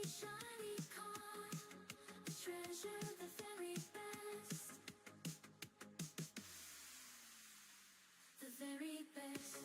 shiny car, a treasure, the very best. The very best.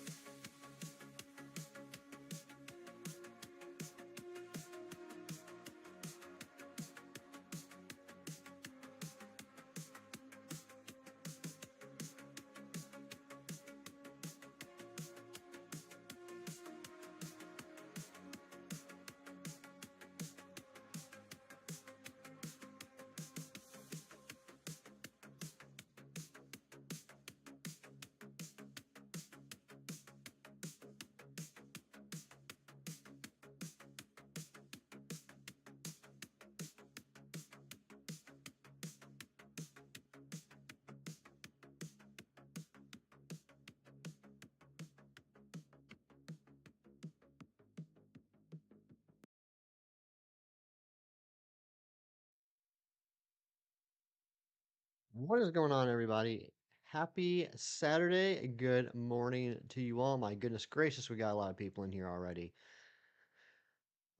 What is going on, everybody? Happy Saturday. Good morning to you all. My goodness gracious, we got a lot of people in here already.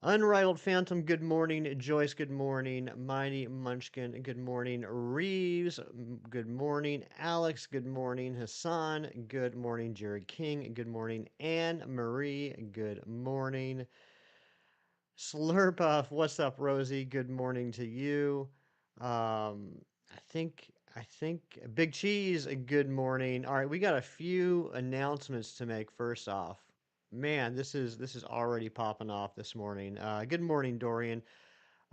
Unrivaled Phantom, good morning. Joyce, good morning. Mighty Munchkin, good morning. Reeves, good morning. Alex, good morning. Hassan, good morning. Jared King, good morning. Anne Marie, good morning. Slurpuff, what's up, Rosie? Good morning to you. I think Big Cheese, a good morning. All right, we got a few announcements to make first off. Man, this is already popping off this morning. Good morning, Dorian.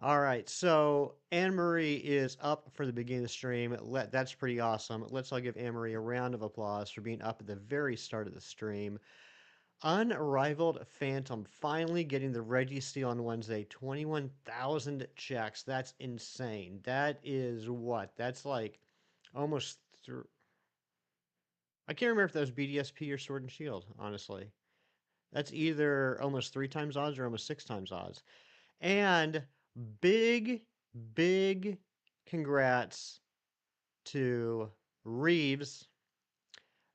All right, so Anne Marie is up for the beginning of the stream. That's pretty awesome. Let's all give Anne Marie a round of applause for being up at the very start of the stream. Unrivaled Phantom finally getting the Reggie Steal on Wednesday. 21,000 checks. That's insane. That is what? That's like almost. I can't remember if that was BDSP or Sword and Shield, honestly. That's either almost 3 times odds or almost 6 times odds. And big, big congrats to Reeves.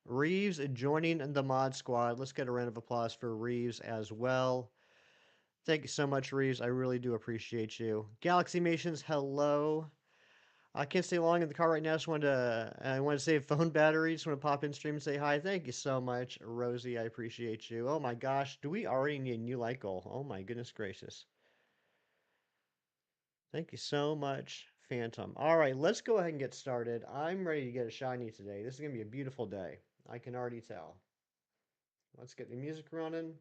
Reeves joining the mod squad. Let's get a round of applause for Reeves as well. Thank you so much, Reeves. I really do appreciate you. Galaxy Mations, hello. I can't stay long in the car right now. I want to save phone battery. Just want to pop in stream and say hi. Thank you so much, Rosie. I appreciate you. Oh my gosh, do we already need a new light goal? Oh my goodness gracious. Thank you so much, Phantom. All right, let's go ahead and get started. I'm ready to get a shiny today. This is going to be a beautiful day. I can already tell. Let's get the music running,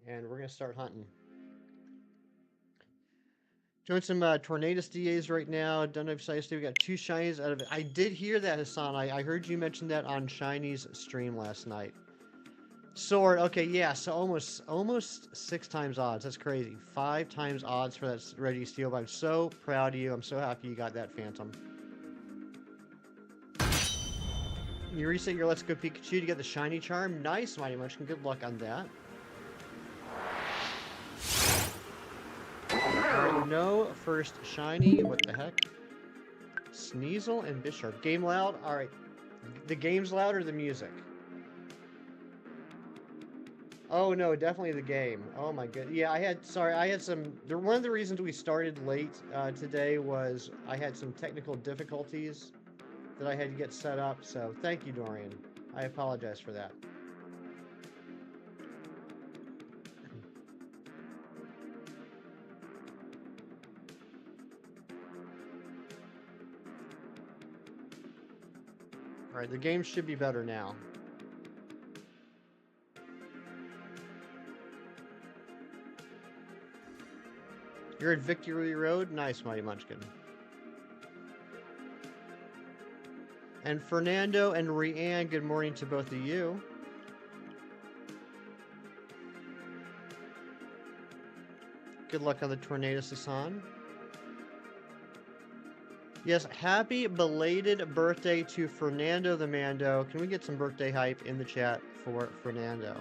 and we're going to start hunting. Doing some Tornadus DAs right now. Don't know if you saw we got 2 shinies out of it. I did hear that, Hassan. I heard you mention that on Shiny's stream last night. Sword. Okay, yeah. So almost 6 times odds. That's crazy. 5 times odds for that Reggie Steal. But I'm so proud of you. I'm so happy you got that Phantom. You reset your Let's Go Pikachu to get the shiny charm. Nice, Mighty Munchkin. Good luck on that. Alright, no first shiny. What the heck? Sneasel and Bisharp. Game loud? Alright. The game's loud or the music? Oh no, definitely the game. Oh my god. Yeah, I had some. One of the reasons we started late today was I had some technical difficulties that I had to get set up. So thank you, Dorian. I apologize for that. All right, the game should be better now. You're at Victory Road? Nice, Mighty Munchkin. And Fernando and Rianne, good morning to both of you. Good luck on the Tornadus, Hassan. Yes, happy belated birthday to Fernando the Mando. Can we get some birthday hype in the chat for Fernando?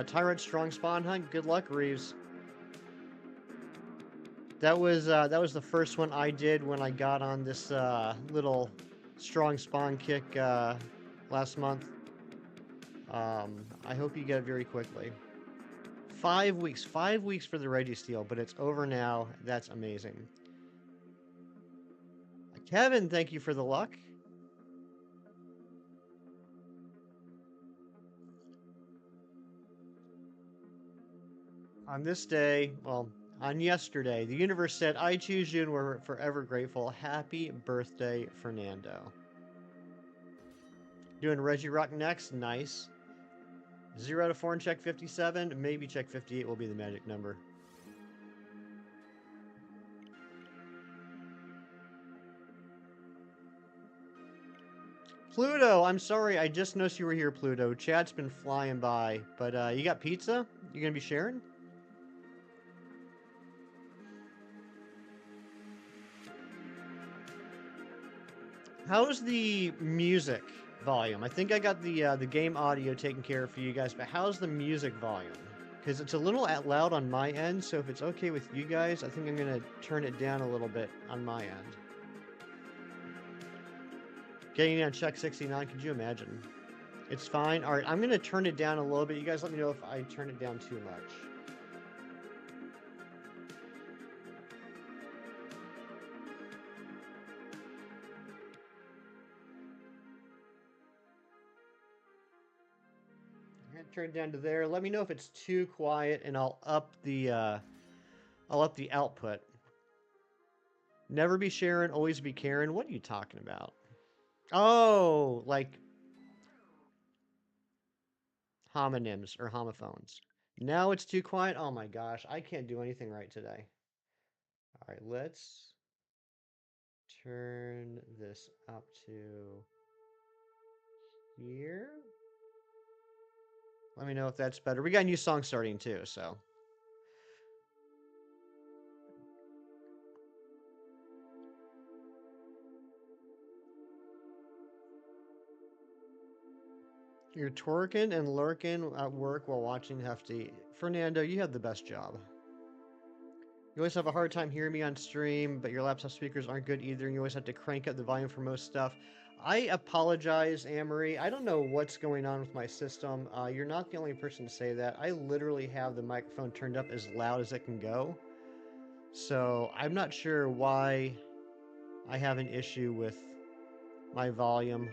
Tyrant Strong Spawn Hunt, good luck, Reeves. That was the first one I did when I got on this little strong spawn kick last month. I hope you get it very quickly. 5 weeks. 5 weeks for the Registeel, but it's over now. That's amazing. Kevin, thank you for the luck. On this day, well, on yesterday, the universe said, I choose you and we're forever grateful. Happy birthday, Fernando. Doing Reggie Rock next. Nice. 0 to 4 and check 57. Maybe check 58 will be the magic number. Pluto, I'm sorry. I just noticed you were here, Pluto. Chat's been flying by. But you got pizza? You going to be sharing? How's the music volume? I think I got the game audio taken care of for you guys, but how's the music volume? Because it's a little loud on my end, so if it's okay with you guys, I think I'm going to turn it down a little bit on my end. Getting on check 69, could you imagine? It's fine. All right, I'm going to turn it down a little bit. You guys let me know if I turn it down too much. Turn it down to there. Let me know if it's too quiet, and I'll up the output. Never be sharing, always be caring. What are you talking about? Oh, like homonyms or homophones. Now it's too quiet. Oh my gosh, I can't do anything right today. All right, let's turn this up to here. Let me know if that's better. We got a new song starting too, so. You're twerking and lurking at work while watching Hefty. Fernando, you have the best job. You always have a hard time hearing me on stream, but your laptop speakers aren't good either, and you always have to crank up the volume for most stuff. I apologize, Amory. I don't know what's going on with my system. You're not the only person to say that. I literally have the microphone turned up as loud as it can go. So I'm not sure why I have an issue with my volume.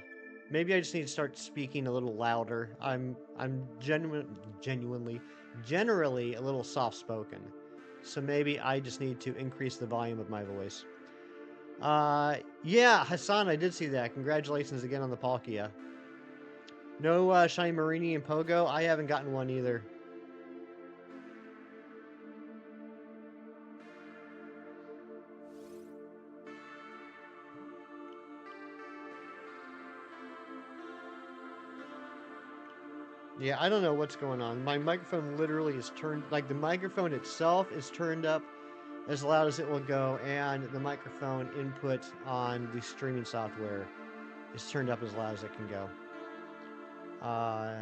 Maybe I just need to start speaking a little louder. I'm generally a little soft-spoken. So maybe I just need to increase the volume of my voice. Yeah, Hassan, I did see that. Congratulations again on the Palkia. No Shiny Marini and Pogo? I haven't gotten one either. Yeah, I don't know what's going on. My microphone literally is turned, like the microphone itself is turned up as loud as it will go, and the microphone input on the streaming software is turned up as loud as it can go. I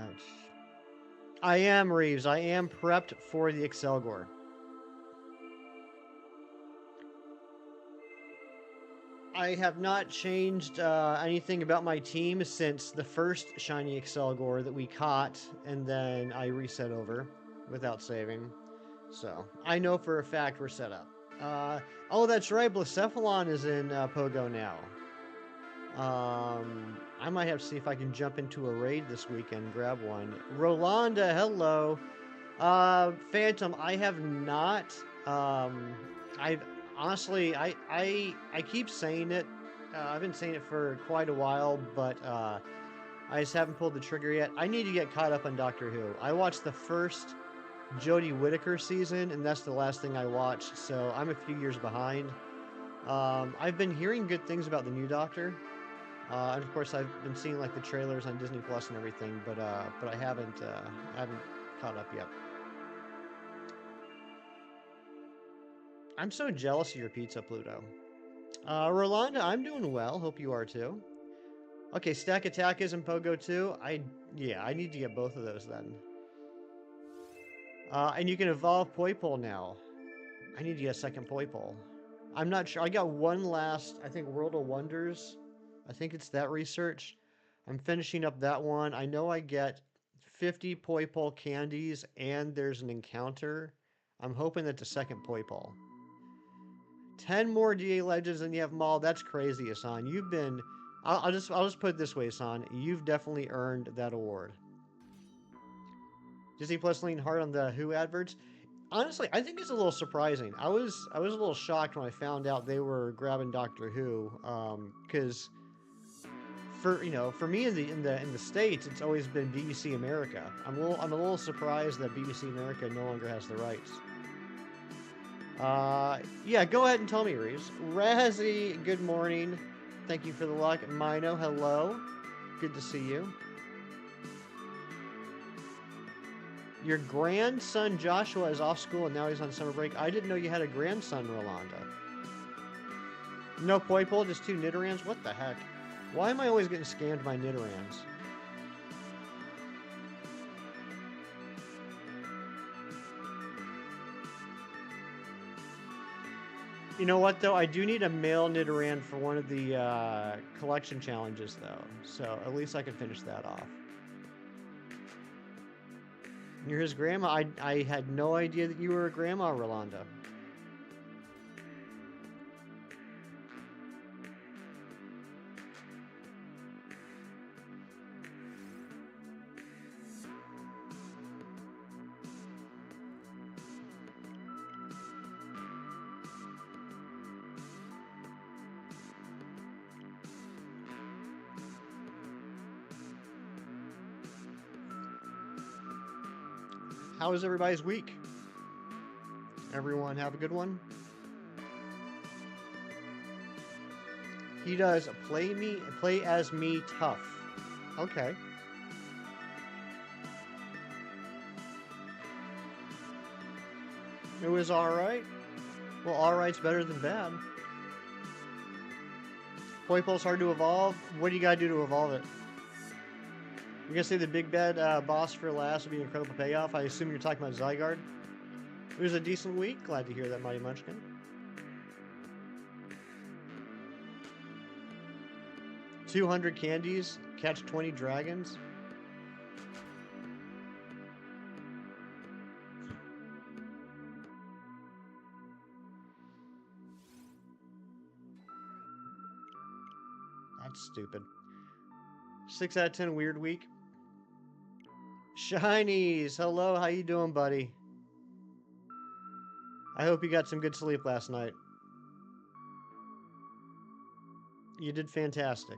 am, Reeves. I am prepped for the ACCELGOR. I have not changed anything about my team since the first shiny ACCELGOR that we caught, and then I reset over without saving. So I know for a fact we're set up. Oh, that's right. Blacephalon is in Pogo now. I might have to see if I can jump into a raid this weekend, grab one. Rolanda, hello. Phantom, I have not. I've honestly, I keep saying it. I've been saying it for quite a while, but I just haven't pulled the trigger yet. I need to get caught up on Doctor Who. I watched the first Jodie Whittaker season, and that's the last thing I watched, so I'm a few years behind. I've been hearing good things about the new Doctor, and of course I've been seeing like the trailers on Disney Plus and everything, but I haven't caught up yet. I'm so jealous of your pizza, Pluto. Rolanda, I'm doing well. Hope you are too. Okay, Stack Attack is in Pogo too. Yeah, I need to get both of those then. And you can evolve Poipole now. I need to get a second Poipole. I'm not sure. I got one last, I think, World of Wonders. I think it's that research. I'm finishing up that one. I know I get 50 poi pole candies and there's an encounter, I'm hoping that's a second poi pole. 10 more DA legends and you have them all. That's crazy, Asan. You've been. I'll just put it this way, Asan. You've definitely earned that award. Disney Plus leaned hard on the Who adverts. Honestly, I think it's a little surprising. I was a little shocked when I found out they were grabbing Doctor Who, because for me in the states, it's always been BBC America. I'm a little surprised that BBC America no longer has the rights. Yeah, go ahead and tell me, Reeves. Razzie, good morning. Thank you for the luck. Mino, hello. Good to see you. Your grandson Joshua is off school and now he's on summer break. I didn't know you had a grandson, Rolanda. No poi pole, just 2 Nidorans? What the heck? Why am I always getting scammed by Nidorans? You know what, though? I do need a male Nidoran for one of the collection challenges, though. So at least I can finish that off. You're his grandma? I had no idea that you were a grandma, Rolanda. How was everybody's week? Everyone have a good one? He does play as me tough. Okay. It was alright. Well, alright's better than bad. Poi pole's hard to evolve. What do you gotta do to evolve it? You're gonna say the big bad boss for last would be an incredible payoff. I assume you're talking about Zygarde. It was a decent week. Glad to hear that, Mighty Munchkin. $200 candies, catch 20 dragons. That's stupid. 6 out of 10 weird week. Shinies, hello, how you doing, buddy? I hope you got some good sleep last night. You did fantastic.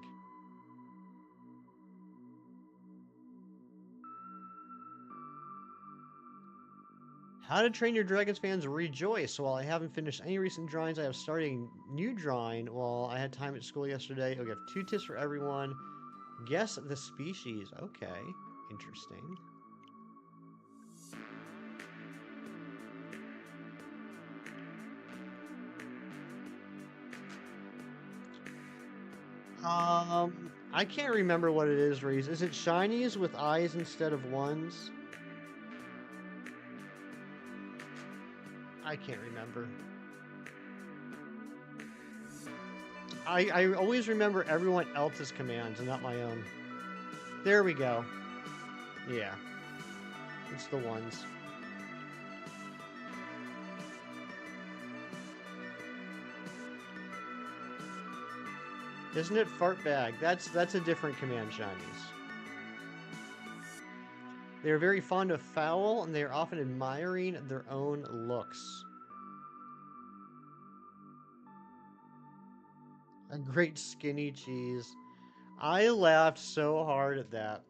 How to Train Your Dragons fans rejoice. While I haven't finished any recent drawings, I have started a new drawing while I had time at school yesterday. Okay, I have 2 tips for everyone. Guess the species. Okay, interesting. I can't remember what it is, Reese. Is it shinies with eyes instead of ones? I can't remember. I always remember everyone else's commands and not my own. There we go. Yeah. It's the ones. Isn't it fart bag? That's a different command, shinies. They are very fond of foul, and they are often admiring their own looks. A great skinny cheese. I laughed so hard at that.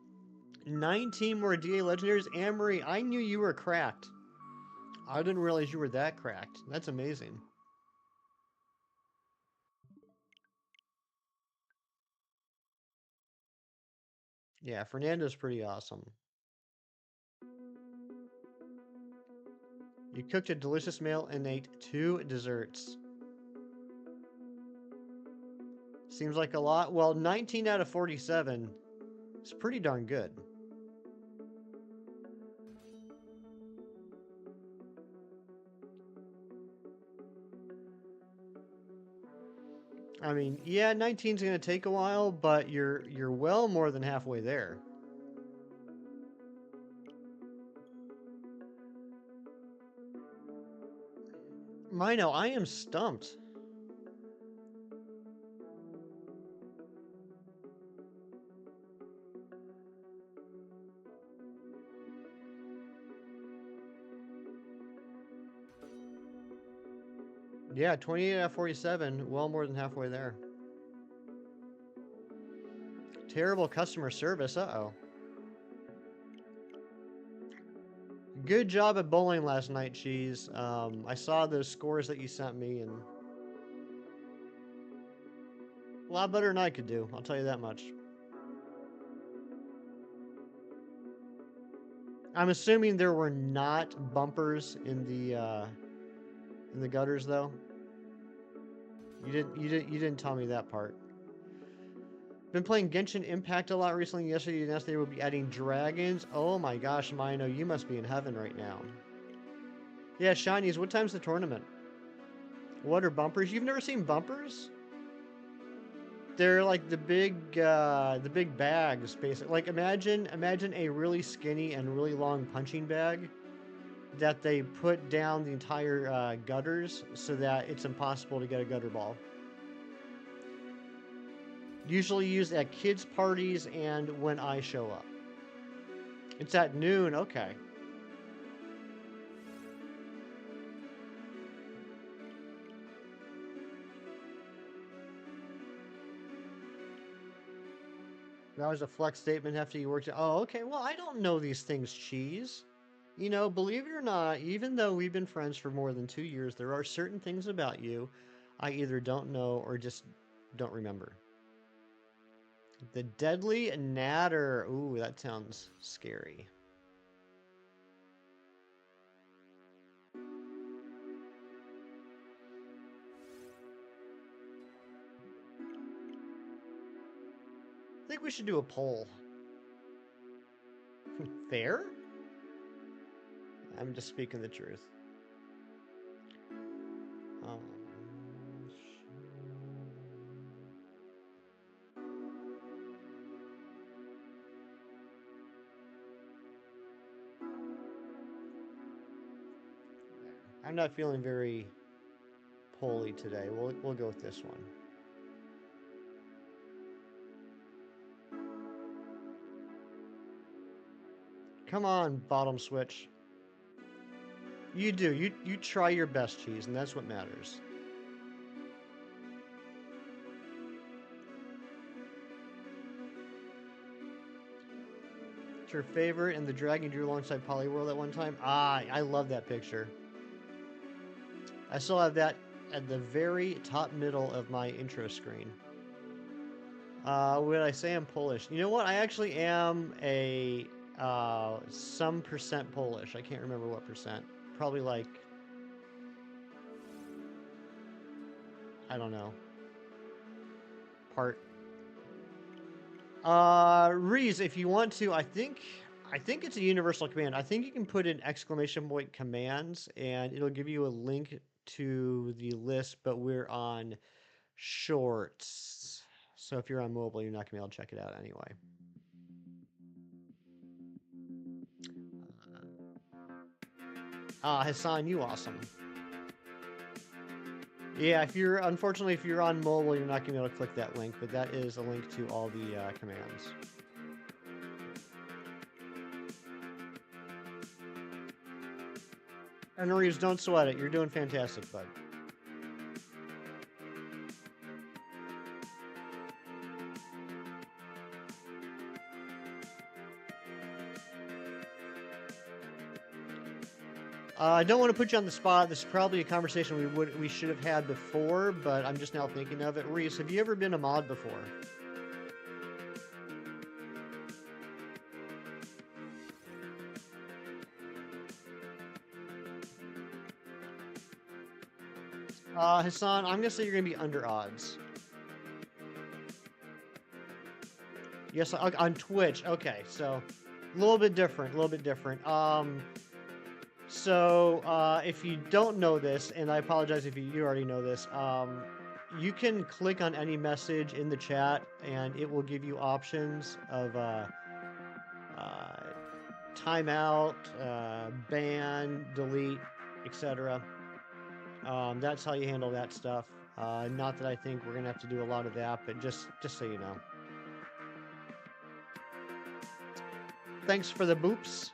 19 more DA legendaries. Anne-Marie, I knew you were cracked. I didn't realize you were that cracked. That's amazing. Yeah, Fernando's pretty awesome. You cooked a delicious meal and ate 2 desserts. Seems like a lot. Well, 19 out of 47 is pretty darn good. I mean, yeah, 19's going to take a while, but you're well more than halfway there. Mino, I am stumped. Yeah, 28 out of 47, well more than halfway there. Terrible customer service, uh-oh. Good job at bowling last night, Cheese. I saw those scores that you sent me, and a lot better than I could do, I'll tell you that much. I'm assuming there were not bumpers in the gutters, though. You didn't tell me that part. Been playing Genshin Impact a lot recently. Yesterday you announced they will be adding dragons. Oh my gosh, Mino, you must be in heaven right now. Yeah, Shinies, what time's the tournament? What are bumpers? You've never seen bumpers? They're like the big bags, basically. Like imagine a really skinny and really long punching bag that they put down the entire gutters so that it's impossible to get a gutter ball. Usually used at kids' parties and when I show up. It's at noon, okay. That was a flex statement after you worked. Oh, okay. Well, I don't know these things, Cheese. You know, believe it or not, even though we've been friends for more than 2 years, there are certain things about you I either don't know or just don't remember. The Deadly Natter. Ooh, that sounds scary. I think we should do a poll. Fair? I'm just speaking the truth. Um, I'm not feeling very poly today. We'll go with this one. Come on, bottom switch. You do. You try your best, Cheese, and that's what matters. What's your favorite and the dragon drew alongside Polyworld at one time? Ah, I love that picture. I still have that at the very top middle of my intro screen. Would I say I'm Polish? You know what? I actually am a some percent Polish. I can't remember what percent. Probably like, I don't know. Part. Reese, if you want to, I think it's a universal command. I think you can put in exclamation point commands and it'll give you a link to the list, but we're on shorts. So if you're on mobile, you're not gonna be able to check it out anyway. Hassan, you awesome. Yeah, unfortunately if you're on mobile, you're not gonna be able to click that link, but that is a link to all the commands. And Reeves, don't sweat it. You're doing fantastic, bud. I don't want to put you on the spot. This is probably a conversation we should have had before, but I'm just now thinking of it. Reese, have you ever been a mod before? Hassan, I'm gonna say you're gonna be under odds. Yes, on Twitch. Okay, so a little bit different. So if you don't know this, and I apologize if you already know this, you can click on any message in the chat, and it will give you options of timeout, ban, delete, etc. That's how you handle that stuff. Not that I think we're gonna have to do a lot of that, but just so you know. Thanks for the boops.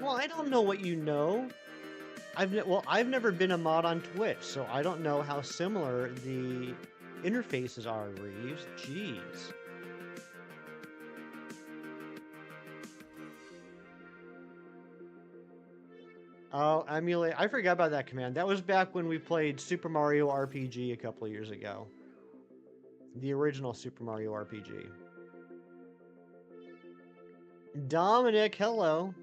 Well, I don't know what you know. I've never been a mod on Twitch, so I don't know how similar the interfaces are, Reeves. Jeez. Oh, emulate. I forgot about that command. That was back when we played Super Mario RPG a couple of years ago. The original Super Mario RPG. Dominic, hello.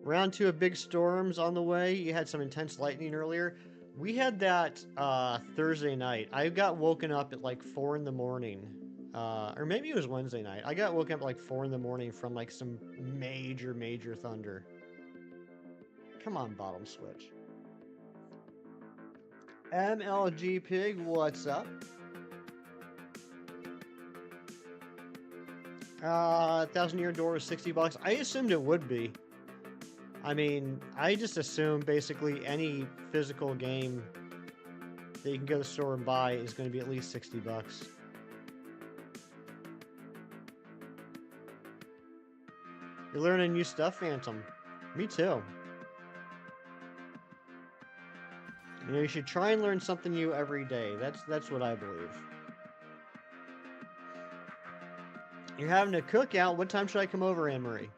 Round 2 of big storms on the way. You had some intense lightning earlier. We had that Thursday night. I got woken up at like 4 in the morning. Or maybe it was Wednesday night. I got woken up at like 4 in the morning from like some major thunder. Come on, bottom switch. MLG Pig, what's up? 1,000-Year Door is $60. I assumed it would be. I mean, I just assume basically any physical game that you can go to the store and buy is going to be at least $60. You're learning new stuff, Phantom. Me too. You know, you should try and learn something new every day. That's what I believe. You're having a cookout. What time should I come over, Anne-Marie?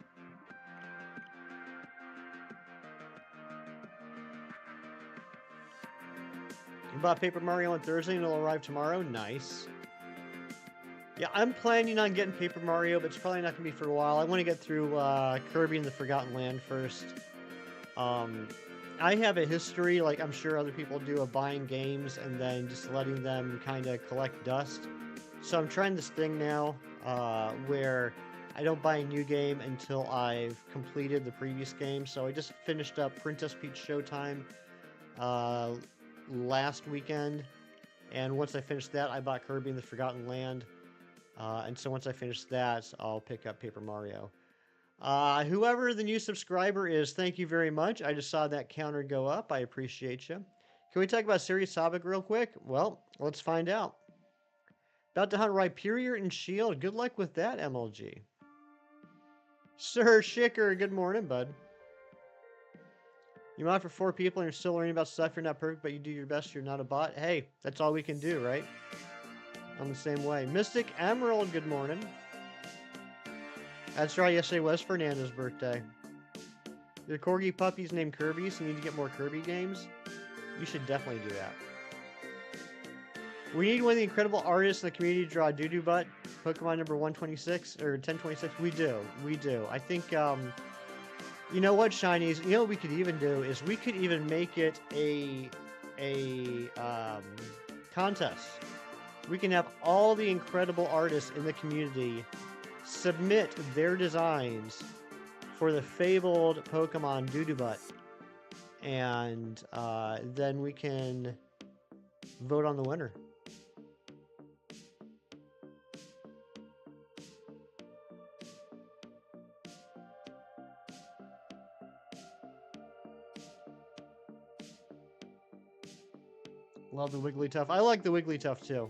You bought Paper Mario on Thursday and it'll arrive tomorrow? Nice. Yeah, I'm planning on getting Paper Mario, but it's probably not going to be for a while. I want to get through Kirby and the Forgotten Land first. I have a history, like I'm sure other people do, of buying games and then just letting them kind of collect dust. So I'm trying this thing now where I don't buy a new game until I've completed the previous game. So I just finished up Princess Peach Showtime last weekend. And once I finished that, I bought Kirby and the Forgotten Land. And so once I finish that, I'll pick up Paper Mario. Whoever the new subscriber is, thank you very much. I just saw that counter go up. I appreciate you. Can we talk about serious topic real quick? Well, let's find out. About to hunt Rhyperior and Shield. Good luck with that, MLG. Sir Shicker, good morning, bud. You mod for 4 people and you're still learning about stuff. You're not perfect, but you do your best. You're not a bot. Hey, that's all we can do, right? I'm the same way. Mystic Emerald, good morning. That's right, yesterday was Fernando's birthday. Your corgi puppy's named Kirby, so you need to get more Kirby games. You should definitely do that. We need one of the incredible artists in the community to draw Doo-Doo Butt, Pokemon number 126, or 1026. We do. I think, you know what, Shinies? You know what we could even do is we could even make it a contest. We can have all the incredible artists in the community submit their designs for the fabled Pokemon Doo-Doo Butt. And then we can vote on the winner. Love the Wigglytuff. I like the Wigglytuff too.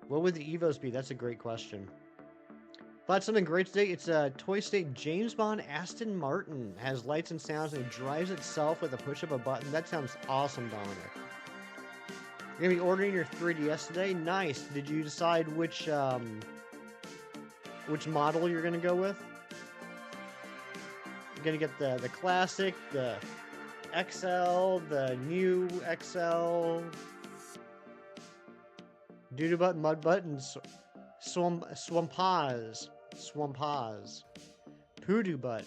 What would the Evos be? That's a great question. Bought something great today. It's a Toy State James Bond Aston Martin. Has lights and sounds and it drives itself with a push of a button. That sounds awesome, Dominic. You're gonna be ordering your 3DS today? Nice. Did you decide which model you're gonna go with? You're gonna get the classic, the XL, the new XL, Doo-Doo Butt, Mud Buttons, Swampaz, Poodoo Butt.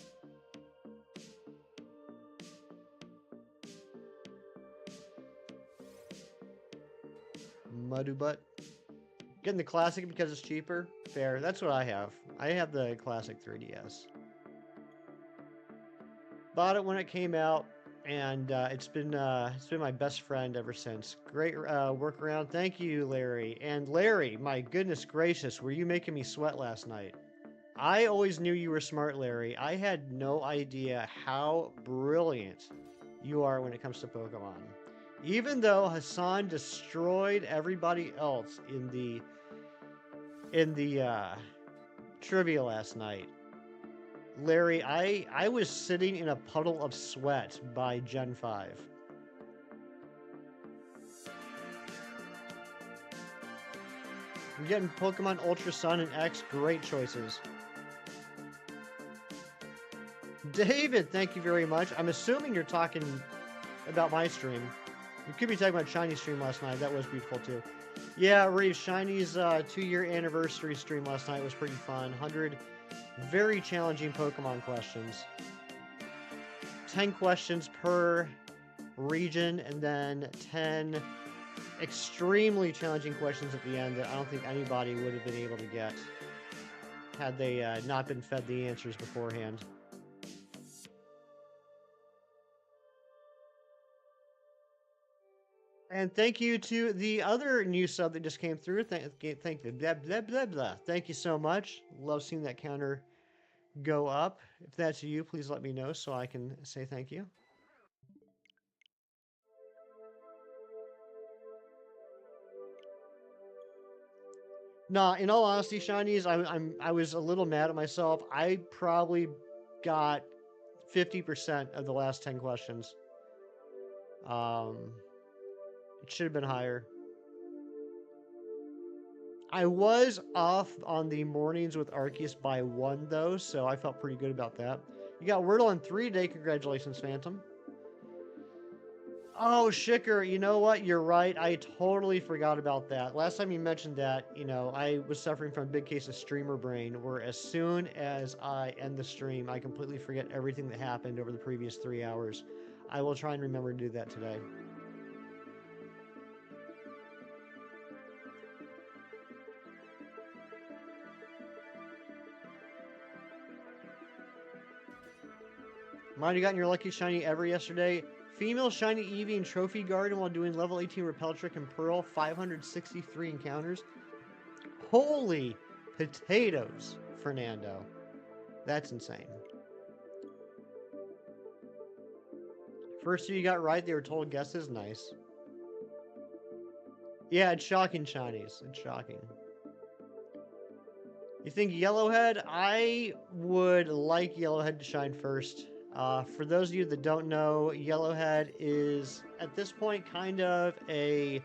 Mudoo Butt. Getting the classic because it's cheaper. Fair. That's what I have. I have the classic 3DS. Bought it when it came out. and it's been my best friend ever since. Great workaround. Thank you, Larry. And Larry, my goodness gracious, were you making me sweat last night? I always knew you were smart, Larry. I had no idea how brilliant you are when it comes to Pokemon. Even though Hassan destroyed everybody else in the trivia last night, Larry, I was sitting in a puddle of sweat by Gen 5. We're getting Pokemon Ultra Sun and X. Great choices. David, thank you very much. I'm assuming you're talking about my stream. You could be talking about Shiny's stream last night. That was beautiful too. Yeah, Reeve, Shiny's 2-year anniversary stream last night was pretty fun. 100 very challenging Pokemon questions. 10 questions per region, and then 10 extremely challenging questions at the end that I don't think anybody would have been able to get had they not been fed the answers beforehand. And thank you to the other new sub that just came through. Thank you. Blah, blah, blah, blah. Thank you so much. Love seeing that counter go up. If that's you, please let me know so I can say thank you. Nah, in all honesty, Shinies, I was a little mad at myself. I probably got 50% of the last 10 questions. It should have been higher. I was off on the mornings with Arceus by 1, though, so I felt pretty good about that. You got Wordle in 3 today. Congratulations, Phantom. Oh, Shicker, you know what? You're right. I totally forgot about that. Last time you mentioned that, I was suffering from a big case of streamer brain, where as soon as I end the stream, I completely forget everything that happened over the previous 3 hours. I will try and remember to do that today. Mind you got in your lucky shiny ever yesterday? Female shiny Eevee in Trophy Garden while doing level 18 Repel Trick and Pearl, 563 encounters. Holy potatoes, Fernando. That's insane. First two you got right, they were total guesses. Nice. Yeah, it's shocking, shinies. It's shocking. You think Yellowhead? I would like Yellowhead to shine first. For those of you that don't know, Yellowhead is, at this point, kind of a...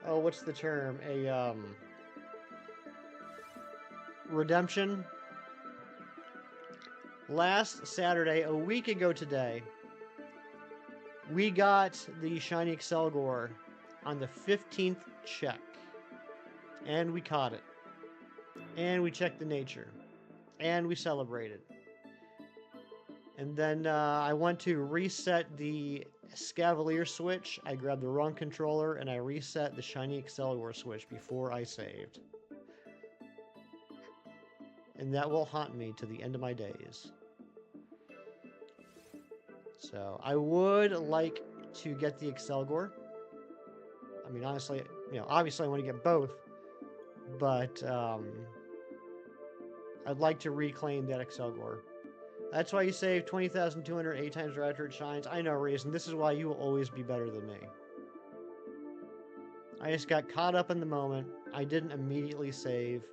Oh, what's the term? A, redemption. Last Saturday, a week ago today, we got the shiny ACCELGOR on the 15th check. And we caught it. And we checked the nature. And we celebrated. And then I went to reset the ESCAVALIER switch. I grabbed the wrong controller and I reset the shiny ACCELGOR switch before I saved. And that will haunt me to the end of my days. So I would like to get the ACCELGOR. I mean, honestly, obviously I want to get both. But I'd like to reclaim that ACCELGOR. That's why you save 20,208 times right after it shines. I know, Reason. This is why you will always be better than me. I just got caught up in the moment. I didn't immediately save.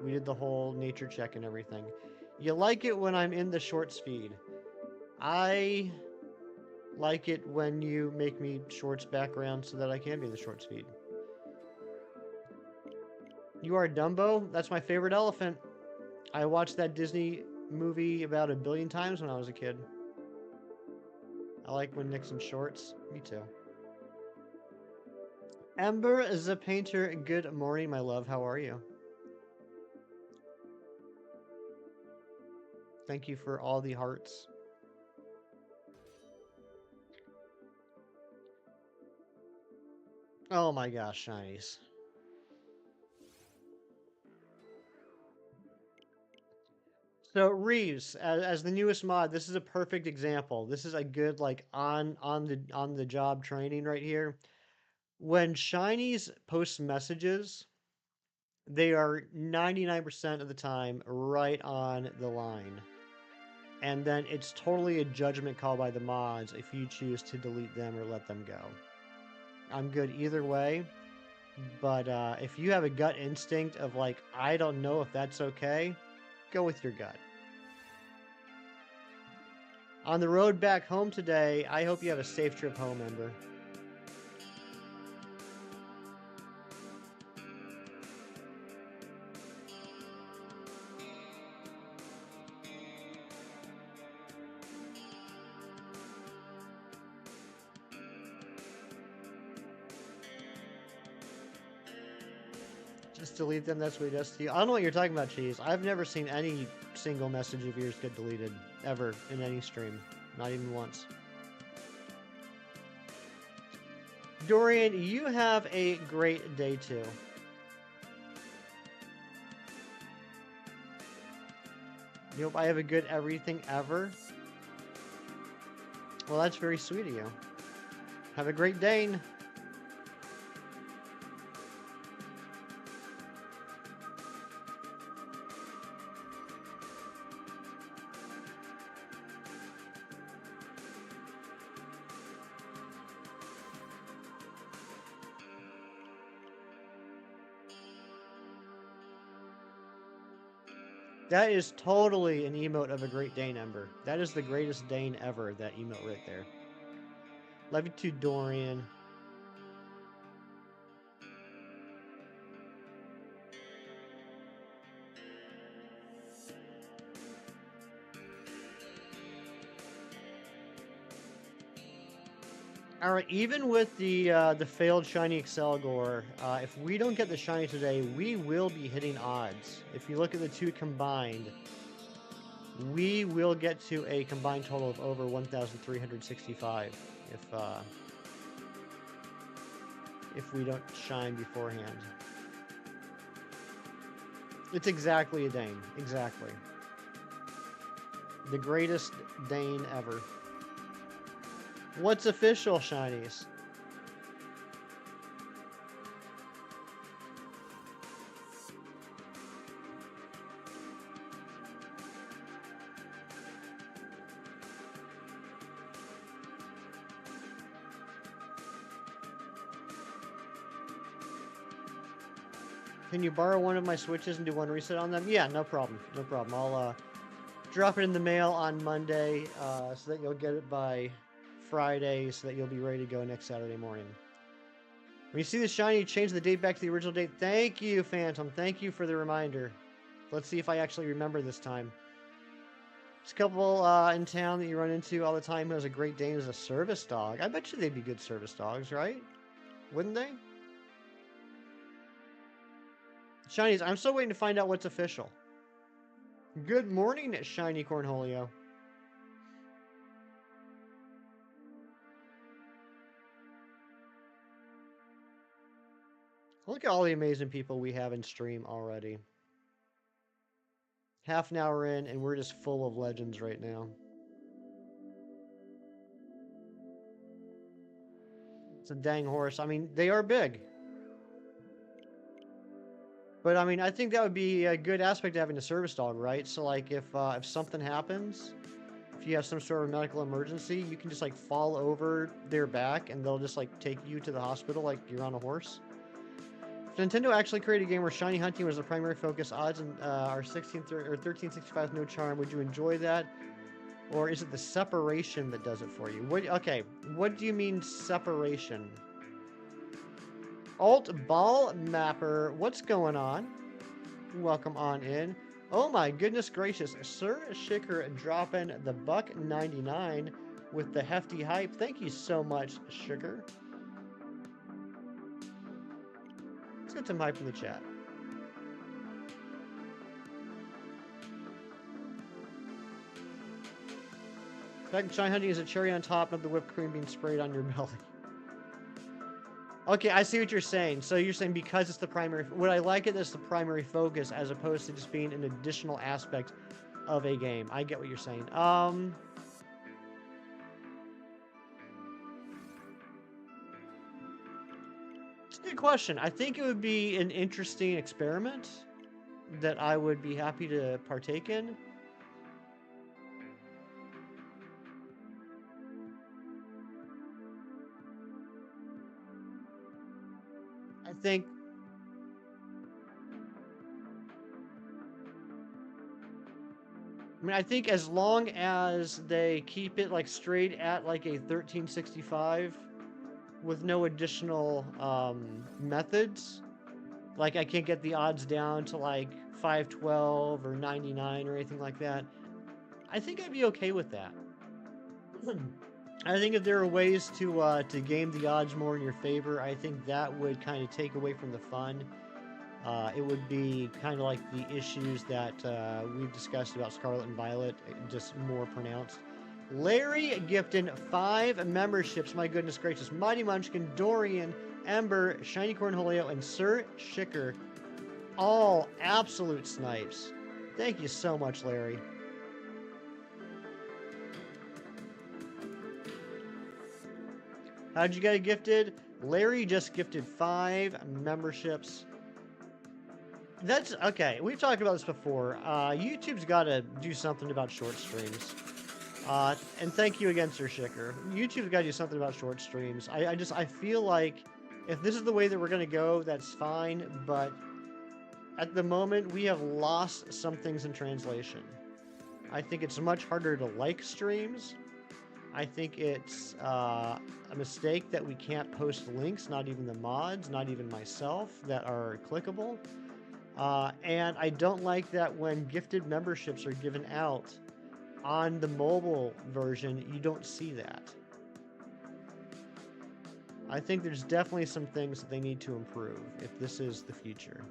We did the whole nature check and everything. You like it when I'm in the short speed. I like it when you make me shorts background so that I can be in the short speed. You are Dumbo? That's my favorite elephant. I watched that Disney movie about 1 billion times when I was a kid. I like when Nick's in shorts. Me too. Ember the Painter, good morning, my love. How are you? Thank you for all the hearts. Oh my gosh, shinies. So Reeves, as the newest mod, this is a perfect example. This is a good like on the job training right here. When shinies post messages, they are 99% of the time right on the line. And then it's totally a judgment call by the mods if you choose to delete them or let them go. I'm good either way, but if you have a gut instinct of like, I don't know if that's okay, go with your gut. On the road back home today, I hope you have a safe trip home, Ember. Just delete them, that's what he does to you. I don't know what you're talking about, Cheese. I've never seen any single message of yours get deleted, ever, in any stream. Not even once. Dorian, you have a great day, too. You hope I have a good everything ever? Well, that's very sweet of you. Have a great day. That is totally an emote of a Great Dane, Ember. That is the greatest Dane ever, that emote right there. Love you too, Dorian. All right, even with the failed shiny ACCELGOR, if we don't get the shiny today, we will be hitting odds. If you look at the two combined, we will get to a combined total of over 1,365 if we don't shine beforehand. It's exactly a Dane, exactly. The greatest Dane ever. What's official, shinies? Can you borrow one of my Switches and do one reset on them? Yeah, no problem. No problem. I'll drop it in the mail on Monday so that you'll get it by Friday so that you'll be ready to go next Saturday morning. When you see the shiny, change the date back to the original date. Thank you, Phantom. Thank you for the reminder. Let's see if I actually remember this time. There's a couple in town that you run into all the time who has a Great Dane as a service dog. I bet you they'd be good service dogs, right? Wouldn't they? Shinies, I'm still waiting to find out what's official. Good morning, Shiny Cornholio. Look at all the amazing people we have in stream already. Half an hour in, and we're just full of legends right now. It's a dang horse. I mean, they are big. But I mean, I think that would be a good aspect of having a service dog, right? So like if something happens, if you have some sort of medical emergency, you can just like fall over their back and they'll just like take you to the hospital like you're on a horse. If Nintendo actually created a game where shiny hunting was the primary focus, odds and our 1365 no charm, would you enjoy that? Or is it the separation that does it for you? Okay, what do you mean separation? Alt Ball Mapper, what's going on? Welcome on in. Oh my goodness gracious, Sir Shicker dropping the $1.99 with the hefty hype. Thank you so much, Shicker. Let's get some hype in the chat. Back in shiny hunting is a cherry on top, not the whipped cream being sprayed on your belly. Okay, I see what you're saying. So you're saying because it's the primary... Would I like it as the primary focus as opposed to just being an additional aspect of a game. I get what you're saying. It's a good question. I think it would be an interesting experiment that I would be happy to partake in. I think I think as long as they keep it like straight at like a 1365 with no additional methods, like I can't get the odds down to like 512 or 99 or anything like that, I think I'd be okay with that. I think if there are ways to game the odds more in your favor, I think that would kind of take away from the fun. It would be kind of like the issues that we've discussed about Scarlet and Violet, just more pronounced. Larry gifted 5 memberships. My goodness gracious. Mighty Munchkin, Dorian, Ember, Shiny Cornholio, and Sir Shicker. All absolute snipes. Thank you so much, Larry. How'd you get it gifted? Larry just gifted 5 memberships. That's okay. We've talked about this before. YouTube's got to do something about short streams. And thank you again, Sir Shicker. YouTube's got to do something about short streams. I feel like if this is the way that we're going to go, that's fine. But at the moment, we have lost some things in translation. I think it's much harder to like streams. I think it's a mistake that we can't post links, not even the mods, not even myself, that are clickable. And I don't like that when gifted memberships are given out on the mobile version, you don't see that. I think there's definitely some things that they need to improve if this is the future.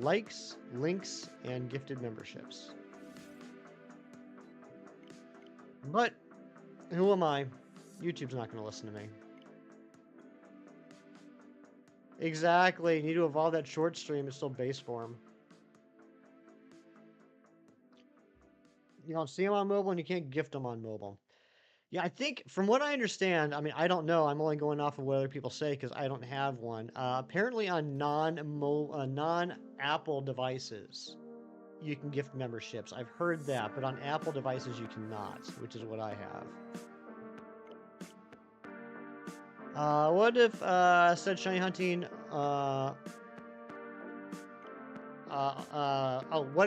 Likes, links, and gifted memberships. But who am I? YouTube's not going to listen to me. Exactly. You need to evolve that short stream. It's still base form. You don't see them on mobile and you can't gift them on mobile. Yeah, I think from what I understand, I mean, I don't know. I'm only going off of what other people say because I don't have one. Apparently on non-Apple devices, you can gift memberships. I've heard that, but on Apple devices you cannot, which is what I have. What if said shiny hunting? What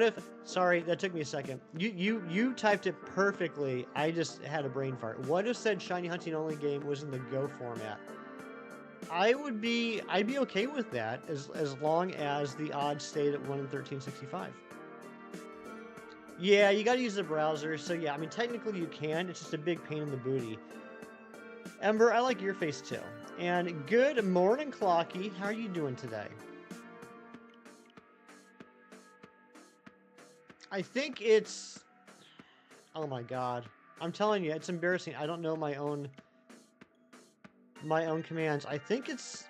if? Sorry, that took me a second. You typed it perfectly. I just had a brain fart. What if said shiny hunting only game was in the Go format? I'd be okay with that as long as the odds stayed at 1 in 1365. Yeah, you got to use the browser. So yeah, I mean technically you can. It's just a big pain in the booty. Ember, I like your face too. And good morning, Clocky. How are you doing today? I think it's... Oh my god. I'm telling you, it's embarrassing. I don't know my own commands. I think it's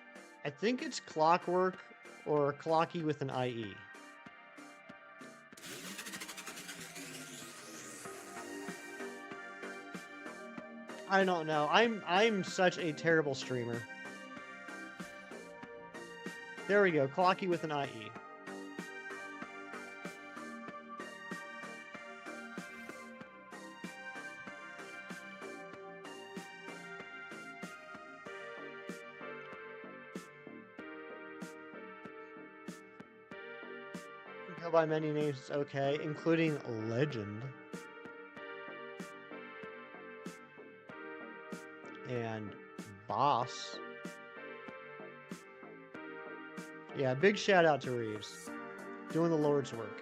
Clockwork or Clocky with an IE. I don't know. I'm such a terrible streamer. There we go. Clocky with an IE. Go by many names, it's okay, including Legend. And Boss. Yeah, big shout out to Reeves. Doing the Lord's work.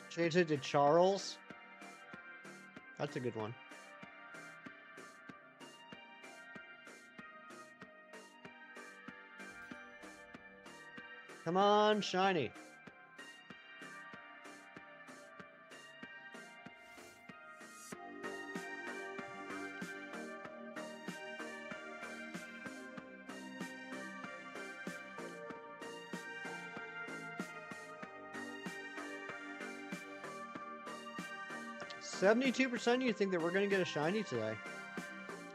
Change it to Charles. That's a good one. Come on, shiny. %72% you think that we're going to get a shiny today.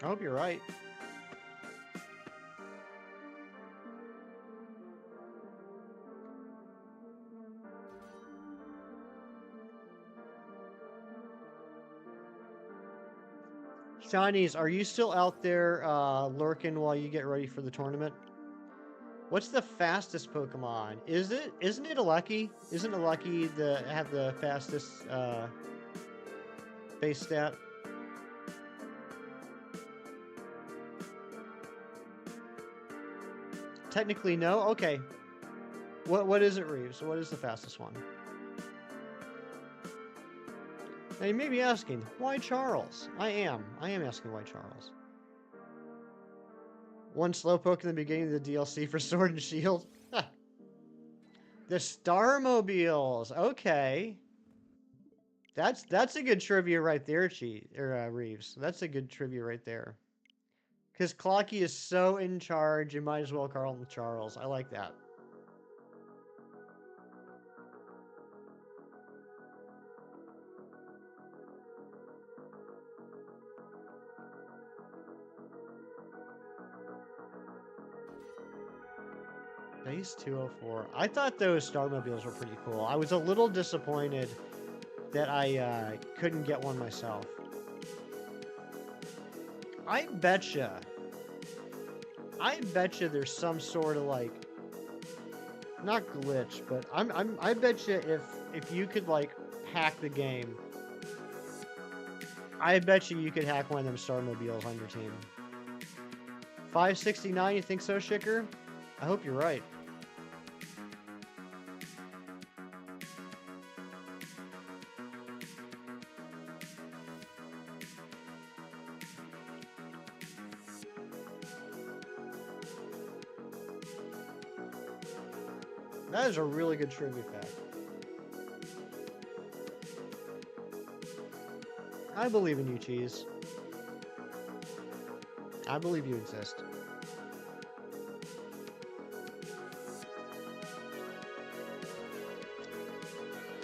I hope you're right. Shinies, are you still out there lurking while you get ready for the tournament? What's the fastest Pokemon? Isn't it a Lucky? Isn't a Lucky to have the fastest base stat? Technically, no. Okay. What is it, Reeves? What is the fastest one? Now you may be asking, why Charles? I am asking why Charles. One Slowpoke in the beginning of the DLC for Sword and Shield. The Starmobiles. Okay. That's a good trivia right there, Reeves. That's a good trivia right there. Because Clocky is so in charge, you might as well call him Charles. I like that. Base 204. I thought those Starmobiles were pretty cool. I was a little disappointed that I couldn't get one myself. I betcha there's some sort of like, not glitch, but I betcha if you could like hack the game, I bet you could hack one of them Starmobiles on your team. 569, you think so, Shicker? I hope you're right. That is a really good trivia fact. I believe in you, Cheese. I believe you exist.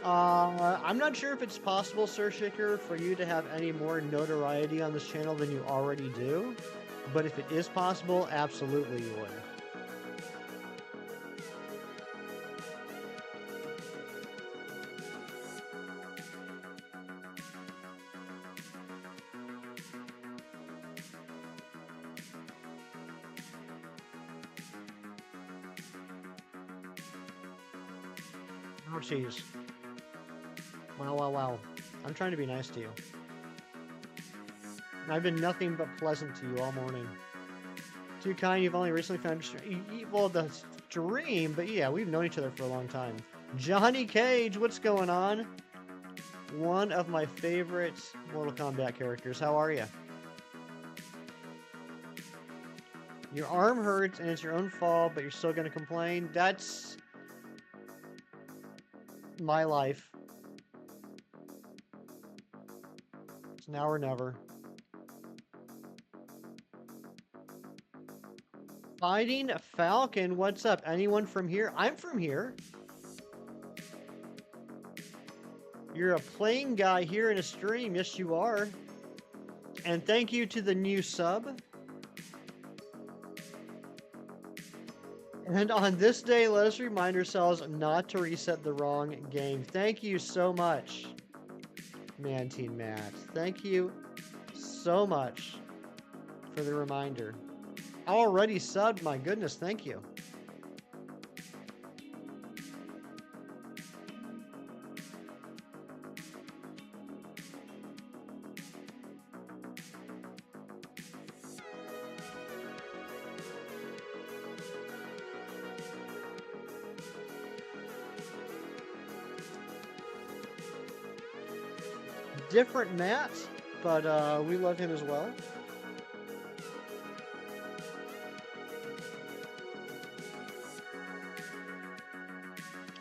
I'm not sure if it's possible, Sir Shicker, for you to have any more notoriety on this channel than you already do, but if it is possible, absolutely you would. Oh, jeez. Wow. I'm trying to be nice to you. I've been nothing but pleasant to you all morning. Too kind, you've only recently found... Well, the stream, but yeah, we've known each other for a long time. Johnny Cage, what's going on? One of my favorite Mortal Kombat characters. How are you? Your arm hurts and it's your own fault, but you're still going to complain? That's... my life. It's now or never. Fighting Falcon, what's up? Anyone from here? I'm from here. You're a playing guy here in a stream. Yes, you are. And thank you to the new sub. And on this day, let us remind ourselves not to reset the wrong game. Thank you so much, Mantine Matt. Thank you so much for the reminder. Already subbed, my goodness, thank you. Different Matt, but we love him as well.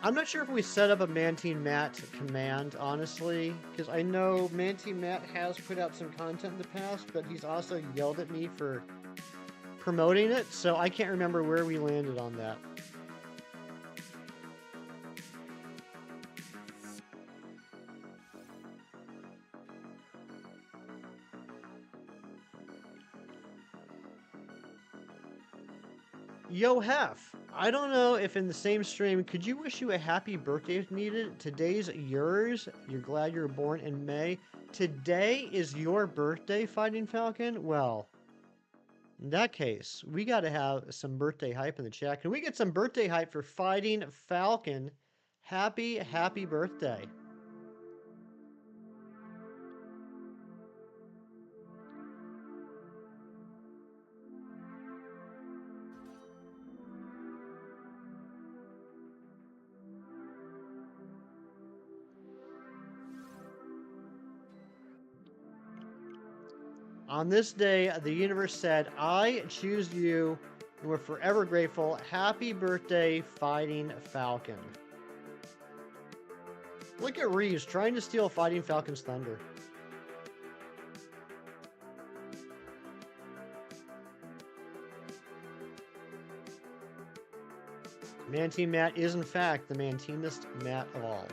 I'm not sure if we set up a Mantine Matt command, honestly, because I know Mantine Matt has put out some content in the past, but he's also yelled at me for promoting it, so I can't remember where we landed on that. Yo, Hef, I don't know if in the same stream, could you wish you a happy birthday if needed? Today's yours. You're glad you were born in May. Today is your birthday, Fighting Falcon? Well, in that case, we got to have some birthday hype in the chat. Can we get some birthday hype for Fighting Falcon? Happy, happy birthday. On this day, the universe said, I choose you, and we're forever grateful. Happy birthday, Fighting Falcon. Look at Reeves trying to steal Fighting Falcon's thunder. Mantine Matt is, in fact, the Mantinest Matt of all.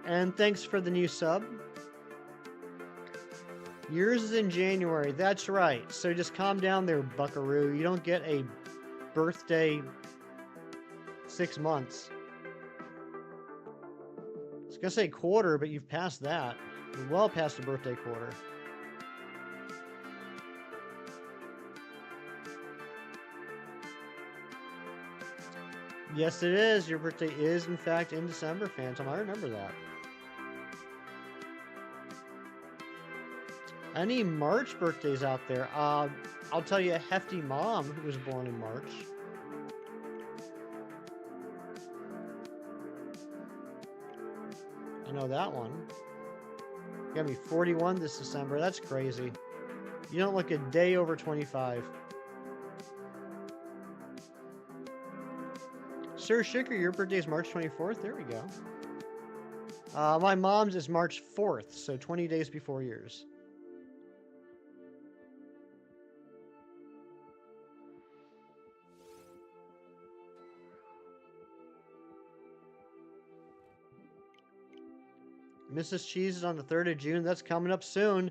And thanks for the new sub. Yours is in January. That's right. So just calm down there, buckaroo. You don't get a birthday 6 months. I was going to say quarter, but you've passed that. You're well past the birthday quarter. Yes, it is. Your birthday is, in fact, in December, Phantom. I remember that. Any March birthdays out there? I'll tell you a hefty mom who was born in March. I know that one. You got me 41 this December. That's crazy. You don't look a day over 25. Sir Shicker, your birthday is March 24th. There we go. My mom's is March 4th, so 20 days before yours. Mrs. Cheese is on the 3rd of June. That's coming up soon.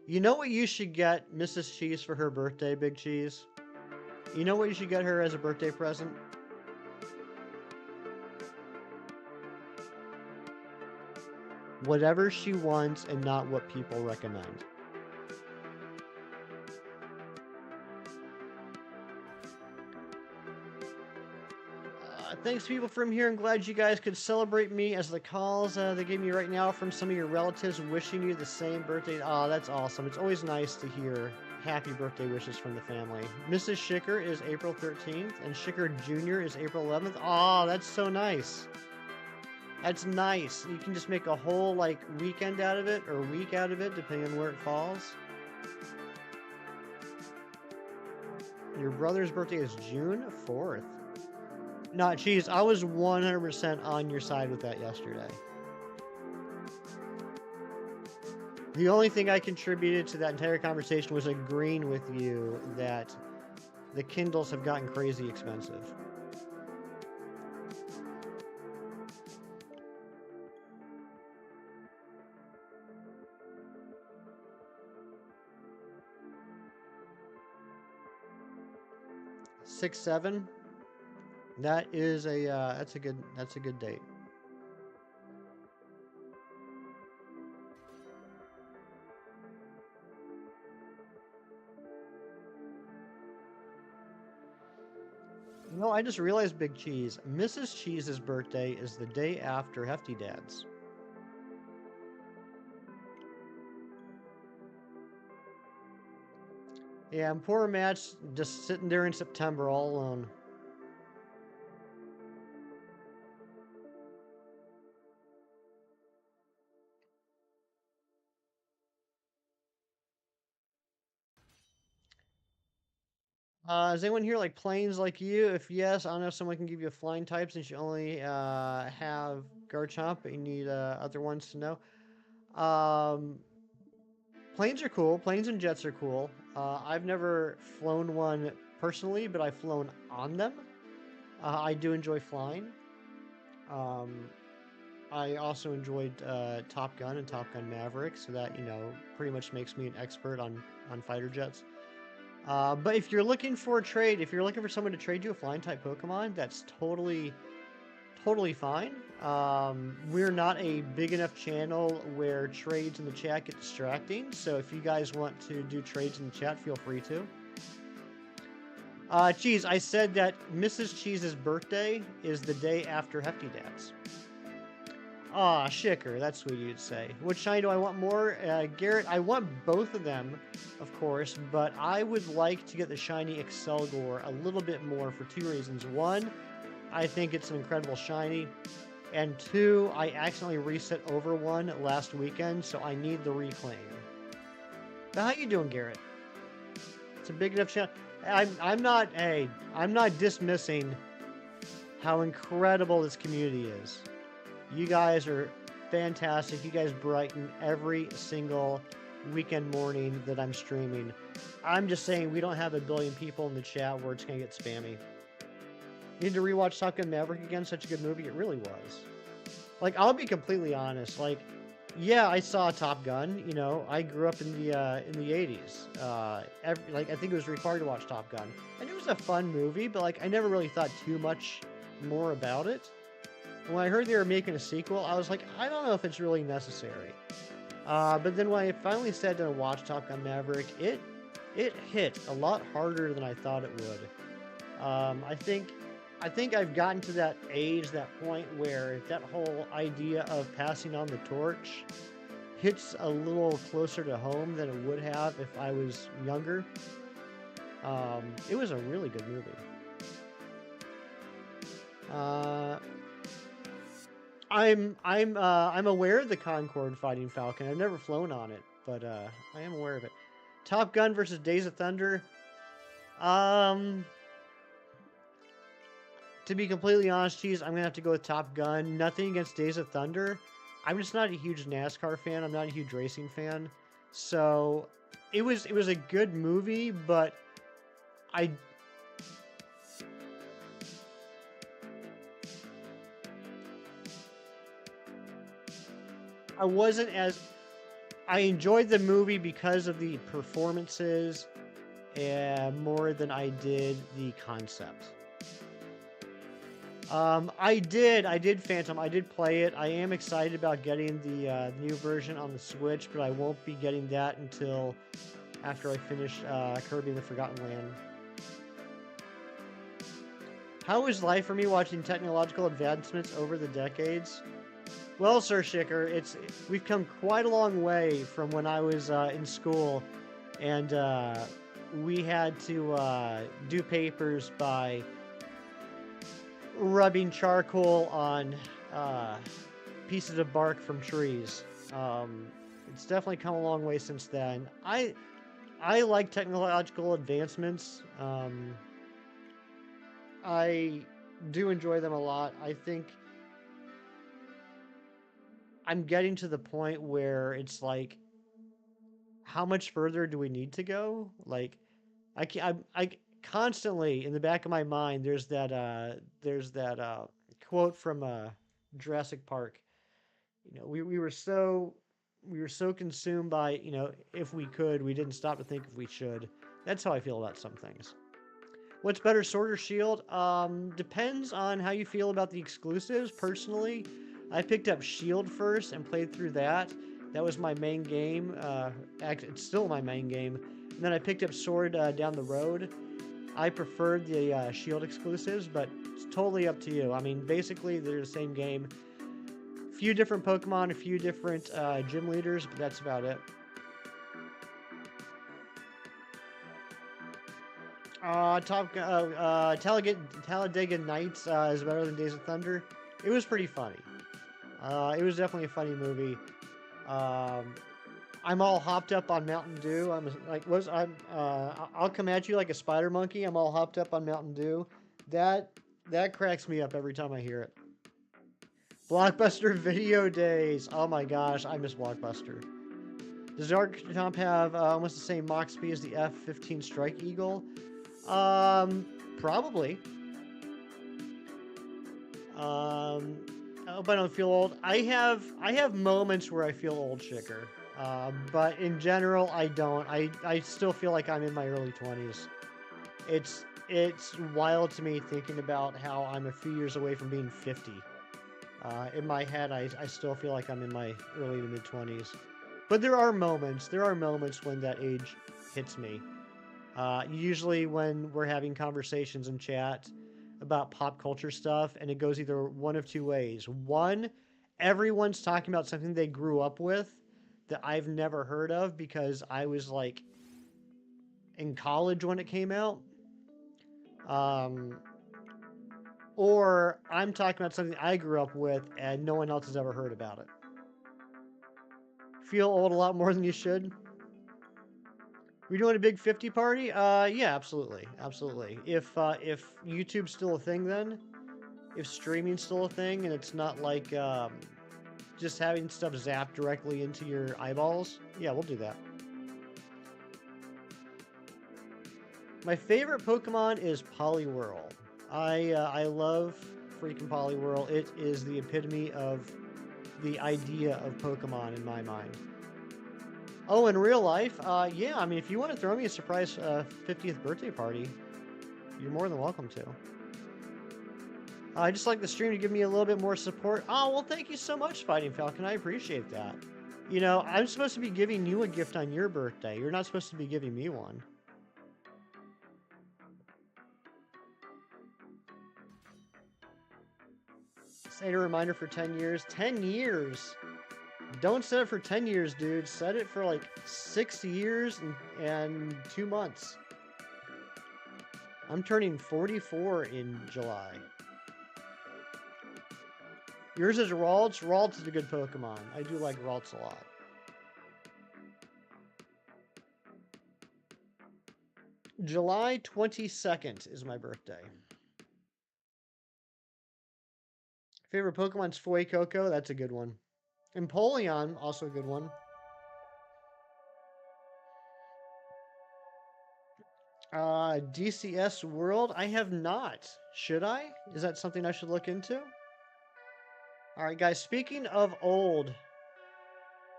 You know what you should get Mrs. Cheese for her birthday, Big Cheese? You know what you should get her as a birthday present? Whatever she wants and not what people recommend. Thanks, people from here. I'm glad you guys could celebrate me as the calls they gave me right now from some of your relatives wishing you the same birthday. Oh, that's awesome. It's always nice to hear happy birthday wishes from the family. Mrs. Schicker is April 13th, and Schicker Jr. is April 11th. Oh, that's so nice. That's nice. You can just make a whole, like, weekend out of it, or week out of it, depending on where it falls. Your brother's birthday is June 4th. Not Cheese, I was 100% on your side with that yesterday. The only thing I contributed to that entire conversation was agreeing with you that the Kindles have gotten crazy expensive. Six, 7. That is a that's a good date. No, I just realized, Big Cheese, Mrs. Cheese's birthday is the day after Hefty Dad's. Yeah, and poor Matt's just sitting there in September all alone. Does anyone here like planes like you? If yes, I don't know if someone can give you a flying type since you only have Garchomp, but you need other ones to know. Planes are cool. Planes and jets are cool. I've never flown one personally, but I've flown on them. I do enjoy flying. Um, I also enjoyed Top Gun and Top Gun Maverick, so that pretty much makes me an expert on fighter jets. But if you're looking for a trade, if you're looking for someone to trade you a flying type Pokemon, that's totally fine. We're not a big enough channel where trades in the chat get distracting, so if you guys want to do trades in the chat, feel free to. Cheese, I said that Mrs. Cheese's birthday is the day after Hefty Dad's. Aw, Shicker, that's what you'd say. Which shiny do I want more? Garrett, I want both of them, of course, but I would like to get the shiny ACCELGOR a little bit more for two reasons. One, I think it's an incredible shiny, and two, I accidentally reset over one last weekend, so I need the reclaim. But how you doing, Garrett? It's a big enough channel. I'm not dismissing how incredible this community is. You guys are fantastic. You guys brighten every single weekend morning that I'm streaming. I'm just saying we don't have a billion people in the chat where it's going to get spammy. Need to rewatch Top Gun Maverick again. Such a good movie. It really was. Like, I'll be completely honest. Like, yeah, I saw Top Gun. You know, I grew up in the 80s. I think it was required to watch Top Gun, and it was a fun movie. But like, I never really thought too much more about it. When I heard they were making a sequel, I was like, I don't know if it's really necessary. But then when I finally sat down and watched Top Gun Maverick, it hit a lot harder than I thought it would. I think I've gotten to that age, that point where that whole idea of passing on the torch hits a little closer to home than it would have if I was younger. It was a really good movie. I'm aware of the Concorde fighting Falcon. I've never flown on it, but I am aware of it. Top Gun versus Days of Thunder. To be completely honest, Cheese, I'm gonna have to go with Top Gun. Nothing against Days of Thunder. I'm just not a huge NASCAR fan. I'm not a huge racing fan. So it was a good movie, but I wasn't as... I enjoyed the movie because of the performances more than I did the concept. I did Phantom. I did play it. I am excited about getting the new version on the Switch, but I won't be getting that until after I finish Kirby and the Forgotten Land. How is life for me watching technological advancements over the decades? Well, Sir Shicker, we've come quite a long way from when I was in school, and we had to do papers by rubbing charcoal on pieces of bark from trees. It's definitely come a long way since then. I like technological advancements. I do enjoy them a lot. I think I'm getting to the point where it's like, how much further do we need to go? Like, I constantly in the back of my mind, there's that quote from Jurassic Park. You know, we were so consumed by, if we could, we didn't stop to think if we should. That's how I feel about some things. What's better, Sword or Shield? Depends on how you feel about the exclusives. Personally, I picked up Shield first and played through that. That was my main game. It's still my main game. And then I picked up Sword down the road. I preferred the Shield exclusives, but it's totally up to you. I mean, basically, they're the same game. A few different Pokemon, a few different gym leaders, but that's about it. Talladega Nights is better than Days of Thunder. It was pretty funny. It was definitely a funny movie. I'm all hopped up on Mountain Dew. I'll come at you like a spider monkey. I'm all hopped up on Mountain Dew. That that cracks me up every time I hear it. Blockbuster video days. Oh my gosh, I miss Blockbuster. Does Dark Comp have almost the same mach speed as the F-15 Strike Eagle? Probably. I hope I don't feel old. I have moments where I feel old, Shicker. But in general, I don't. I still feel like I'm in my early 20s. It's wild to me thinking about how I'm a few years away from being 50. In my head, I still feel like I'm in my early to mid 20s. But there are moments when that age hits me. Usually when we're having conversations in chat about pop culture stuff, and it goes either one of two ways. One, everyone's talking about something they grew up with that I've never heard of because I was like in college when it came out. Um, or I'm talking about something I grew up with and no one else has ever heard about it. Feel old a lot more than you should. We doing a big 50 party? Yeah, absolutely, absolutely. If YouTube's still a thing, then if streaming's still a thing, and it's not like just having stuff zapped directly into your eyeballs, yeah, we'll do that. My favorite Pokemon is Poliwhirl. I love freaking Poliwhirl. It is the epitome of the idea of Pokemon in my mind. Oh, in real life, yeah. I mean, if you want to throw me a surprise 50th birthday party, you're more than welcome to. I just like the stream to give me a little bit more support. Oh, well, thank you so much, Fighting Falcon. I appreciate that. You know, I'm supposed to be giving you a gift on your birthday. You're not supposed to be giving me one. Set a reminder for 10 years. 10 years? Don't set it for 10 years, dude. Set it for like 6 years and 2 months. I'm turning 44 in July. Yours is Ralts. Ralts is a good Pokemon. I do like Ralts a lot. July 22nd is my birthday. Favorite Pokemon's Fuecoco. That's a good one. Empoleon, also a good one. DCS World. I have not. Should I? Is that something I should look into? Alright, guys. Speaking of old,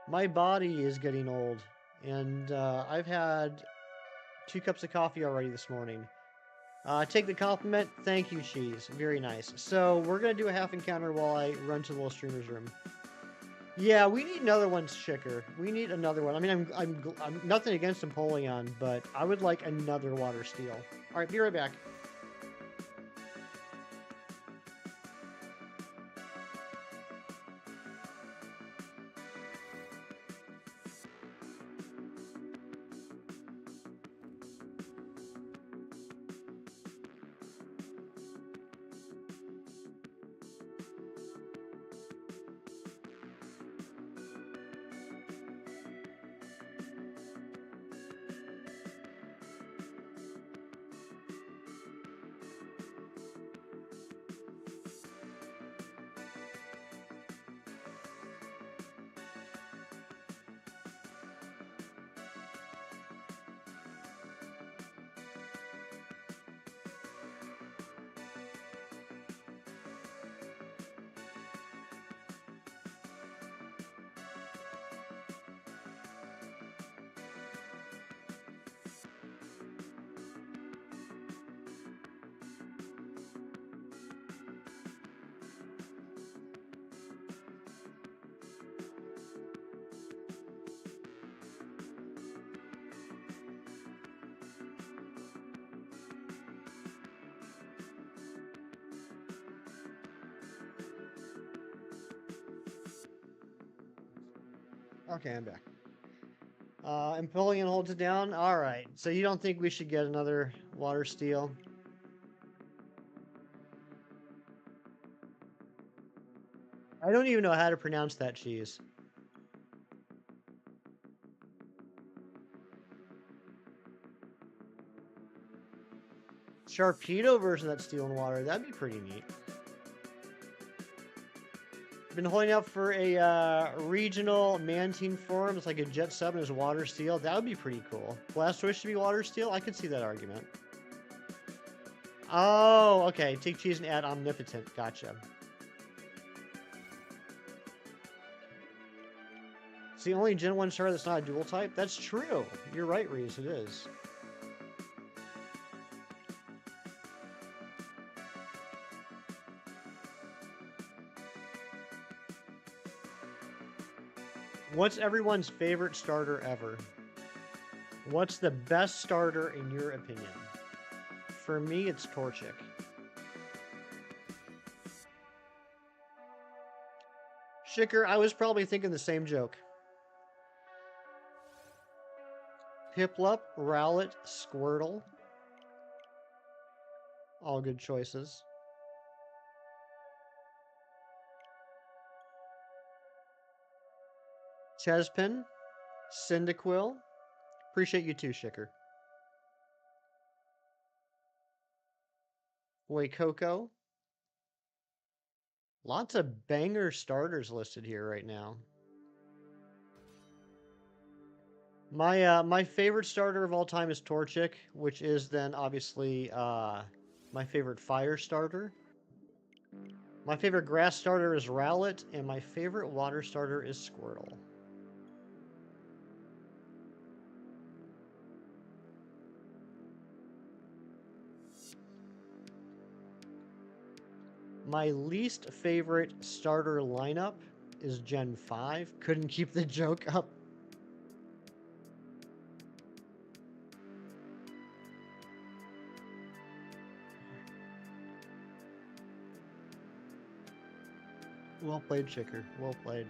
my body is getting old. And I've had 2 cups of coffee already this morning. Take the compliment. Thank you, Cheese. Very nice. So we're going to do a half encounter while I run to the little streamer's room. Yeah, we need another one, Shicker. We need another one. I mean, I'm nothing against Empoleon, but I would like another Water Steel. All right, be right back. Okay, I'm back. Empoleon holds it down. All right. So you don't think we should get another Water Steel? I don't even know how to pronounce that cheese. Sharpedo version of that Steel and Water. That'd be pretty neat. Been holding out for a regional Mantine form. It's like a Jet 7 is Water Steel. That would be pretty cool. Blastoise should be Water Steel. I could see that argument. Oh, okay. Take cheese and add Omnipotent. Gotcha. It's the only Gen 1 starter that's not a dual type? That's true. You're right, Reese. It is. What's everyone's favorite starter ever? What's the best starter in your opinion? For me, it's Torchic. Shicker, I was probably thinking the same joke. Piplup, Rowlet, Squirtle. All good choices. Chespin, Cyndaquil. Appreciate you too, Shicker. Coco. Lots of banger starters listed here right now. My favorite starter of all time is Torchic, which is then obviously my favorite fire starter. My favorite grass starter is Rowlet, and my favorite water starter is Squirtle. My least favorite starter lineup is Gen 5. Couldn't keep the joke up. Well played, Chicker. Well played.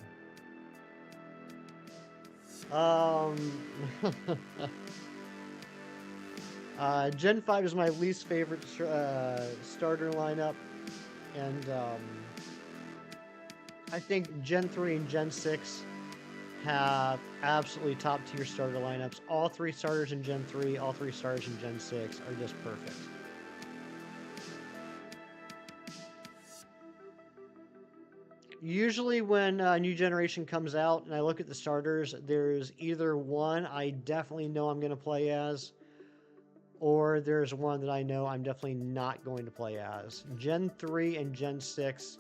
Gen 5 is my least favorite starter lineup. And I think Gen 3 and Gen 6 have absolutely top tier starter lineups. All 3 starters in Gen 3, all 3 starters in Gen 6 are just perfect. Usually when a new generation comes out and I look at the starters, there's either one I definitely know I'm going to play as, or there's one that I know I'm definitely not going to play as. Gen 3 and Gen 6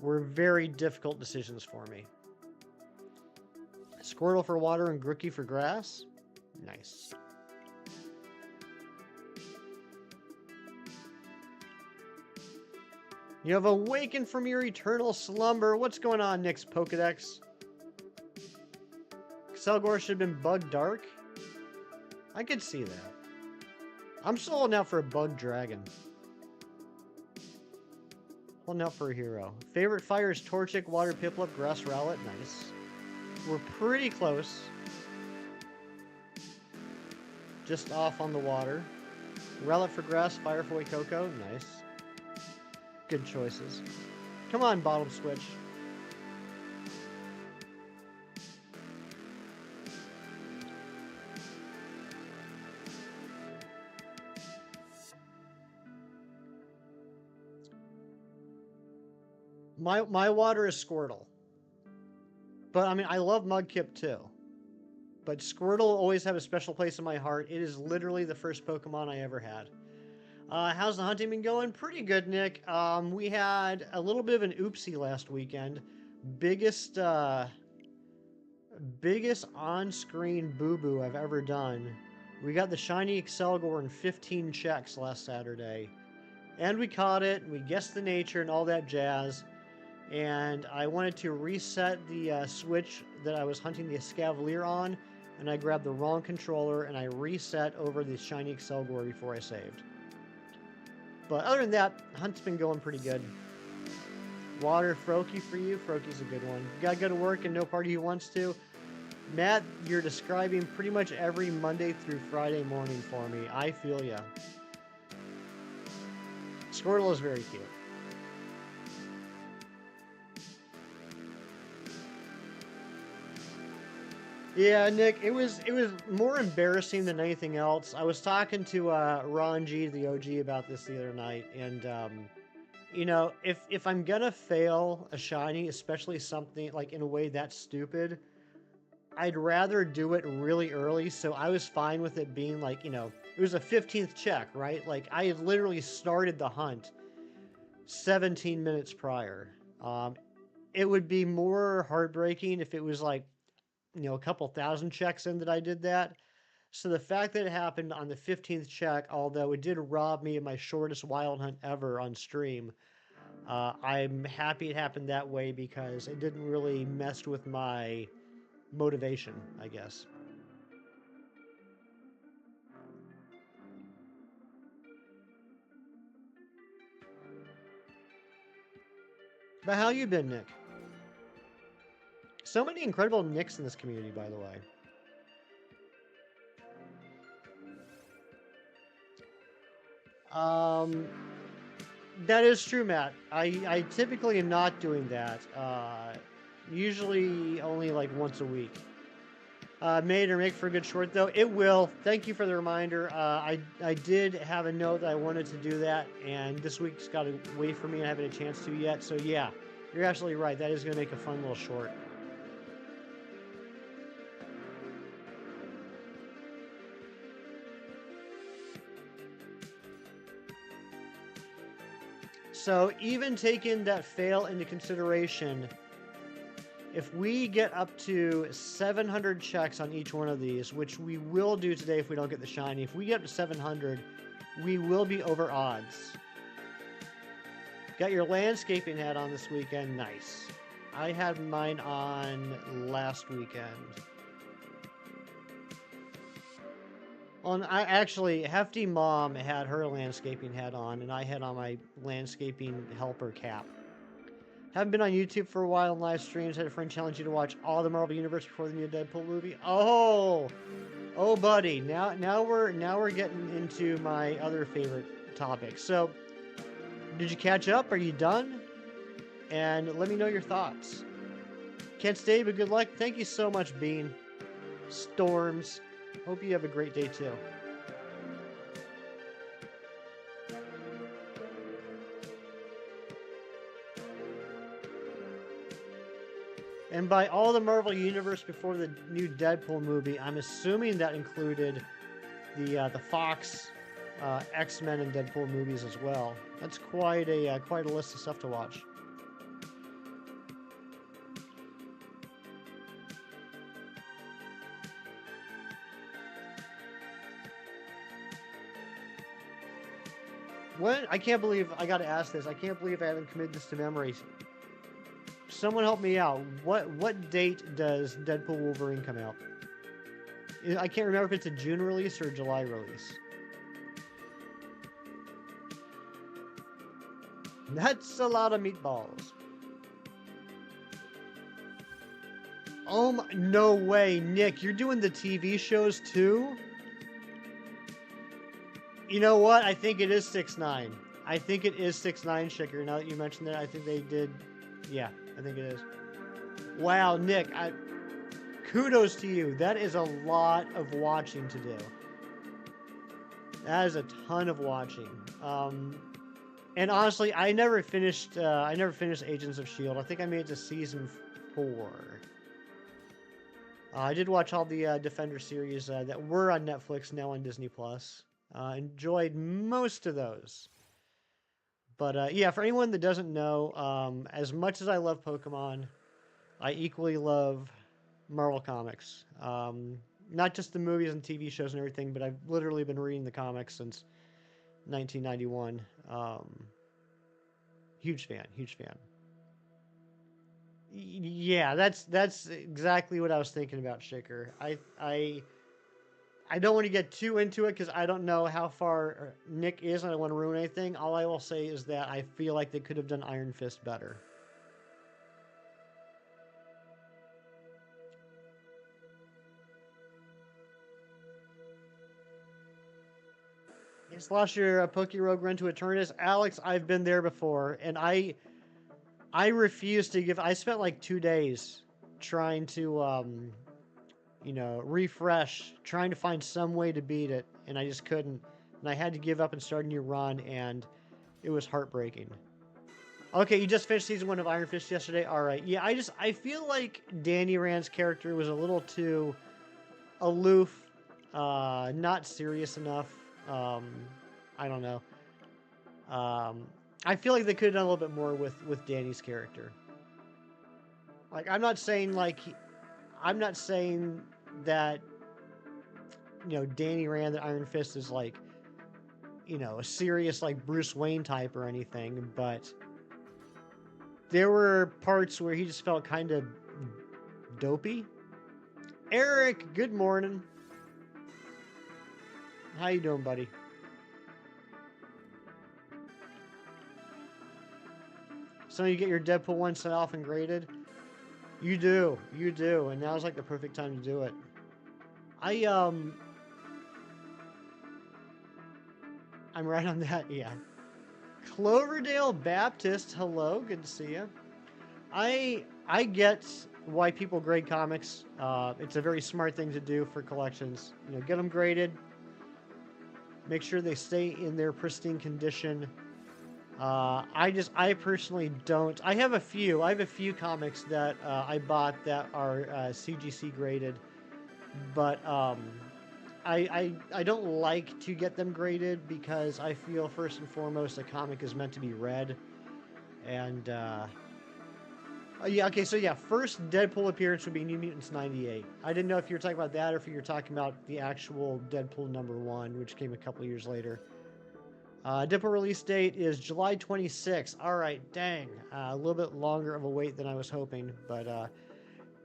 were very difficult decisions for me. Squirtle for water and Grookey for grass. Nice. You have awakened from your eternal slumber. What's going on, Nick's Pokedex? ACCELGOR should have been Bug Dark. I could see that. I'm still holding out for a Bug Dragon. Holding out for a hero. Favorite fire is Torchic, Water Piplup, Grass Rowlet. Nice. We're pretty close. Just off on the water. Rowlet for grass, fire for Coco. Nice. Good choices. Come on, Bottom Switch. My water is Squirtle. But, I mean, I love Mudkip too. But Squirtle will always have a special place in my heart. It is literally the first Pokemon I ever had. How's the hunting been going? Pretty good, Nick. We had a little bit of an oopsie last weekend. Biggest on-screen boo-boo I've ever done. We got the shiny ACCELGOR in 15 checks last Saturday. And we caught it, we guessed the nature and all that jazz. And I wanted to reset the switch that I was hunting the ESCAVALIER on, and I grabbed the wrong controller and I reset over the shiny ACCELGOR before I saved. But other than that, hunt's been going pretty good. Water Froakie for you. Froakie's a good one. You gotta go to work and no party who wants to. Matt, you're describing pretty much every Monday through Friday morning for me. I feel ya. Squirtle is very cute. Yeah, Nick, it was more embarrassing than anything else. I was talking to Ron G, the OG, about this the other night, and if I'm gonna fail a shiny, especially something like in a way that's stupid, I'd rather do it really early. So I was fine with it being like, it was a 15th check, right? Like I had literally started the hunt 17 minutes prior. It would be more heartbreaking if it was like, a couple thousand checks in that I did that. So the fact that it happened on the 15th check, although it did rob me of my shortest wild hunt ever on stream, I'm happy it happened that way because it didn't really mess with my motivation, I guess. But how you been, Nick? So many incredible Nicks in this community, by the way. Um, that is true, Matt. I typically am not doing that. Usually only like once a week. Made or make for a good short though. It will. Thank you for the reminder. I did have a note that I wanted to do that, and this week's got to wait for me. I haven't had a chance to yet. So yeah, you're absolutely right. That is going to make a fun little short. So even taking that fail into consideration, if we get up to 700 checks on each one of these, which we will do today if we don't get the shiny, if we get up to 700, we will be over odds. Got your landscaping hat on this weekend. Nice. I had mine on last weekend. Well, I actually, Hefty Mom had her landscaping hat on, and I had on my landscaping helper cap. Haven't been on YouTube for a while in live streams. Had a friend challenge you to watch all the Marvel Universe before the new Deadpool movie. Oh, buddy. Now we're getting into my other favorite topic. So, did you catch up? Are you done? And let me know your thoughts. Can't stay, but good luck. Thank you so much, Bean. Storms. Hope you have a great day too. And by all the Marvel Universe before the new Deadpool movie, I'm assuming that included the Fox, X-Men, and Deadpool movies as well. That's quite a list of stuff to watch. What? I can't believe I got to ask this. I can't believe I haven't committed this to memory. Someone help me out. What date does Deadpool Wolverine come out? I can't remember if it's a June release or a July release. That's a lot of meatballs. Oh my, no way, Nick, you're doing the TV shows too? You know what? I think it is 6ix9ine. I think it is 6ix9ine, Shicker. Now that you mentioned that, I think they did. Yeah, I think it is. Wow, Nick, kudos to you. That is a lot of watching to do. That is a ton of watching. And honestly, I never finished Agents of S.H.I.E.L.D. I think I made it to season 4. I did watch all the Defender series that were on Netflix, now on Disney+. Enjoyed most of those. But yeah, for anyone that doesn't know, as much as I love Pokemon, I equally love Marvel Comics. Not just the movies and TV shows and everything, but I've literally been reading the comics since 1991. Huge fan. Yeah, that's exactly what I was thinking about, Shaker. I don't want to get too into it because I don't know how far Nick is and I don't want to ruin anything. All I will say is that I feel like they could have done Iron Fist better. Just lost your Pokerogue run to Eternus. Alex, I've been there before, and I refuse to give... I spent like 2 days trying to you know, refresh, trying to find some way to beat it, and I just couldn't. And I had to give up and start a new run, and it was heartbreaking. Okay, you just finished season 1 of Iron Fist yesterday? Alright, yeah, I feel like Danny Rand's character was a little too aloof, not serious enough. I don't know. I feel like they could have done a little bit more with Danny's character. Like, I'm not saying that, you know, Danny Rand, the Iron Fist, is like, you know, a serious, like, Bruce Wayne type or anything, but there were parts where he just felt kind of dopey. Eric, good morning. How you doing, buddy? So you get your Deadpool 1 set off and graded? You do, and now's like the perfect time to do it. I'm right on that, yeah. Cloverdale Baptist, hello, good to see you. I get why people grade comics. It's a very smart thing to do for collections. You know, get them graded. Make sure they stay in their pristine condition. I personally don't. I have a few comics that I bought that are CGC graded, but I don't like to get them graded because I feel first and foremost a comic is meant to be read, and yeah, okay, so yeah, first Deadpool appearance would be New Mutants 98. I didn't know if you were talking about that or if you were talking about the actual Deadpool #1, which came a couple years later. Deadpool release date is July 26th. All right, dang. A little bit longer of a wait than I was hoping, but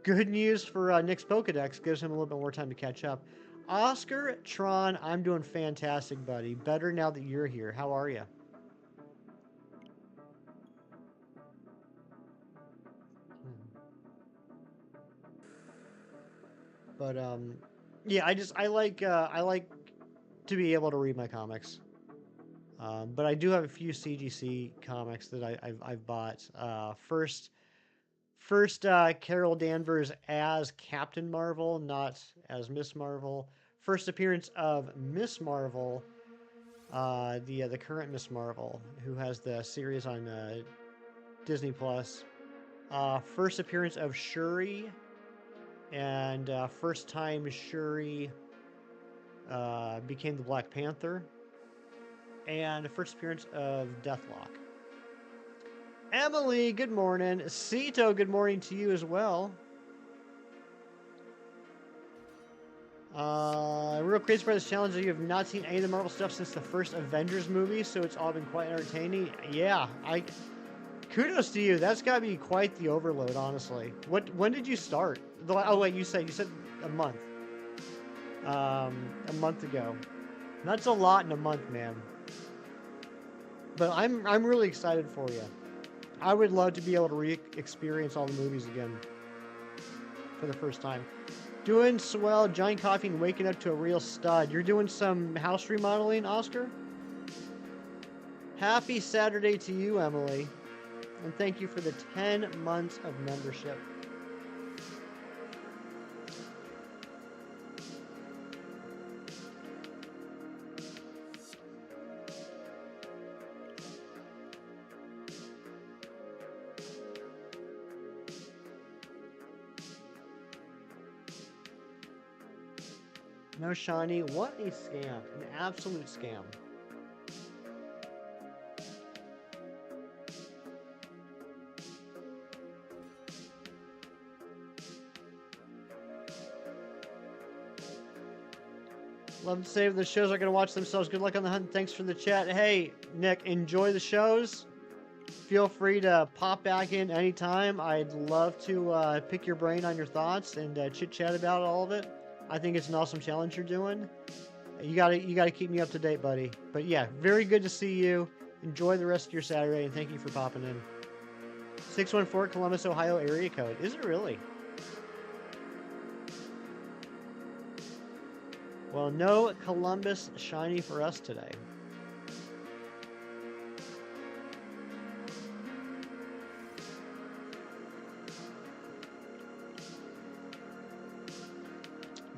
good news for Nick's Pokedex. Gives him a little bit more time to catch up. Oscar Tron, I'm doing fantastic, buddy. Better now that you're here. How are you? But yeah, I like to be able to read my comics. But I do have a few CGC comics that I've bought. First, Carol Danvers as Captain Marvel, not as Miss Marvel. First appearance of Miss Marvel, the current Miss Marvel, who has the series on Disney Plus. First appearance of Shuri, and first time Shuri became the Black Panther, and the first appearance of Deathlock. Emily, good morning. Cito, good morning to you as well. Real crazy for this challenge that you have not seen any of the Marvel stuff since the first Avengers movie, so it's all been quite entertaining. Yeah, kudos to you. That's got to be quite the overload, honestly. When did you start? Oh wait, you said a month. A month ago. That's a lot in a month, man. But I'm really excited for you. I would love to be able to re-experience all the movies again for the first time. Doing swell, giant coffee, and waking up to a real stud. You're doing some house remodeling, Oscar? Happy Saturday to you, Emily. And thank you for the 10 months of membership. No shiny. What a scam. An absolute scam. Love to save the shows are going to watch themselves. Good luck on the hunt. Thanks for the chat. Hey, Nick, enjoy the shows. Feel free to pop back in anytime. I'd love to pick your brain on your thoughts and chit-chat about all of it. I think it's an awesome challenge you're doing. You gotta keep me up to date, buddy. But yeah, very good to see you. Enjoy the rest of your Saturday, and thank you for popping in. 614 Columbus, Ohio area code. Is it really? Well, no Columbus shiny for us today.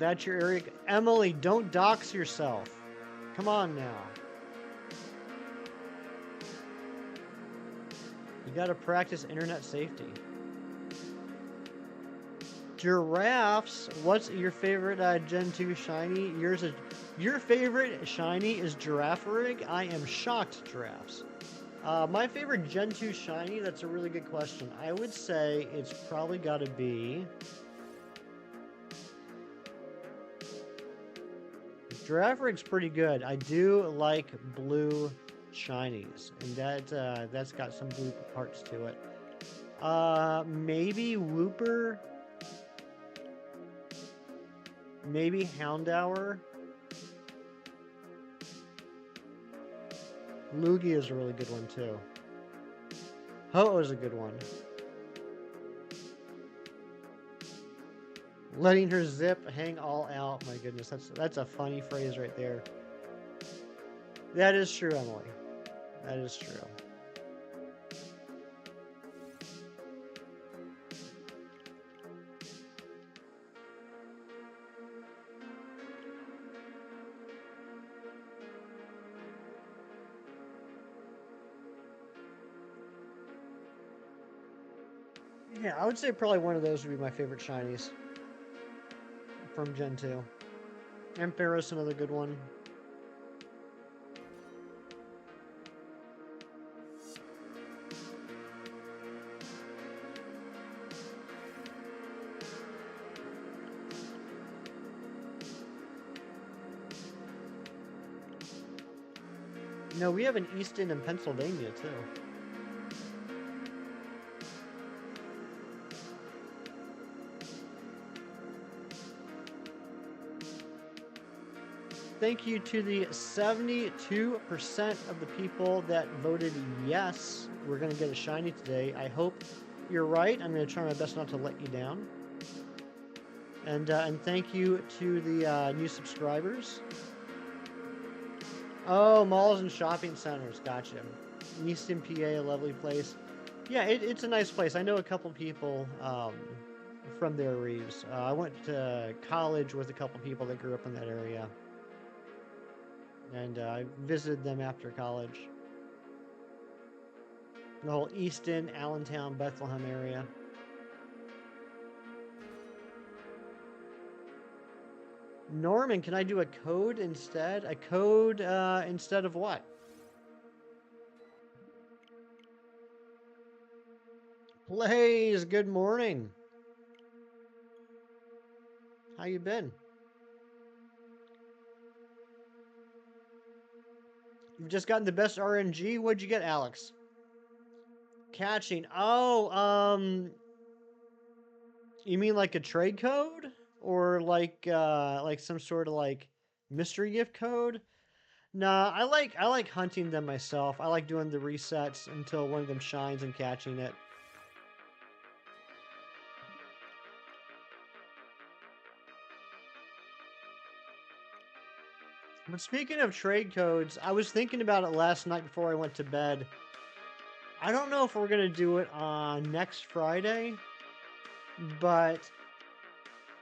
That's your area. Emily, don't dox yourself. Come on now. You gotta practice internet safety. Giraffes. What's your favorite Gen 2 shiny? Your favorite shiny is Giraffe Rig? I am shocked, giraffes. My favorite Gen 2 shiny, that's a really good question. I would say it's probably gotta be... Giraffe Rig's pretty good. I do like blue shinies, and that's got some blue parts to it. Maybe Wooper. Maybe Houndour. Lugia is a really good one too. Ho-Oh is a good one. Letting her zip hang all out. My goodness, that's a funny phrase right there. That is true, Emily. That is true. Yeah, I would say probably one of those would be my favorite shinies from Gen 2. Ampharos, another good one. No, we have an Easton in Pennsylvania too. Thank you to the 72% of the people that voted yes. We're going to get a shiny today. I hope you're right. I'm going to try my best not to let you down. And thank you to the new subscribers. Oh, malls and shopping centers. Gotcha. Easton, PA, a lovely place. Yeah, it's a nice place. I know a couple people from there, Reeves. I went to college with a couple people that grew up in that area. And I visited them after college. The whole Easton, Allentown, Bethlehem area. Norman, can I do a code instead? A code instead of what? Blaze, good morning. How you been? You've just gotten the best RNG. What'd you get, Alex? Catching. Oh, you mean like a trade code? Or like some sort of like mystery gift code? Nah, I like hunting them myself. I like doing the resets until one of them shines and catching it. But speaking of trade codes, I was thinking about it last night before I went to bed. I don't know if we're going to do it on next Friday, but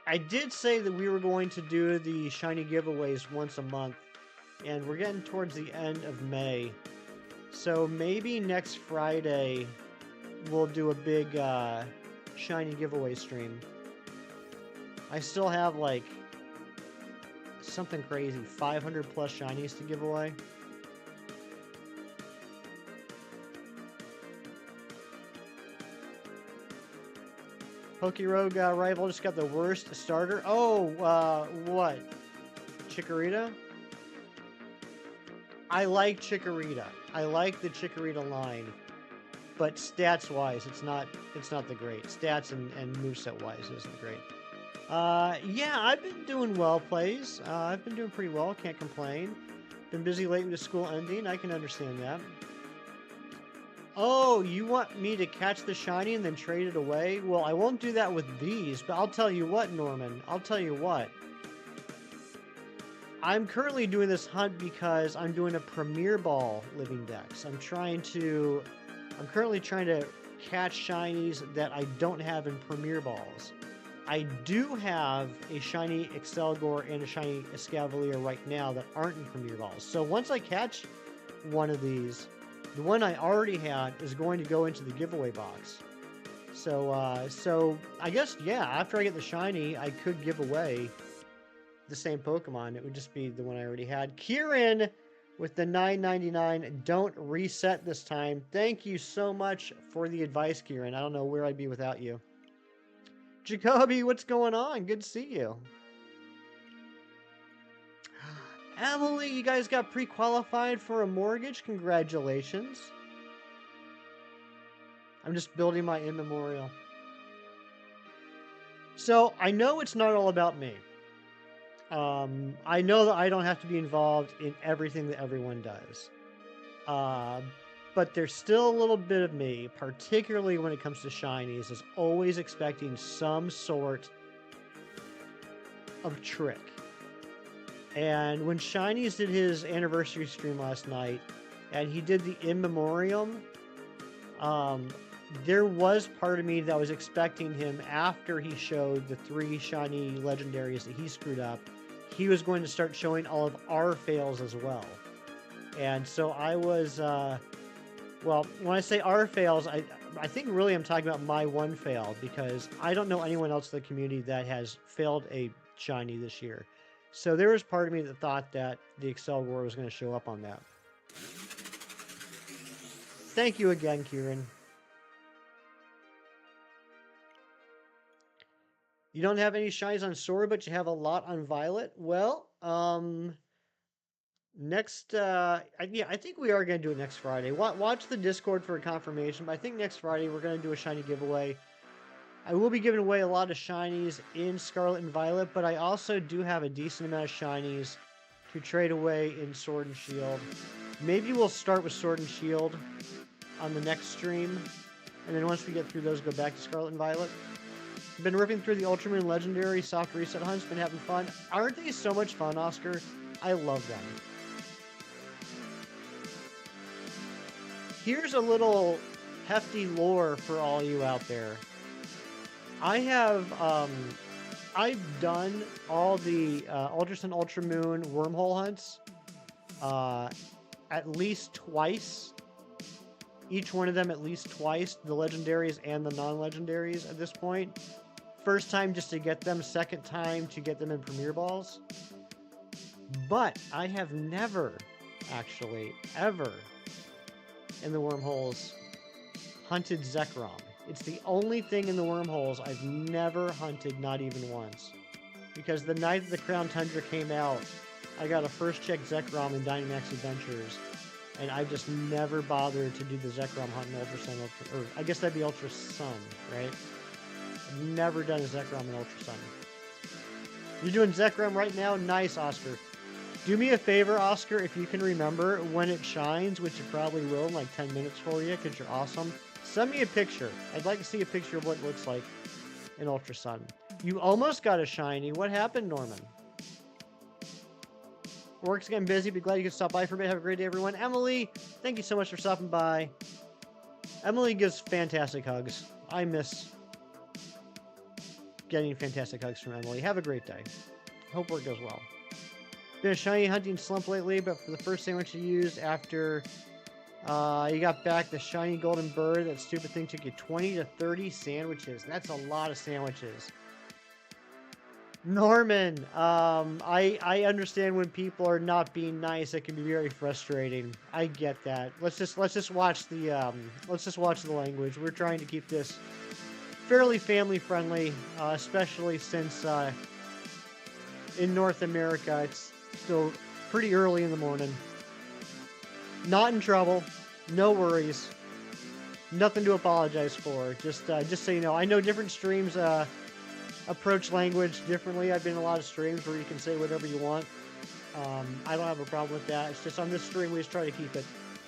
I did say that we were going to do the shiny giveaways once a month, and we're getting towards the end of May. So maybe next Friday we'll do a big shiny giveaway stream. I still have like something crazy, 500 plus shinies to give away. Pokerogue rival just got the worst starter. Oh, what? Chikorita? I like Chikorita. I like the Chikorita line, but stats-wise, it's not the great. Stats and moveset-wise isn't great. Yeah, I've been doing well, plays. I've been doing pretty well. Can't complain. Been busy lately with school ending. I can understand that. Oh, you want me to catch the shiny and then trade it away? Well, I won't do that with these, but I'll tell you what, Norman. I'll tell you what. I'm currently doing this hunt because I'm doing a Premier Ball living dex. I'm currently trying to catch shinies that I don't have in Premier Balls. I do have a shiny ACCELGOR and a shiny ESCAVALIER right now that aren't in Premier Balls. So once I catch one of these, the one I already had is going to go into the giveaway box. So, so I guess, yeah, after I get the shiny, I could give away the same Pokemon. It would just be the one I already had. Kieran with the $9.99. Don't reset this time. Thank you so much for the advice, Kieran. I don't know where I'd be without you. Jacoby, what's going on? Good to see you. Emily, you guys got pre-qualified for a mortgage. Congratulations. I'm just building my in memorial. So I know it's not all about me. I know that I don't have to be involved in everything that everyone does. But there's still a little bit of me, particularly when it comes to shinies, is always expecting some sort of trick. And when Shinies did his anniversary stream last night, and he did the in memoriam, there was part of me that was expecting him, after he showed the 3 shiny legendaries that he screwed up, he was going to start showing all of our fails as well. And so I was, well, when I say our fails, I think really I'm talking about my one fail, because I don't know anyone else in the community that has failed a shiny this year. So there was part of me that thought that the ACCELGOR was going to show up on that. Thank you again, Kieran. You don't have any shinies on Sora, but you have a lot on Violet. Well, next, yeah, I think we are going to do it next Friday. Watch the Discord for a confirmation, but I think next Friday we're going to do a shiny giveaway. I will be giving away a lot of shinies in Scarlet and Violet, but I also do have a decent amount of shinies to trade away in Sword and Shield. Maybe we'll start with Sword and Shield on the next stream, and then once we get through those, go back to Scarlet and Violet. I've been ripping through the Ultramoon Legendary soft reset hunts, been having fun. Aren't they so much fun, Oscar? I love them. Here's a little hefty lore for all you out there. I've done all the Ultra Sun, Ultra Moon wormhole hunts at least twice. Each one of them at least twice, the legendaries and the non-legendaries at this point. First time just to get them, second time to get them in Premier Balls. But I have never, actually, ever, in the wormholes, hunted Zekrom. It's the only thing in the wormholes I've never hunted, not even once. Because the night that the Crown Tundra came out, I got a first check Zekrom in Dynamax Adventures, and I've just never bothered to do the Zekrom hunt in Ultra Sun, or I guess that'd be Ultra Sun, right? I've never done a Zekrom in Ultra Sun. You're doing Zekrom right now? Nice, Oscar. Do me a favor, Oscar, if you can remember when it shines, which it probably will in like 10 minutes for you, because you're awesome. Send me a picture. I'd like to see a picture of what it looks like in Ultra Sun. You almost got a shiny. What happened, Norman? Work's getting busy, but glad you could stop by for a bit. Have a great day, everyone. Emily, thank you so much for stopping by. Emily gives fantastic hugs. I miss getting fantastic hugs from Emily. Have a great day. Hope work goes well. Been a shiny hunting slump lately, but for the first sandwich you used after you got back the shiny golden bird, that stupid thing took you 20 to 30 sandwiches. That's a lot of sandwiches. Norman, I understand when people are not being nice. It can be very frustrating. I get that. Let's just watch the language. We're trying to keep this fairly family friendly, especially since in North America it's still pretty early in the morning. Not in trouble, no worries, nothing to apologize for. Just so you know, I know different streams approach language differently. I've been in a lot of streams where you can say whatever you want. I don't have a problem with that. It's just on this stream we just try to keep it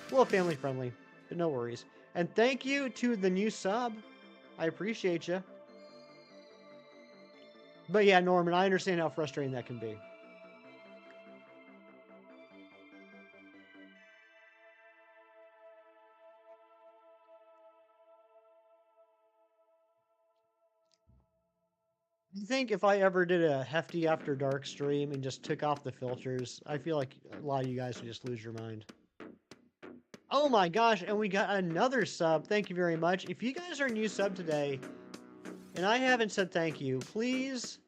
a little family friendly, but no worries. And thank you to the new sub. I appreciate you. But yeah, Norman, I understand how frustrating that can be. I think if I ever did a hefty after dark stream and just took off the filters, I feel like a lot of you guys would just lose your mind. Oh my gosh, and we got another sub. Thank you very much. If you guys are a new sub today, and I haven't said thank you, please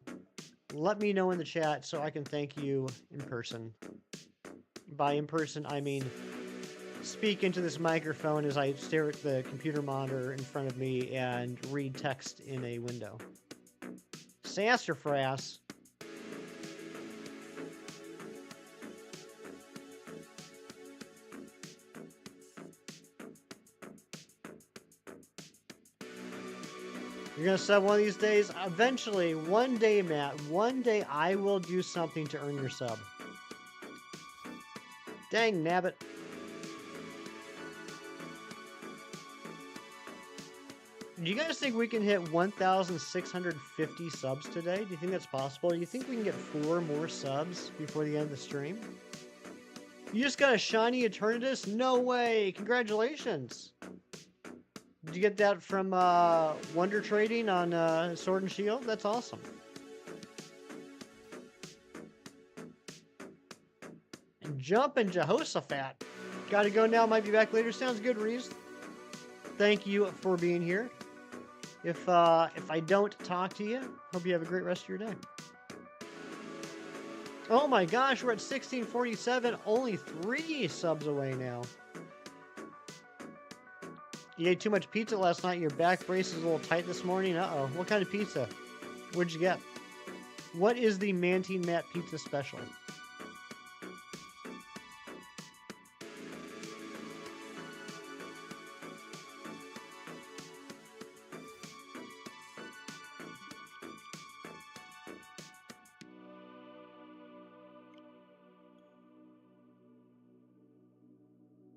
let me know in the chat so I can thank you in person. By in person, I mean speak into this microphone as I stare at the computer monitor in front of me and read text in a window. Sassafras. You're gonna sub one of these days? Eventually, one day, Matt, one day I will do something to earn your sub. Dang nabbit. Do you guys think we can hit 1,650 subs today? Do you think that's possible? Do you think we can get 4 more subs before the end of the stream? You just got a shiny Eternatus? No way! Congratulations! Did you get that from Wonder Trading on Sword and Shield? That's awesome. And Jumpin' Jehoshaphat. Gotta go now, might be back later. Sounds good, Reese. Thank you for being here. If I don't talk to you, hope you have a great rest of your day. Oh my gosh, we're at 1647, only 3 subs away now. You ate too much pizza last night, your back brace is a little tight this morning. Uh-oh, what kind of pizza? What'd you get? What is the Mantine Matt Pizza special?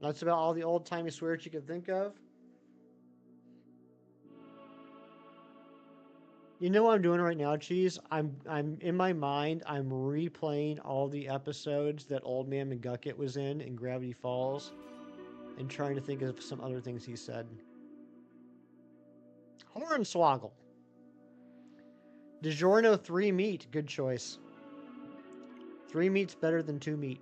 That's about all the old-timey swears you could think of. You know what I'm doing right now, Cheese? I'm in my mind, I'm replaying all the episodes that Old Man McGucket was in Gravity Falls and trying to think of some other things he said. Hornswoggle. DiGiorno 3 meat, good choice. 3 meat's better than 2 meat.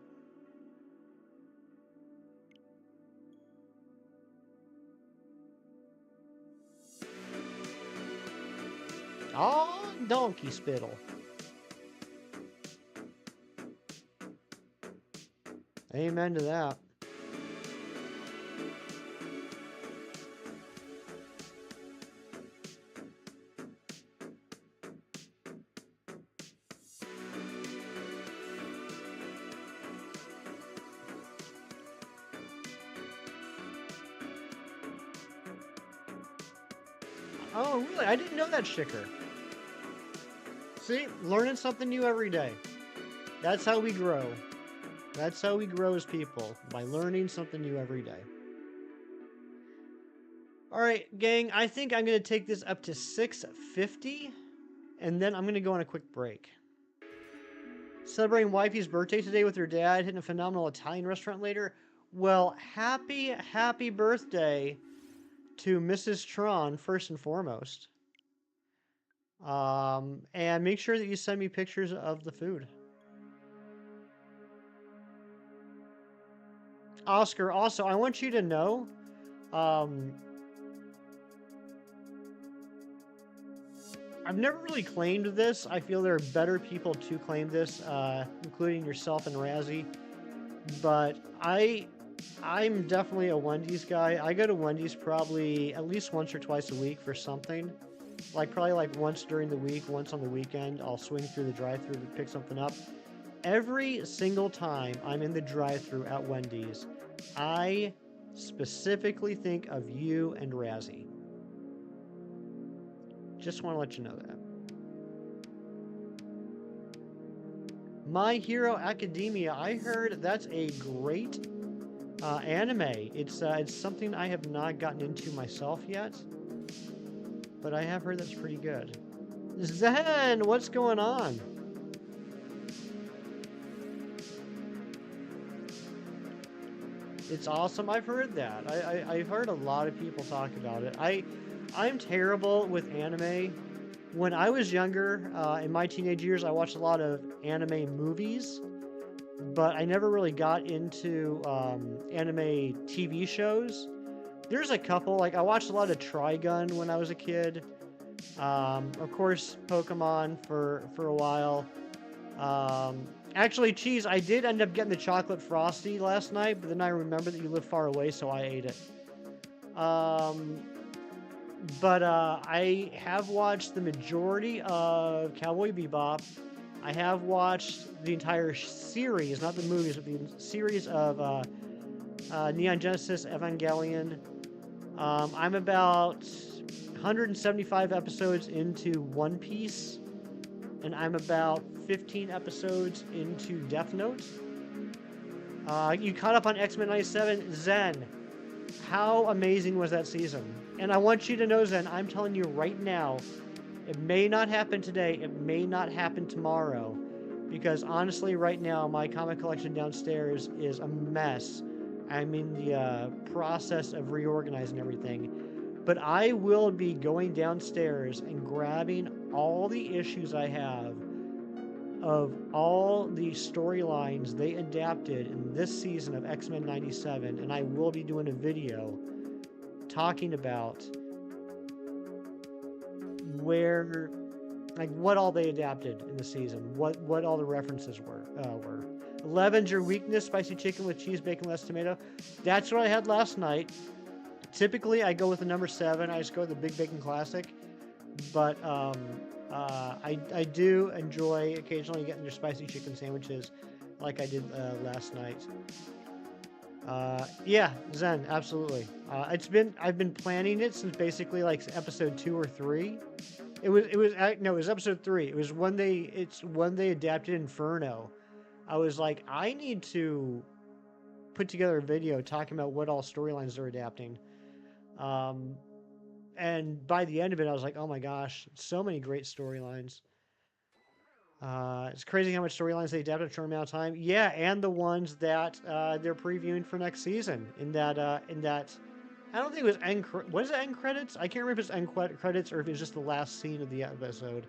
Oh, donkey spittle. Amen to that. Oh, really? I didn't know that, Shicker. See, learning something new every day. That's how we grow. That's how we grow as people, by learning something new every day. All right, gang, I think I'm going to take this up to 650, and then I'm going to go on a quick break. Celebrating wifey's birthday today with her dad, hitting a phenomenal Italian restaurant later. Well, happy birthday to Mrs. Tron, first and foremost. And make sure that you send me pictures of the food. Oscar, also, I want you to know, I've never really claimed this. I feel there are better people to claim this, including yourself and Razzie. But I'm definitely a Wendy's guy. I go to Wendy's probably at least once or twice a week for something. Probably once during the week, once on the weekend, I'll swing through the drive-thru to pick something up. Every single time I'm in the drive-thru at Wendy's, I specifically think of you and Razzie. Just want to let you know that. My Hero Academia, I heard that's a great anime. It's something I have not gotten into myself yet, but I have heard that's pretty good. Zen, what's going on? It's awesome. I've heard that. I've heard a lot of people talk about it. I'm terrible with anime. When I was younger, in my teenage years, I watched a lot of anime movies, but I never really got into anime TV shows. There's a couple, like I watched a lot of Trigun when I was a kid. Of course, Pokemon for a while. Actually, Cheese, I did end up getting the chocolate frosty last night, but then I remembered that you live far away, so I ate it. But I have watched the majority of Cowboy Bebop. I have watched the entire series, not the movies, but the series of Neon Genesis Evangelion. I'm about 175 episodes into One Piece, and I'm about 15 episodes into Death Note. You caught up on X-Men 97. Zen, how amazing was that season? And I want you to know, Zen, I'm telling you right now, it may not happen today, it may not happen tomorrow, because honestly, right now, my comic collection downstairs is a mess. I'm in the process of reorganizing everything. But I will be going downstairs and grabbing all the issues I have of all the storylines they adapted in this season of X-Men 97, and I will be doing a video talking about where, like, what all they adapted in the season, what all the references were. 11's your weakness, spicy chicken with cheese, bacon, less tomato. That's what I had last night. Typically, I go with the number 7. I just go with the Big Bacon Classic. But I do enjoy occasionally getting their spicy chicken sandwiches like I did last night. Yeah, Zen, absolutely. I've been planning it since basically like episode 2 or 3. It was episode 3. It's when they adapted Inferno. I was like, I need to put together a video talking about what all storylines they're adapting. And by the end of it, I was like, oh my gosh, so many great storylines. It's crazy how much storylines they adapt in a short amount of time. Yeah, and the ones that they're previewing for next season. In that, I don't think it was was it end credits? I can't remember if it's end credits or if it's just the last scene of the episode.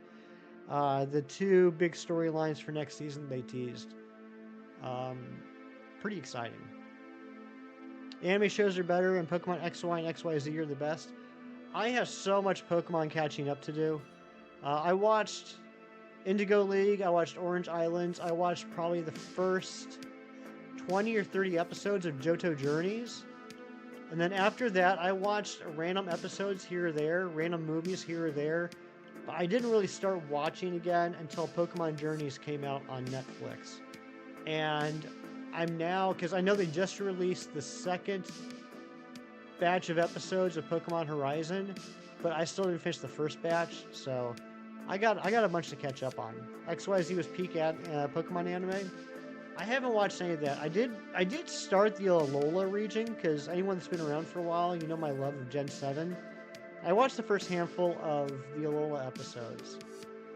The 2 big storylines for next season they teased. Pretty exciting. Anime shows are better, and Pokemon XY and XYZ are the best. I have so much Pokemon catching up to do. I watched Indigo League, I watched Orange Islands, I watched probably the first 20 or 30 episodes of Johto Journeys. And then after that, I watched random episodes here or there, random movies here or there. But I didn't really start watching again until Pokemon Journeys came out on Netflix. And I'm now, because I know they just released the second batch of episodes of Pokemon Horizon, but I still didn't finish the first batch, so I got a bunch to catch up on. XYZ was peak Pokemon anime. I haven't watched any of that. I did start the Alola region, because anyone that's been around for a while, you know my love of Gen 7. I watched the first handful of the Alola episodes,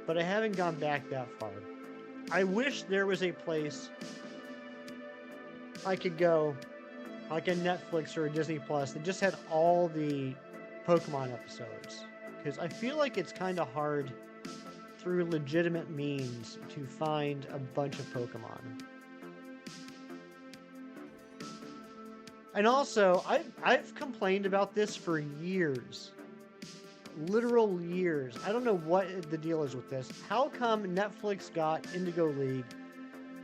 but I haven't gone back that far. I wish there was a place I could go, like a Netflix or a Disney Plus, that just had all the Pokemon episodes. Because I feel like it's kind of hard through legitimate means to find a bunch of Pokemon. And also, I've complained about this for years. Literal years. I don't know what the deal is with this. How come Netflix got Indigo League,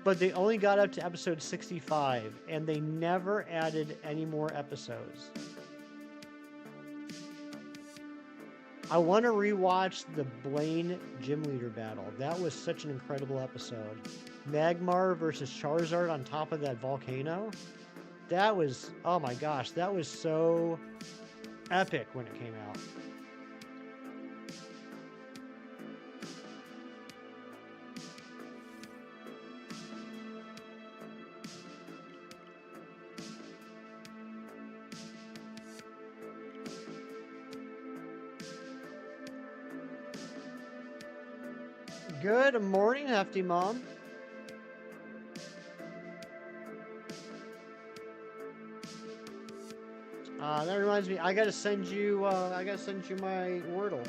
but they only got up to episode 65, and they never added any more episodes? I want to rewatch the Blaine Gym Leader battle. That was such an incredible episode. Magmar versus Charizard on top of that volcano. That was, oh my gosh, that was so epic when it came out. Good morning, Hefty Mom. That reminds me, I gotta send you my Wordle.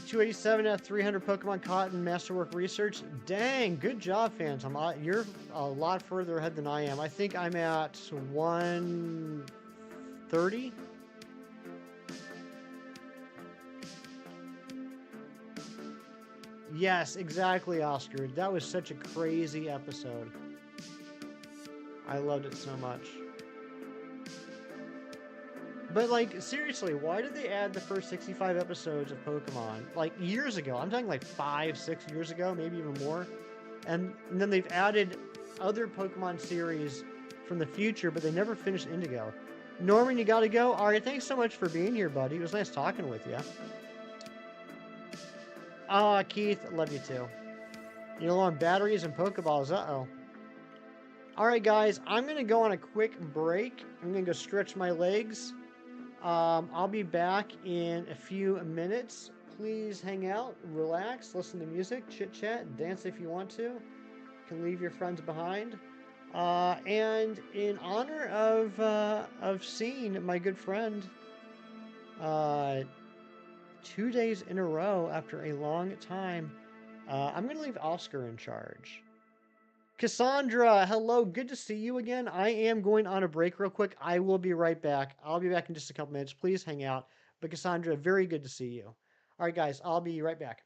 287 out of 300 Pokemon caught in Masterwork Research. Dang, good job, Phantom. You're a lot further ahead than I am. I think I'm at 130. Yes, exactly, Oscar. That was such a crazy episode. I loved it so much. But, like, seriously, why did they add the first 65 episodes of Pokemon? Like, years ago. I'm talking like 5, 6 years ago, maybe even more. And then they've added other Pokemon series from the future, but they never finished Indigo. Norman, you gotta go? Alright, thanks so much for being here, buddy. It was nice talking with you. Keith, love you too. You know, on batteries and Pokeballs, uh-oh. Alright, guys, I'm gonna go on a quick break. I'm gonna go stretch my legs. I'll be back in a few minutes. Please hang out, relax, listen to music, chit-chat, dance if you want to. You can leave your friends behind. And in honor of seeing my good friend 2 days in a row after a long time, I'm going to leave Oscar in charge. Cassandra, hello, good to see you again. I am going on a break real quick. I will be right back. I'll be back in just a couple minutes. Please hang out. But Cassandra, very good to see you. All right, guys, I'll be right back.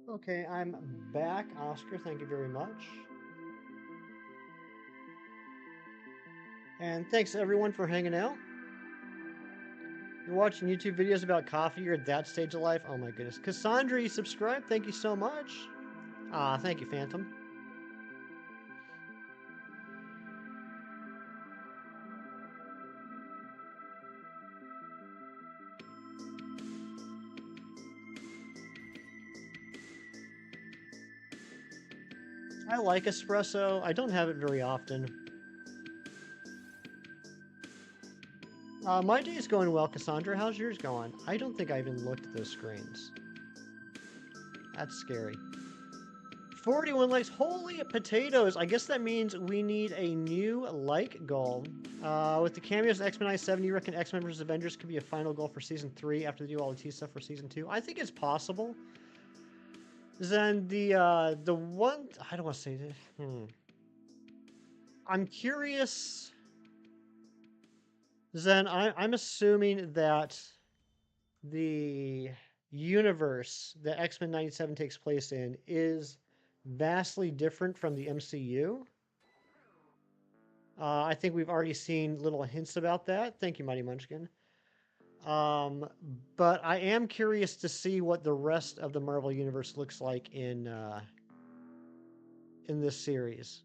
Okay, I'm back, Oscar. Thank you very much. And thanks everyone for hanging out. You're watching YouTube videos about coffee. You're at that stage of life. Oh my goodness. Cassandra, you subscribed. Thank you so much. Thank you, Phantom. I like espresso. I don't have it very often. My day's going well, Cassandra. How's yours going? I don't think I even looked at those screens. That's scary. 41 likes. Holy potatoes. I guess that means we need a new like goal. With the cameos of X-Men I-7, you reckon X-Men vs. Avengers could be a final goal for Season 3 after they do all the T stuff for Season 2? I think it's possible. Then the one... I don't want to say this. I'm curious... Zen, I'm assuming that the universe that X-Men 97 takes place in is vastly different from the MCU. I think we've already seen little hints about that. Thank you, Mighty Munchkin. But I am curious to see what the rest of the Marvel Universe looks like in this series.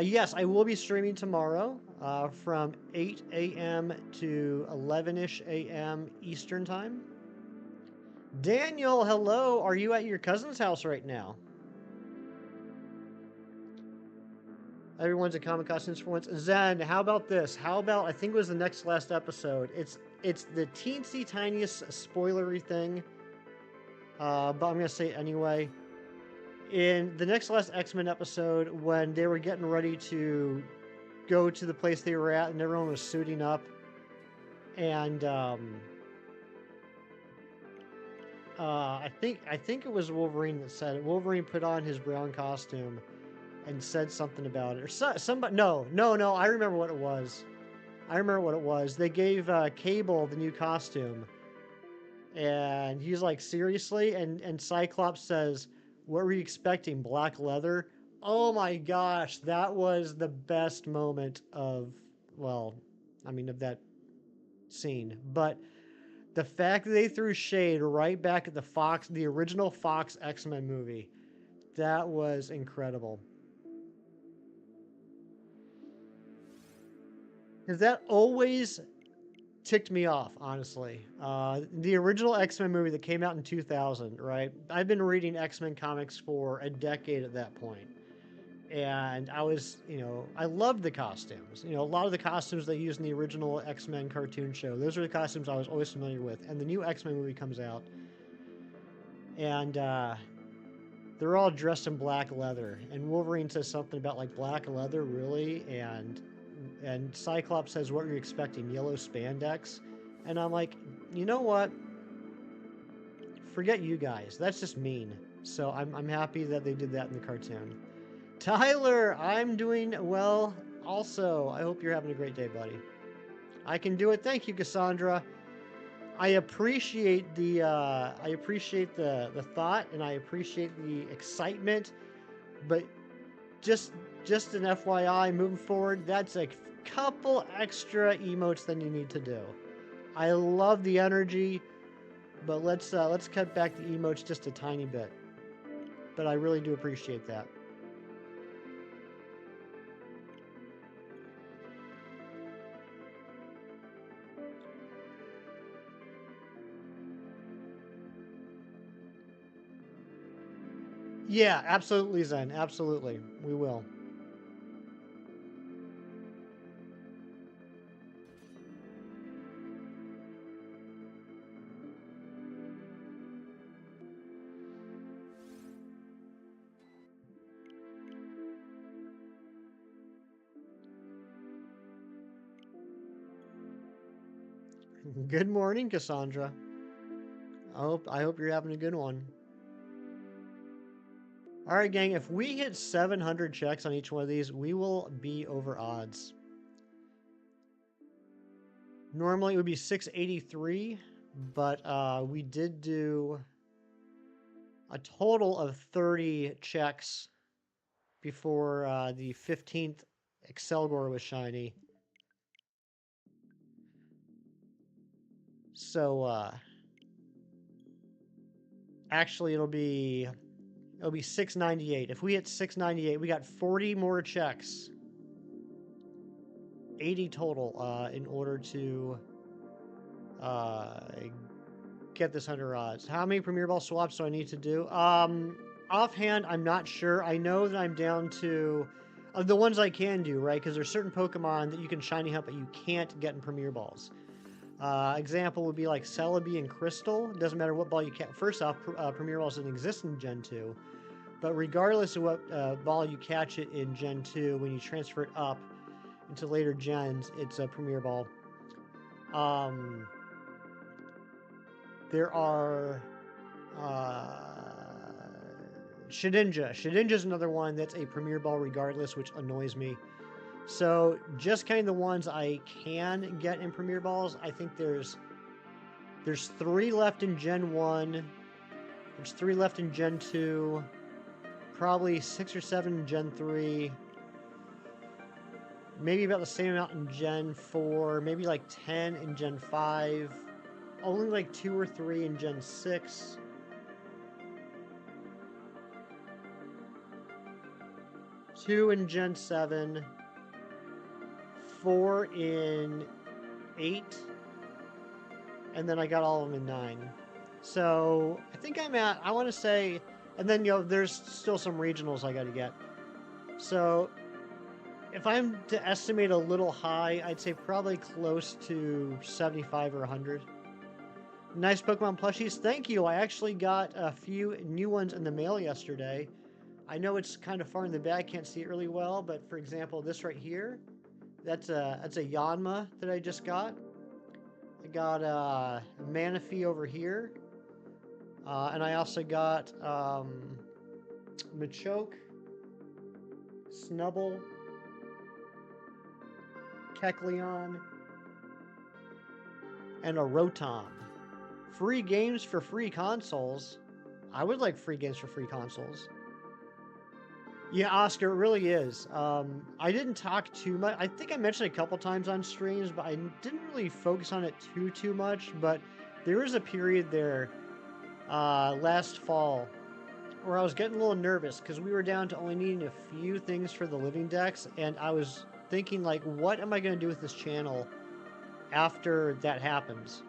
Yes, I will be streaming tomorrow from 8 a.m. to 11-ish a.m. Eastern Time. Daniel, hello. Are you at your cousin's house right now? Everyone's in comic costumes for once. Zen, how about this? How about, I think it was the next last episode. It's the teensy tiniest spoilery thing, but I'm going to say it anyway. In the next last X-Men episode, when they were getting ready to go to the place they were at and everyone was suiting up, and I think it was Wolverine that said it. Wolverine put on his brown costume and said something about it, or somebody. No. I remember what it was. They gave Cable the new costume, and he's like, seriously? And Cyclops says, "What were you expecting? Black leather?" Oh my gosh, that was the best moment of that scene. But the fact that they threw shade right back at the original Fox X-Men movie, that was incredible. Because that always ticked me off, honestly. The original X-Men movie that came out in 2000, right? I've been reading X-Men comics for a decade at that point. And I loved the costumes. A lot of the costumes they used in the original X-Men cartoon show, those are the costumes I was always familiar with. And the new X-Men movie comes out, and they're all dressed in black leather. And Wolverine says something about, like, black leather, really? And Cyclops says, "What were you expecting? Yellow spandex?" And I'm like, you know what? Forget you guys. That's just mean. So I'm happy that they did that in the cartoon. Tyler, I'm doing well also. I hope you're having a great day, buddy. I can do it. Thank you, Cassandra. I appreciate the thought, and I appreciate the excitement, but just an FYI, moving forward, that's a couple extra emotes than you need to do. I love the energy, but let's cut back the emotes just a tiny bit. But I really do appreciate that. Yeah, absolutely, Zen. Absolutely. We will. Good morning, Cassandra. I hope you're having a good one. All right, gang, if we hit 700 checks on each one of these, we will be over odds. Normally it would be 683, but we did do a total of 30 checks before the 15th ACCELGOR was shiny. So actually it'll be 698. If we hit 698, we got 40 more checks. 80 total in order to get this 100 odds. How many Premier Ball swaps do I need to do? offhand, I'm not sure. I know that I'm down to the ones I can do, right? Because there's certain Pokemon that you can shiny hunt, but you can't get in Premier Balls. Example would be like Celebi and Crystal. It doesn't matter what ball you catch. First off, Premier Balls doesn't exist in Gen 2. But regardless of what ball you catch it in Gen 2, when you transfer it up into later gens, it's a Premier Ball. There are Shedinja. Shedinja is another one that's a Premier Ball regardless, which annoys me. So just kind of the ones I can get in Premier Balls. I think there's 3 left in Gen 1. There's 3 left in Gen 2. Probably 6 or 7 in Gen 3. Maybe about the same amount in Gen 4. Maybe like 10 in Gen 5. Only like 2 or 3 in Gen 6. Two in Gen 7. 4 in 8. And then I got all of them in 9. So I think I'm at, I want to say, and then, there's still some regionals I got to get. So if I'm to estimate a little high, I'd say probably close to 75 or 100. Nice Pokemon plushies. Thank you. I actually got a few new ones in the mail yesterday. I know it's kind of far in the back, can't see it really well, but for example, this right here, that's a Yanma that I just got. I got a Manaphy over here. And I also got Machoke, Snubble, Kecleon, and a Rotom. Free games for free consoles. I would like free games for free consoles. Yeah, Oscar, it really is. I didn't talk too much. I think I mentioned it a couple times on streams, but I didn't really focus on it too much. But there was a period there last fall where I was getting a little nervous because we were down to only needing a few things for the living decks, and I was thinking, like, what am I going to do with this channel after that happens?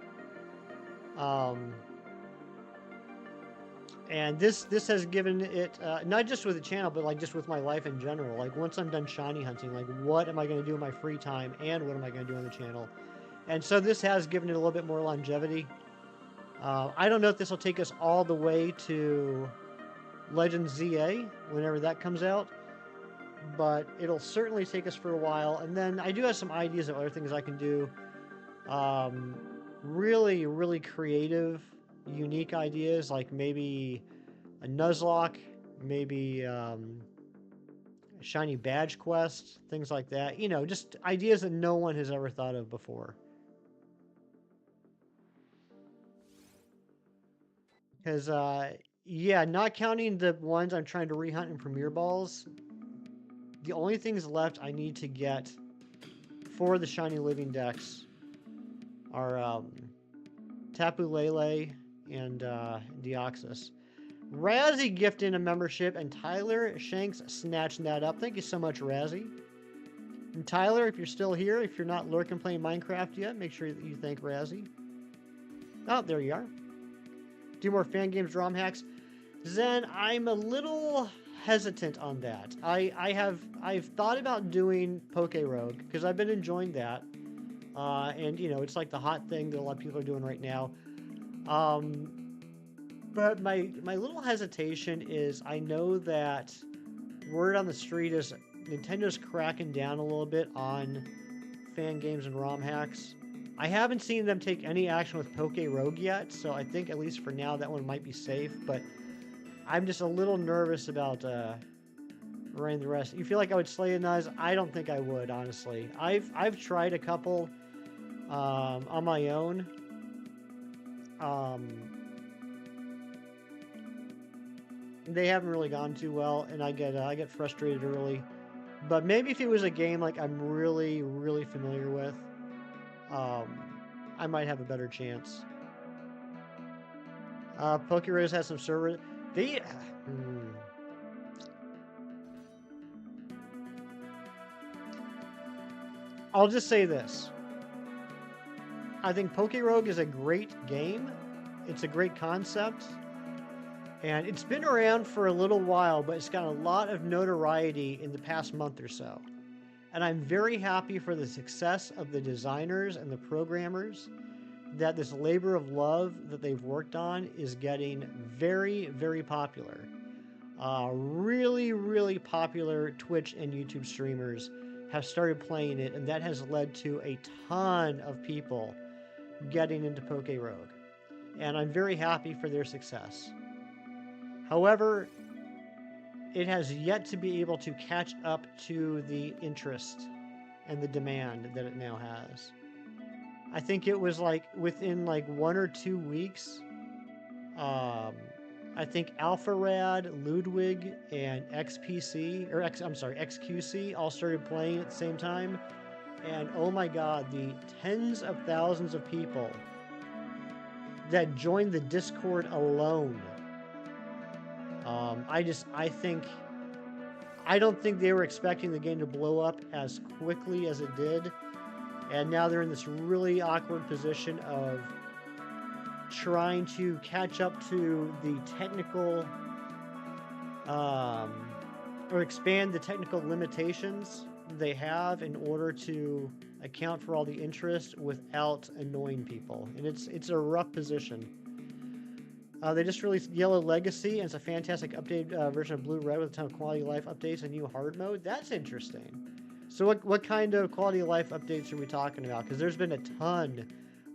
And this has given it, not just with the channel, but like just with my life in general. Like once I'm done shiny hunting, like what am I going to do in my free time and what am I going to do on the channel? And so this has given it a little bit more longevity. I don't know if this will take us all the way to Legends ZA, whenever that comes out. But it'll certainly take us for a while. And then I do have some ideas of other things I can do. Really, really creative, unique ideas, like maybe a Nuzlocke, maybe a shiny badge quest, things like that. You know, just ideas that no one has ever thought of before. Because, yeah, not counting the ones I'm trying to rehunt in Premier Balls, the only things left I need to get for the shiny living decks are Tapu Lele and Deoxys. Razzie gifted a membership, and Tyler Shanks snatching that up. Thank you so much, Razzie. And Tyler, if you're still here, if you're not lurking playing Minecraft yet, make sure that you thank Razzie. Oh, there you are. Do more fan games, ROM hacks. Zen, I'm a little hesitant on that. I've thought about doing Poke Rogue because I've been enjoying that. And, you know, it's like the hot thing that a lot of people are doing right now. But my little hesitation is I know that word on the street is Nintendo's cracking down a little bit on fan games and ROM hacks. I haven't seen them take any action with Poke Rogue yet, so I think at least for now that one might be safe, but I'm just a little nervous about running the rest. You feel like I would slay a Nuz? I don't think I would, honestly. I've tried a couple on my own. They haven't really gone too well, and I get frustrated early. But maybe if it was a game like I'm really, really familiar with, I might have a better chance. Poke Rose has some server. I'll just say this. I think Poke Rogue is a great game. It's a great concept. And it's been around for a little while, but it's got a lot of notoriety in the past month or so. And I'm very happy for the success of the designers and the programmers, that this labor of love that they've worked on is getting very, very popular. Really, really popular Twitch and YouTube streamers have started playing it, and that has led to a ton of people getting into Poke Rogue. And I'm very happy for their success. However, it has yet to be able to catch up to the interest and the demand that it now has. I think it was like within like 1 or 2 weeks, I think AlphaRad, Ludwig, and XQC all started playing at the same time. And oh my god, the tens of thousands of people that joined the Discord alone. I don't think they were expecting the game to blow up as quickly as it did. And now they're in this really awkward position of trying to catch up to the technical, or expand the technical limitations they have in order to account for all the interest without annoying people. And it's a rough position. They just released Yellow Legacy, and it's a fantastic updated version of Blue Red with a ton of quality of life updates and new hard mode. That's interesting. So what kind of quality of life updates are we talking about? Because there's been a ton,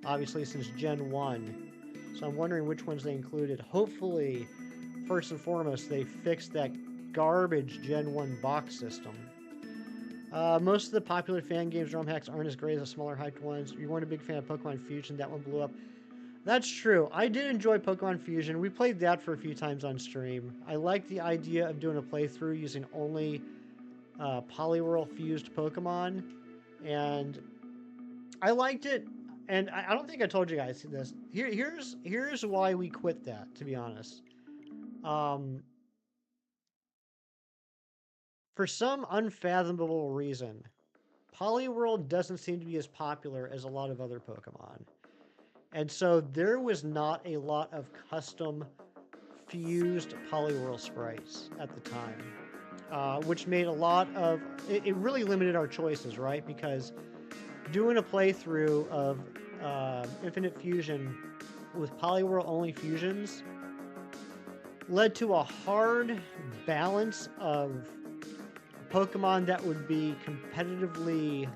obviously, since Gen 1. So I'm wondering which ones they included. Hopefully, first and foremost, they fixed that garbage Gen 1 box system. Most of the popular fan games ROM hacks aren't as great as the smaller hyped ones. You weren't a big fan of Pokemon Fusion. That one blew up. That's true. I did enjoy Pokemon Fusion. We played that for a few times on stream. I liked the idea of doing a playthrough using only Poliwhirl fused Pokemon, and I liked it. And I don't think I told you guys this. Here's why we quit that, to be honest. For some unfathomable reason, Poliwhirl doesn't seem to be as popular as a lot of other Pokemon. And so there was not a lot of custom fused Poliwhirl sprites at the time, which made a lot of... It really limited our choices, right? Because doing a playthrough of Infinite Fusion with Poliwhirl only fusions led to a hard balance of Pokemon that would be competitively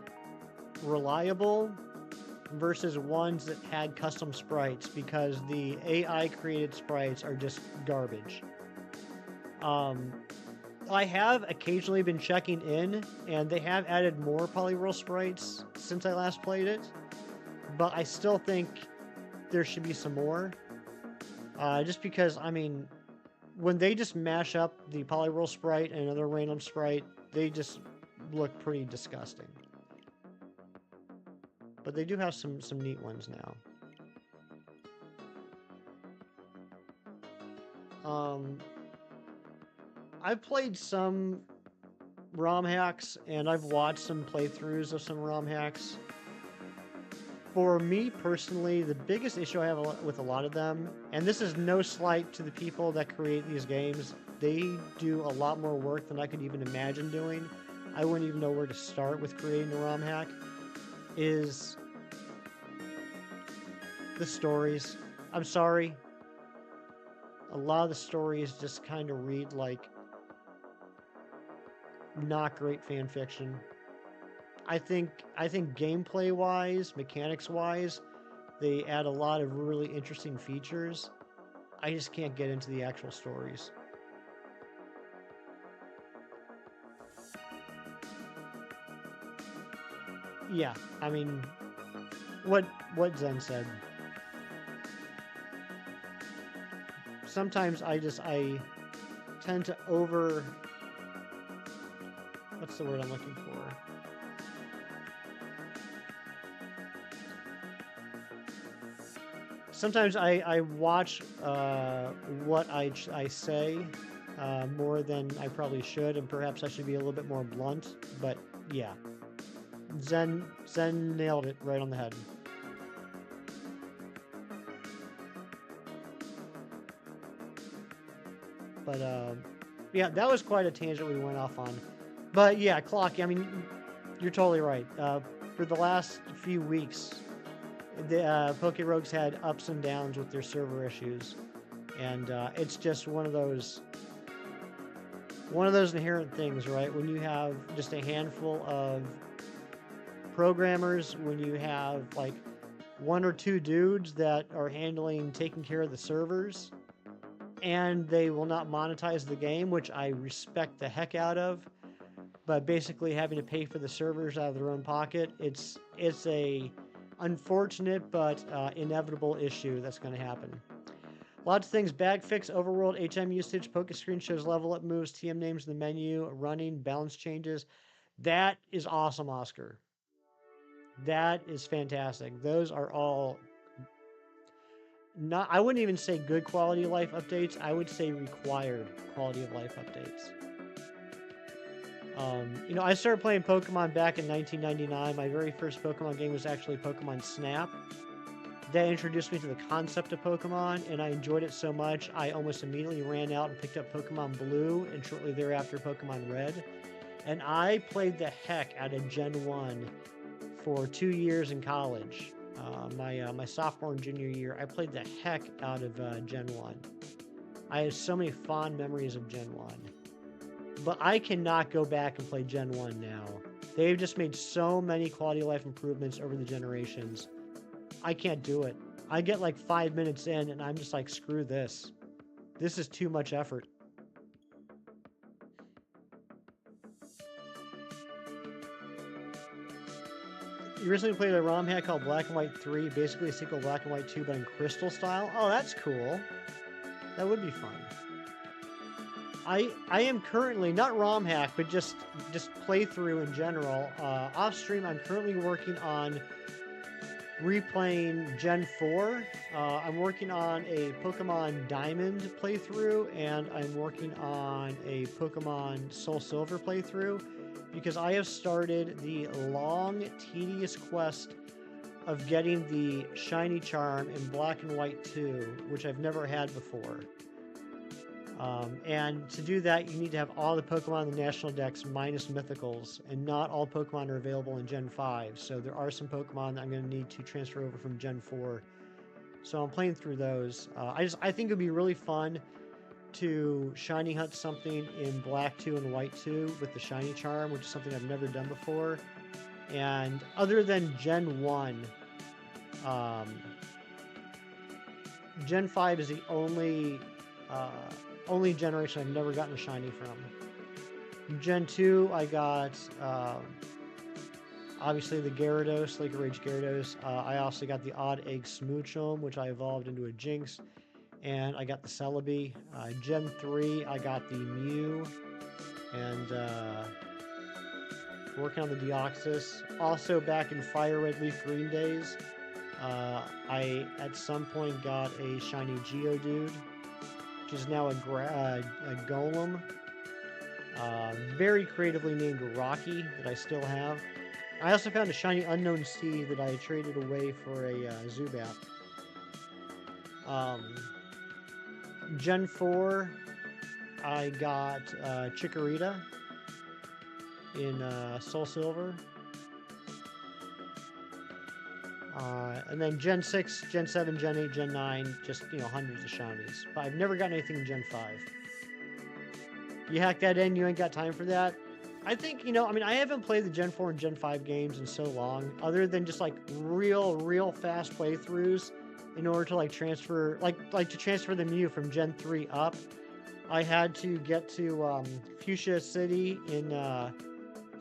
reliable versus ones that had custom sprites, because the AI created sprites are just garbage. I have occasionally been checking in, and they have added more Poliwhirl sprites since I last played it, but I still think there should be some more. Just because, I mean, when they just mash up the Poliwhirl sprite and another random sprite, they just look pretty disgusting. But they do have some neat ones now. I've played some ROM hacks, and I've watched some playthroughs of some ROM hacks. For me personally, the biggest issue I have with a lot of them, and this is no slight to the people that create these games, they do a lot more work than I could even imagine doing. I wouldn't even know where to start with creating a ROM hack, is the stories. I'm sorry. A lot of the stories just kind of read like not great fan fiction. I think gameplay wise, mechanics wise, they add a lot of really interesting features. I just can't get into the actual stories. Yeah, I mean, what Zen said. Sometimes I tend to what's the word I'm looking for? Sometimes I watch what I say more than I probably should, and perhaps I should be a little bit more blunt, but yeah. Zen nailed it right on the head. But yeah, that was quite a tangent we went off on. But yeah, Clocky, I mean, you're totally right. For the last few weeks, the Poke Rogues had ups and downs with their server issues, and it's just one of those inherent things, right? When you have just a handful of programmers, when you have like one or two dudes that are taking care of the servers, and they will not monetize the game, which I respect the heck out of, but basically having to pay for the servers out of their own pocket, it's a unfortunate but inevitable issue that's going to happen. Lots of things: bag fix, overworld, HM usage, poke screen shows level up moves, TM names in the menu, running, balance changes. That is awesome, Oscar. That is fantastic. Those are all I wouldn't even say good quality of life updates. I would say required quality of life updates. I started playing Pokemon back in 1999. My very first Pokemon game was actually Pokemon Snap. That introduced me to the concept of Pokemon, and I enjoyed it so much, I almost immediately ran out and picked up Pokemon Blue, and shortly thereafter Pokemon Red. And I played the heck out of Gen 1 for 2 years in college. My sophomore and junior year, I played the heck out of Gen 1. I have so many fond memories of Gen 1. But I cannot go back and play Gen 1 now. They've just made so many quality of life improvements over the generations. I can't do it. I get like 5 minutes in and I'm just like, screw this. This is too much effort. You recently played a ROM hack called Black and White 3, basically a sequel to Black and White 2, but in crystal style. Oh, that's cool. That would be fun. I am currently, not ROM hack, but just playthrough in general. Off stream, I'm currently working on replaying Gen 4. I'm working on a Pokemon Diamond playthrough, and I'm working on a Pokemon Soul Silver playthrough, because I have started the long, tedious quest of getting the Shiny Charm in Black and White 2, which I've never had before. And to do that, you need to have all the Pokemon in the National Dex minus Mythicals, and not all Pokemon are available in Gen 5, so there are some Pokemon that I'm going to need to transfer over from Gen 4. So I'm playing through those. I think it would be really fun to shiny hunt something in Black 2 and White 2 with the Shiny Charm, which is something I've never done before. And other than Gen 1, Gen 5 is the only generation I've never gotten a shiny from. Gen 2, I got obviously the Gyarados, Lake of Rage Gyarados. I also got the Odd Egg Smoochum, which I evolved into a Jinx. And I got the Celebi. Gen 3, I got the Mew. And working on the Deoxys. Also back in Fire Red Leaf Green days, I at some point got a shiny Geodude, which is now a Golem. Very creatively named Rocky that I still have. I also found a shiny Unknown Sea that I traded away for a Zubat. Gen 4, I got Chikorita in Soul Silver. And then Gen 6, Gen 7, Gen 8, Gen 9, just, hundreds of shinies. But I've never gotten anything in Gen 5. You hack that in, you ain't got time for that. I think, I haven't played the Gen 4 and Gen 5 games in so long, other than just, real fast playthroughs in order to, transfer, to transfer the Mew from Gen 3 up. I had to get to Fuchsia City in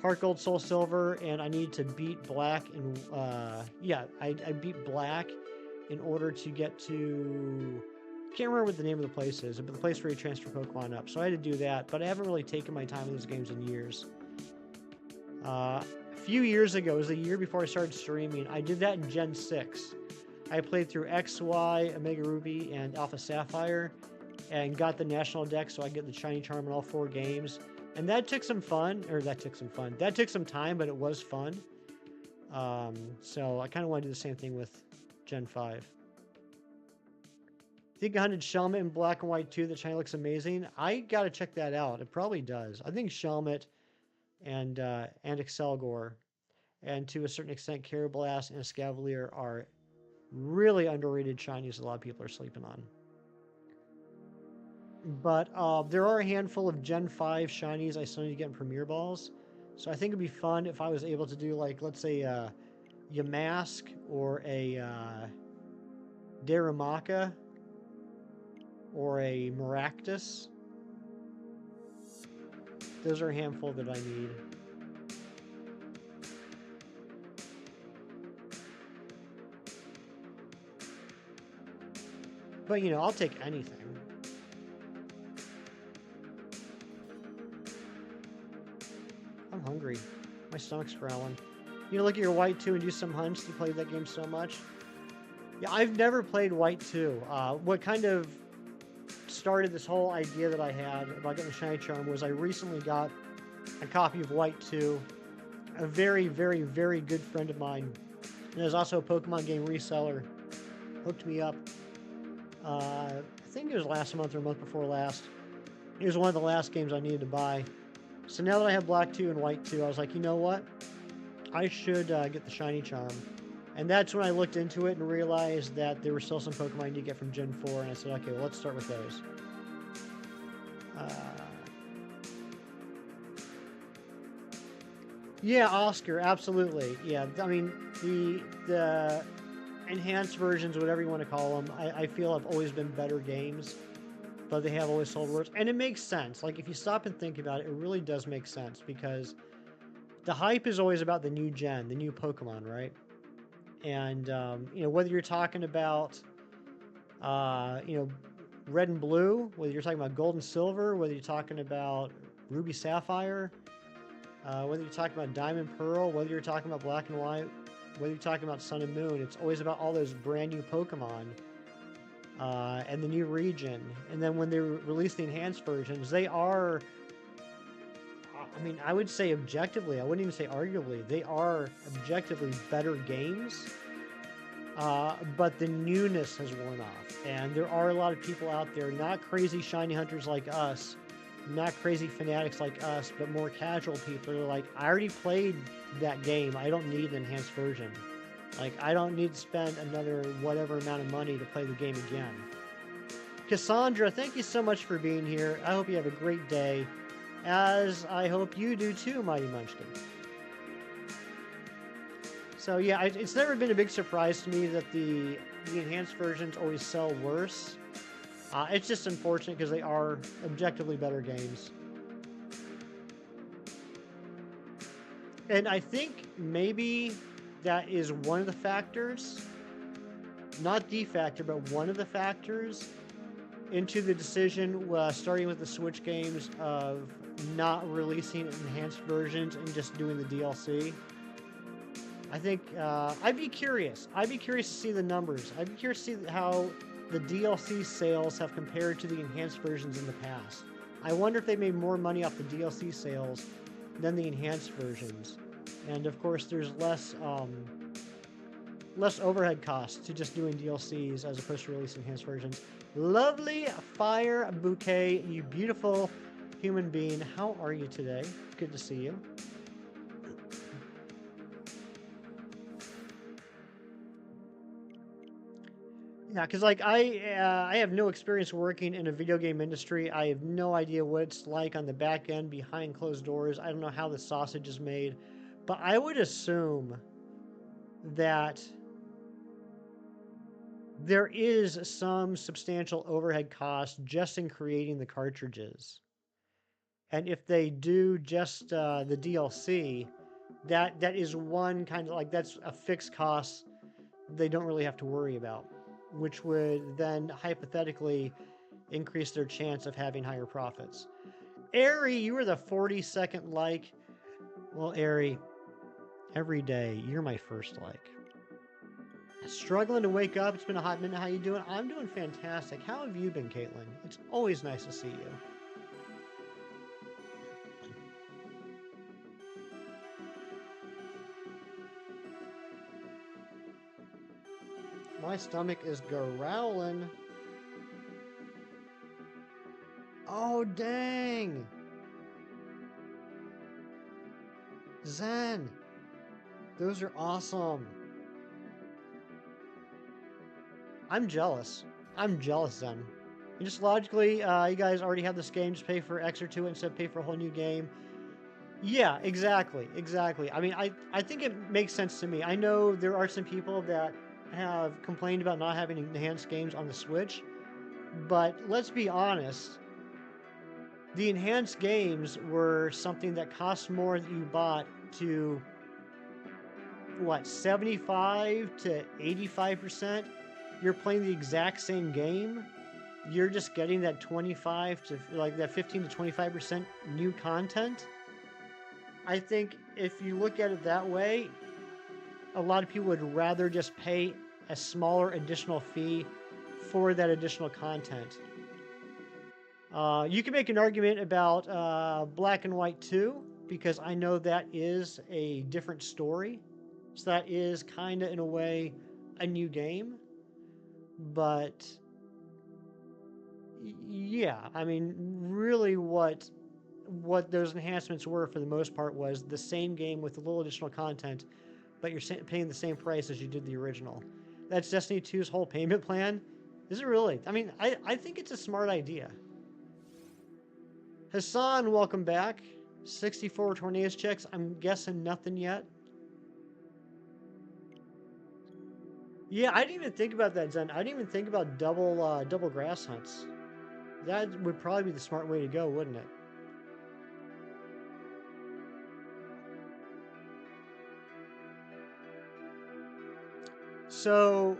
Heart Gold, Soul Silver, and I need to beat Black. And I beat Black in order to get to, can't remember what the name of the place is, but the place where you transfer Pokemon up. So I had to do that, but I haven't really taken my time in these games in years. A few years ago, it was a year before I started streaming, I did that in Gen 6. I played through X, Y, Omega Ruby, and Alpha Sapphire, and got the National Dex so I get the Shiny Charm in all 4 games. And that took some time, but it was fun. So I kind of want to do the same thing with Gen 5. think 100 Shelmet in black and white too. That shiny looks amazing. I gotta check that out. It probably does. I think Shelmet and ACCELGOR, and to a certain extent Carablast and Escavalier are really underrated shinies a lot of people are sleeping on. But there are a handful of Gen 5 shinies I still need to get in Premier Balls. So I think it'd be fun if I was able to do, like, let's say Yamask or a Darumaka or a Maractus. Those are a handful that I need. But, you know, I'll take anything. I'm hungry. My stomach's growling. You know, look at your White 2 and do some hunts. You played that game so much. Yeah, I've never played White 2. What kind of started this whole idea that I had about getting a shiny charm was I recently got a copy of White 2. A very, very, very good friend of mine, and is also a Pokemon game reseller, hooked me up. I think it was last month or a month before last. It was one of the last games I needed to buy. So now that I have Black 2 and White 2, I was like, you know what? I should get the shiny charm. And that's when I looked into it and realized that there were still some Pokemon I need to get from Gen 4, and I said, okay, well, let's start with those. Yeah, Oscar, absolutely. Yeah, I mean, the enhanced versions, whatever you want to call them, I feel have always been better games, but they have always sold worse. And it makes sense. Like, if you stop and think about it, it really does make sense, because the hype is always about the new gen, the new Pokemon, right? And, you know, whether you're talking about, you know, Red and Blue, whether you're talking about Gold and Silver, whether you're talking about Ruby Sapphire, whether you're talking about Diamond Pearl, whether you're talking about Black and White, whether you're talking about Sun and Moon, it's always about all those brand new Pokemon and the new region. And then when they release the enhanced versions, they are, I mean, I would say objectively, I wouldn't even say arguably, they are objectively better games, but the newness has worn off. And there are a lot of people out there, not crazy shiny hunters like us, not crazy fanatics like us, but more casual people who are like, I already played that game. I don't need an enhanced version. Like, I don't need to spend another whatever amount of money to play the game again. Cassandra, thank you so much for being here. I hope you have a great day, as I hope you do too, Mighty Munchkin. So yeah, it's never been a big surprise to me that the enhanced versions always sell worse. It's just unfortunate because they are objectively better games. And I think maybe that is one of the factors, not the factor, but one of the factors into the decision, starting with the Switch games, of not releasing enhanced versions and just doing the DLC. I think I'd be curious. I'd be curious to see the numbers. I'd be curious to see how the DLC sales have compared to the enhanced versions in the past. I wonder if they made more money off the DLC sales than the enhanced versions. And of course, there's less overhead costs to just doing DLCs as opposed to releasing enhanced versions. Lovely Fire Bouquet, you beautiful human being. How are you today? Good to see you. Yeah, because like I have no experience working in a video game industry. I have no idea what it's like on the back end behind closed doors. I don't know how the sausage is made, but I would assume that there is some substantial overhead cost just in creating the cartridges. And if they do just the DLC, that is one kind of like, that's a fixed cost they don't really have to worry about, which would then hypothetically increase their chance of having higher profits. Ari, you were the 42nd like. Well, Ari, every day you're my first like. Struggling to wake up. It's been a hot minute. How you doing? I'm doing fantastic. How have you been, Caitlin? It's always nice to see you. My stomach is growling. Oh, dang. Zen. Those are awesome. I'm jealous. I'm jealous, Zen. And just logically, you guys already have this game. Just pay for X or two instead of pay for a whole new game. Yeah, exactly. Exactly. I mean, I think it makes sense to me. I know there are some people that have complained about not having enhanced games on the Switch. But let's be honest. The enhanced games were something that cost more that you bought to, what, 75 to 85%? You're playing the exact same game. You're just getting that 25 to, like, that 15 to 25% new content. I think if you look at it that way, a lot of people would rather just pay a smaller additional fee for that additional content. You can make an argument about Black and White 2, because I know that is a different story. So that is kind of, in a way, a new game. But, yeah, I mean, really what those enhancements were, for the most part, was the same game with a little additional content, but you're paying the same price as you did the original. That's Destiny 2's whole payment plan. Is it really? I mean, I think it's a smart idea. Hassan, welcome back. 64 tornadoes checks. I'm guessing nothing yet. Yeah, I didn't even think about that, Zen. I didn't even think about double grass hunts. That would probably be the smart way to go, wouldn't it? So,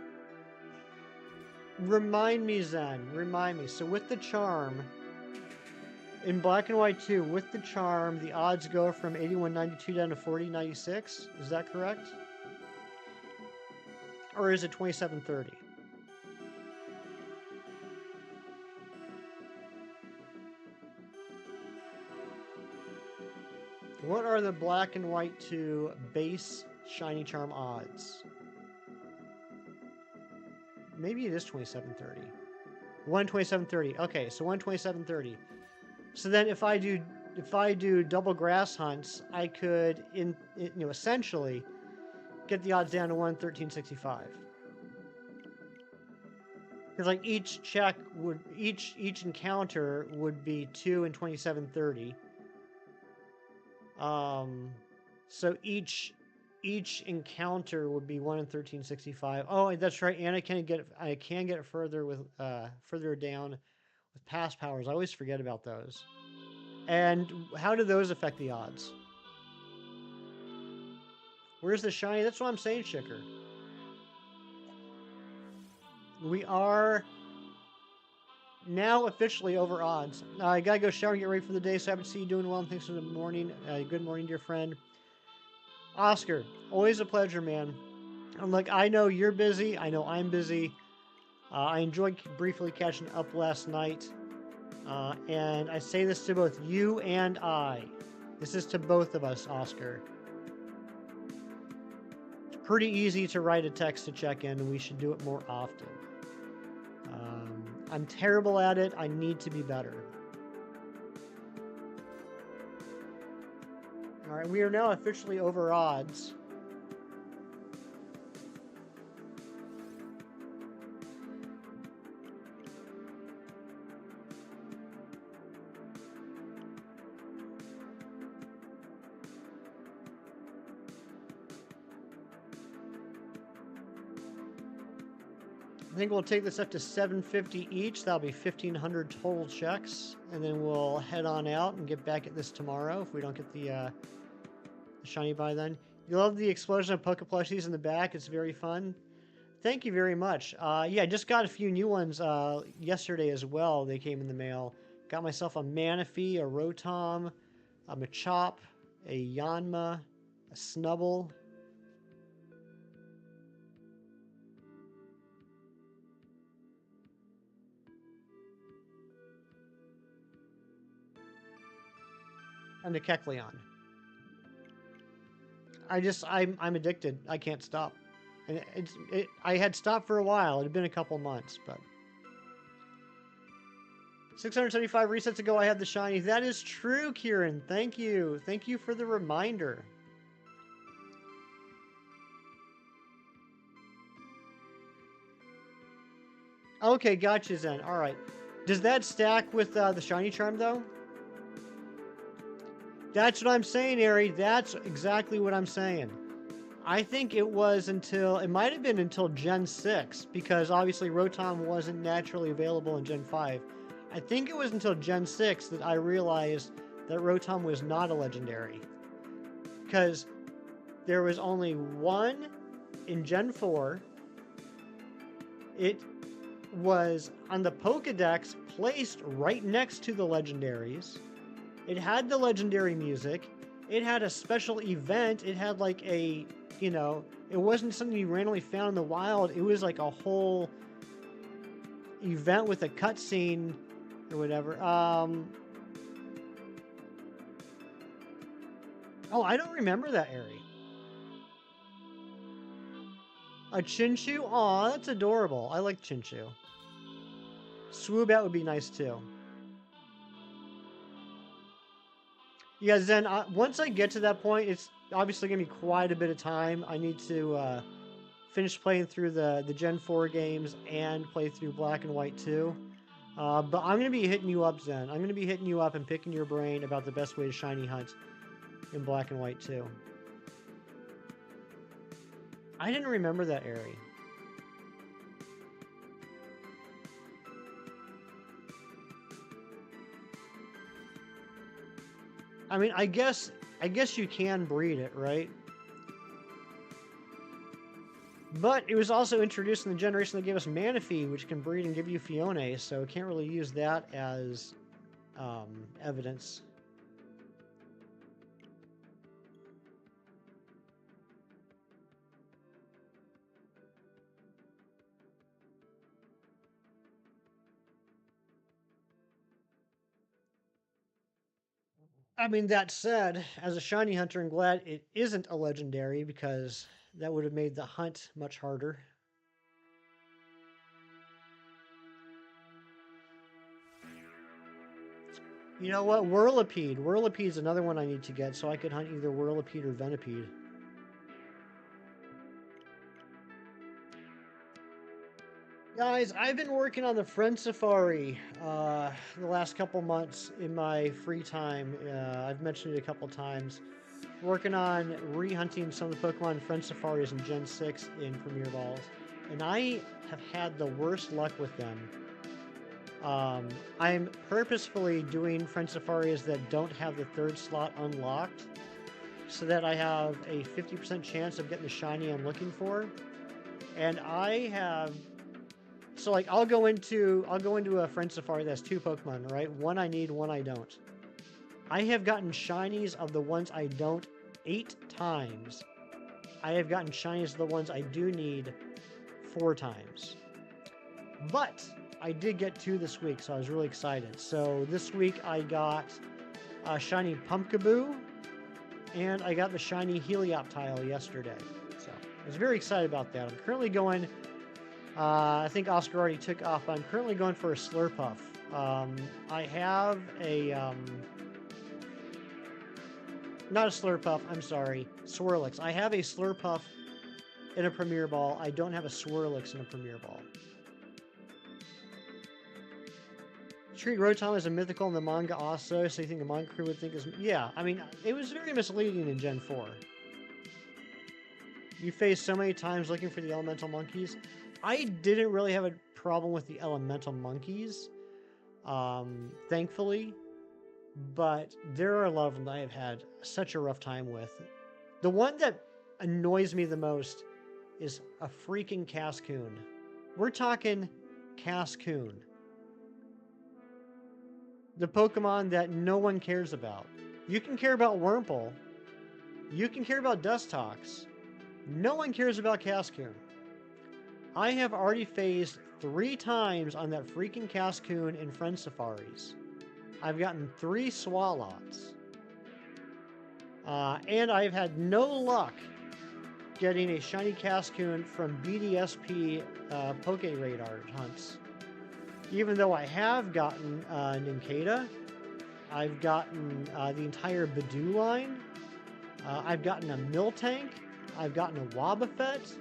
remind me, Zen. Remind me. So with the charm, in Black and White 2, with the charm, the odds go from 81.92 down to 40.96. Is that correct? Or is it 27.30? What are the Black and White 2 base shiny charm odds? Maybe it is 27.30. 127.30. Okay, so 127.30. So then if I do double grass hunts, I could essentially get the odds down to 113.65. Because like each check would each encounter would be 2 and 27.30. So each encounter would be 1 and 13.65. Oh, that's right. And I can get it further with further down with pass powers. I always forget about those. And how do those affect the odds? Where's the shiny? That's what I'm saying, Shicker. We are now officially over odds. I gotta go shower and get ready for the day, so I haven't seen you doing well. And thanks for the morning. Good morning, dear friend. Oscar, always a pleasure, man. I'm like, I know you're busy. I know I'm busy. I enjoyed briefly catching up last night. And I say this to both you and I. This is to both of us, Oscar. It's pretty easy to write a text to check in, and we should do it more often. I'm terrible at it. I need to be better. All right, we are now officially over odds. I think we'll take this up to 750 each. That'll be 1,500 total checks, and then we'll head on out and get back at this tomorrow if we don't get the shiny by then. You love the explosion of Poke plushies in the back. It's very fun. Thank you very much. Yeah, I just got a few new ones yesterday as well. They came in the mail. Got myself a Manaphy, a Rotom, a Machop, a Yanma, a Snubble. And a Kecleon. I'm addicted. I can't stop. And I had stopped for a while. It had been a couple months, but 675 resets ago, I had the shiny. That is true, Kieran. Thank you. Thank you for the reminder. Okay, gotcha, Zen. All right. Does that stack with the shiny charm, though? That's what I'm saying, Ari. That's exactly what I'm saying. I think it was until, it might have been until Gen 6, because obviously Rotom wasn't naturally available in Gen 5. I think it was until Gen 6 that I realized that Rotom was not a legendary. Because there was only one in Gen 4. It was on the Pokedex placed right next to the legendaries. It had the legendary music. It had a special event. It had like a, you know, it wasn't something you randomly found in the wild. It was like a whole event with a cutscene or whatever. Oh, I don't remember that, Ari. A Chinchu? Aw, that's adorable. I like Chinchu. Swoobat would be nice too. Yeah, Zen, once I get to that point, it's obviously going to be quite a bit of time. I need to finish playing through the Gen 4 games and play through Black and White 2. But I'm going to be hitting you up, Zen. I'm going to be hitting you up and picking your brain about the best way to shiny hunt in Black and White 2. I didn't remember that, Ari. I mean, I guess you can breed it, right? But it was also introduced in the generation that gave us Manaphy, which can breed and give you Fione, so can't really use that as evidence. I mean, that said, as a shiny hunter, I'm glad it isn't a legendary, because that would have made the hunt much harder. You know what? Whirlipede. Whirlipede's another one I need to get, so I could hunt either Whirlipede or Venipede. Guys, I've been working on the Friend Safari the last couple months in my free time. I've mentioned it a couple times. Working on re-hunting some of the Pokemon Friend Safaris in Gen 6 in Premier Balls. And I have had the worst luck with them. I'm purposefully doing Friend Safaris that don't have the third slot unlocked, so that I have a 50% chance of getting the shiny I'm looking for. And I have... So like I'll go into a Friend Safari that's 2 Pokemon, right? One I need, one I don't. I have gotten shinies of the ones I don't 8 times. I have gotten shinies of the ones I do need 4 times. But I did get 2 this week, so I was really excited. So this week I got a shiny Pumpkaboo, and I got the shiny Helioptile yesterday. So I was very excited about that. I'm currently going... I think Oscar already took off. I'm currently going for a Slurpuff. I have a... not a Slurpuff, I'm sorry. Swirlix. I have a Slurpuff in a Premier Ball. I don't have a Swirlix in a Premier Ball. Treat Rotom as a mythical in the manga also, so you think the manga crew would think is... Yeah, I mean, it was very misleading in Gen 4. You faced so many times looking for the elemental monkeys. I didn't really have a problem with the elemental monkeys, thankfully, but there are a lot of them that I have had such a rough time with. The one that annoys me the most is a freaking Cascoon. We're talking Cascoon. The Pokemon that no one cares about. You can care about Wurmple. You can care about Dustox. No one cares about Cascoon. I have already phased 3 times on that freaking Cascoon in Friend Safaris. I've gotten 3 Swalots. And I've had no luck getting a shiny Cascoon from BDSP Poke Radar hunts. Even though I have gotten Ninkata, I've gotten the entire Badoo line, I've gotten a Miltank, I've gotten a Wobbuffet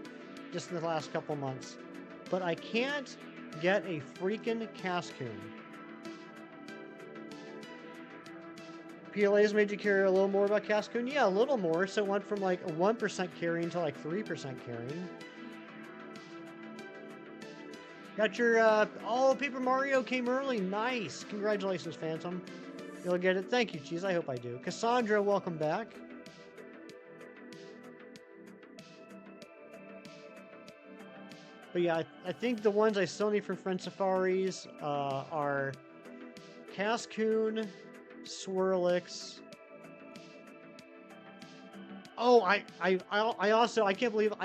just in the last couple months. But I can't get a freaking Cascoon. PLA's made you care a little more about Cascoon? Yeah, a little more. So it went from like a 1% carrying to like 3% carrying. Got your, oh, Paper Mario came early. Nice. Congratulations, Phantom. You'll get it. Thank you, Cheese. I hope I do. Cassandra, welcome back. But yeah, I think the ones I still need from Friend Safaris are Cascoon, Swirlix. Oh, I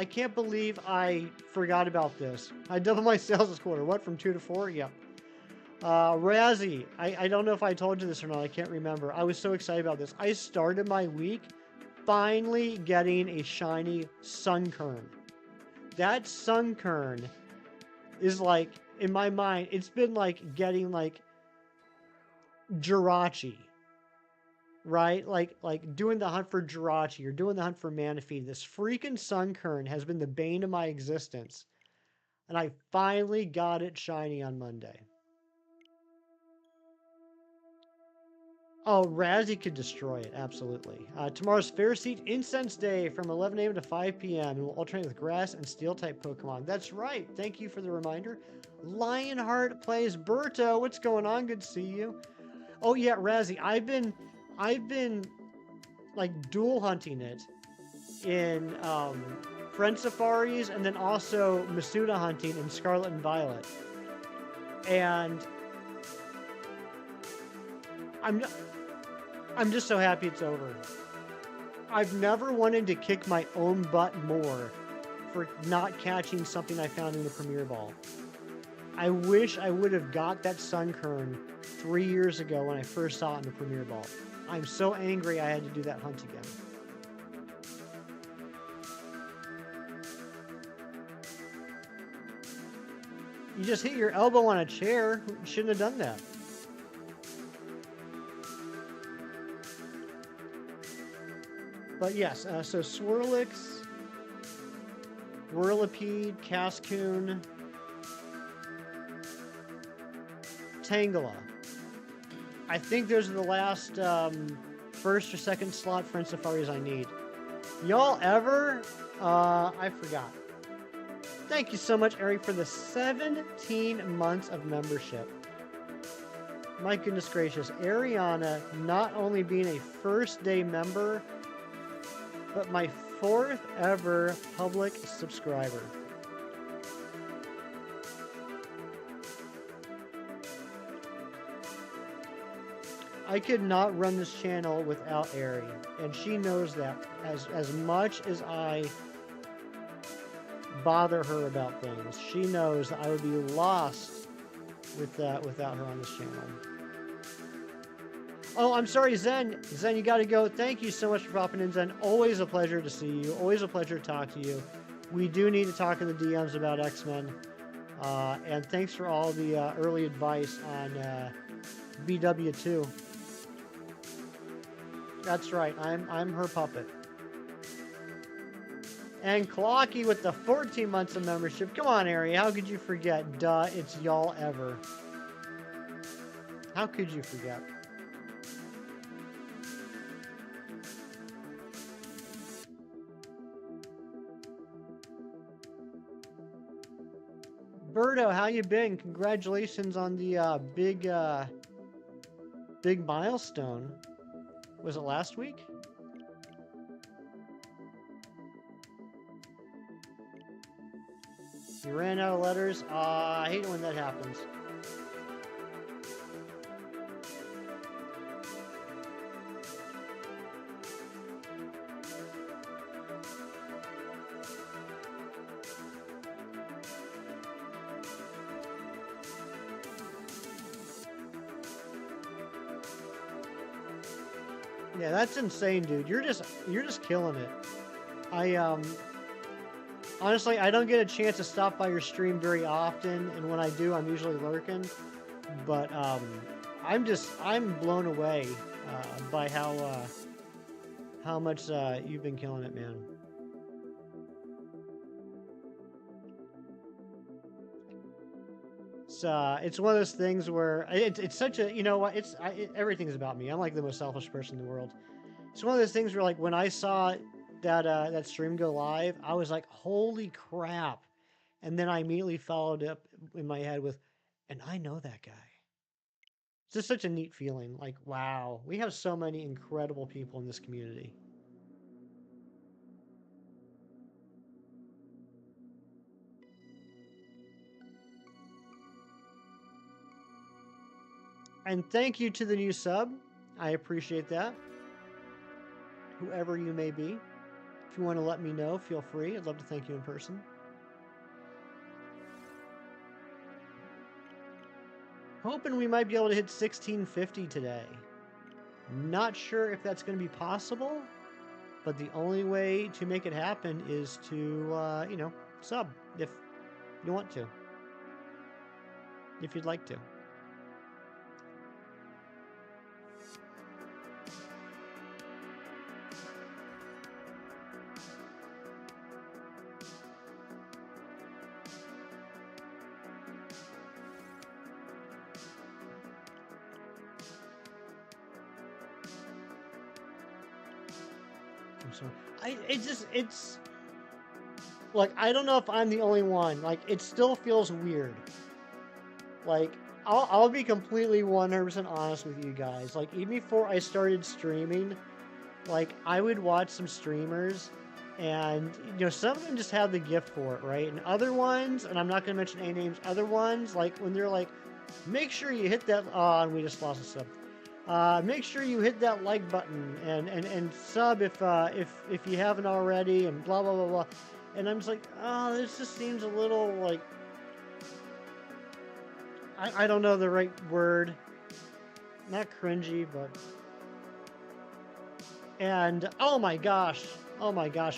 can't believe I forgot about this. I doubled my sales this quarter. What, from 2 to 4? Yep. Razzie, I don't know if I told you this or not. I can't remember. I was so excited about this. I started my week finally getting a shiny Sunkern. That Sunkern is like, in my mind, it's been like getting like Jirachi. Right? Like doing the hunt for Jirachi or doing the hunt for Manaphy. This freaking Sunkern has been the bane of my existence. And I finally got it shiny on Monday. Oh, Razzie could destroy it, absolutely. Tomorrow's Fair Seat Incense Day from 11 a.m. to 5 p.m. and we'll alternate with grass and steel-type Pokemon. That's right. Thank you for the reminder. Lionheart plays Berto. What's going on? Good to see you. Oh yeah, Razzie. I've been like dual hunting it in Friend Safaris and then also Masuda hunting in Scarlet and Violet. And I'm just so happy it's over. I've never wanted to kick my own butt more for not catching something I found in the Premier Ball. I wish I would have got that Sunkern 3 years ago when I first saw it in the Premier Ball. I'm so angry I had to do that hunt again. You just hit your elbow on a chair. You shouldn't have done that. But yes, so Swirlix, Whirlipede, Cascoon, Tangela. I think those are the last first or second slot Friend Safaris I need. Y'all ever? I forgot. Thank you so much, Eric, for the 17 months of membership. My goodness gracious. Ariana not only being a first day member, but my 4th ever public subscriber. I could not run this channel without Ari, and she knows that. As much as I bother her about things, she knows that I would be lost without her on this channel. Oh, I'm sorry, Zen. Zen, you got to go. Thank you so much for popping in, Zen. Always a pleasure to see you. Always a pleasure to talk to you. We do need to talk in the DMs about X-Men. And thanks for all the early advice on BW2. That's right. I'm her puppet. And Clocky with the 14 months of membership. Come on, Ari. How could you forget? Duh, it's y'all ever. How could you forget? Berto, how you been? Congratulations on the big milestone. Was it last week? You ran out of letters? I hate it when that happens. Yeah, that's insane, dude. You're just killing it. Honestly, I don't get a chance to stop by your stream very often, and when I do, I'm usually lurking. But I'm blown away by how much you've been killing it, man. It's one of those things where it's such a, you know what, everything's about me. I'm like the most selfish person in the world. It's one of those things where, like, when I saw that stream go live, I was like, holy crap. And then I immediately followed up in my head with, and I know that guy. It's just such a neat feeling. Like, wow, we have so many incredible people in this community. And thank you to the new sub. I appreciate that. Whoever you may be. If you want to let me know, feel free. I'd love to thank you in person. Hoping we might be able to hit 1650 today. Not sure if that's going to be possible, but the only way to make it happen is to, you know, sub if you want to. If you'd like to. So it's like, I don't know if I'm the only one. Like, it still feels weird. Like, I'll be completely 100% honest with you guys. Like, even before I started streaming, like, I would watch some streamers, and, you know, some of them just have the gift for it, right? And other ones, and I'm not going to mention any names, other ones, like, when they're like, make sure you hit that, and we just lost a sub. Make sure you hit that like button and sub if you haven't already, and blah, blah, blah, blah. And I'm just like, oh, this just seems a little, like, I don't know the right word. Not cringy, but... And, oh my gosh,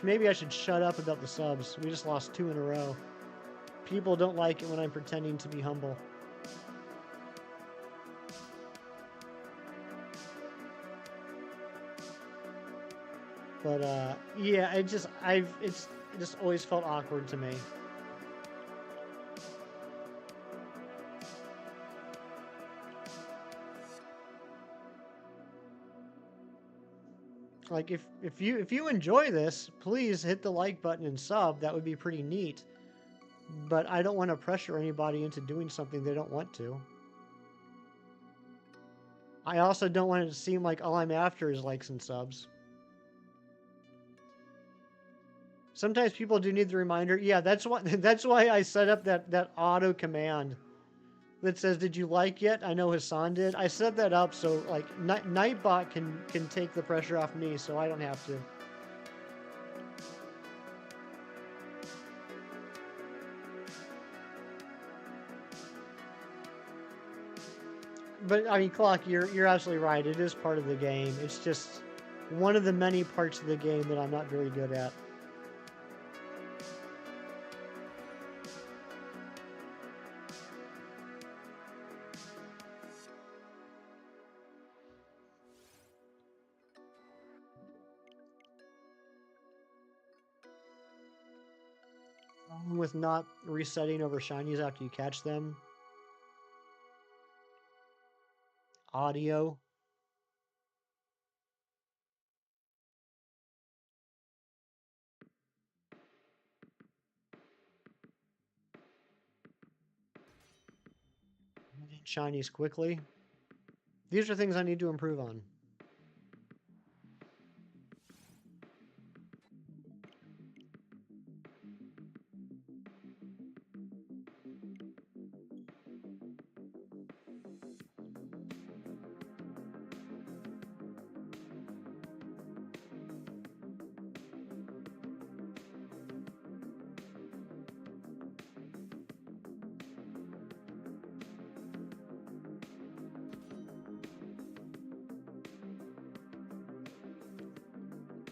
maybe I should shut up about the subs. We just lost 2 in a row. People don't like it when I'm pretending to be humble. But, yeah, it just always felt awkward to me. Like, if you enjoy this, please hit the like button and sub. That would be pretty neat. But I don't want to pressure anybody into doing something they don't want to. I also don't want it to seem like all I'm after is likes and subs. Sometimes people do need the reminder. Yeah, that's why I set up that auto command that says, "Did you like yet?" I know Hassan did. I set that up so, like, Nightbot can take the pressure off me, so I don't have to. But I mean, Clock, you're absolutely right. It is part of the game. It's just one of the many parts of the game that I'm not very good at. With not resetting over shinies after you catch them. Audio. Shinies quickly. These are things I need to improve on.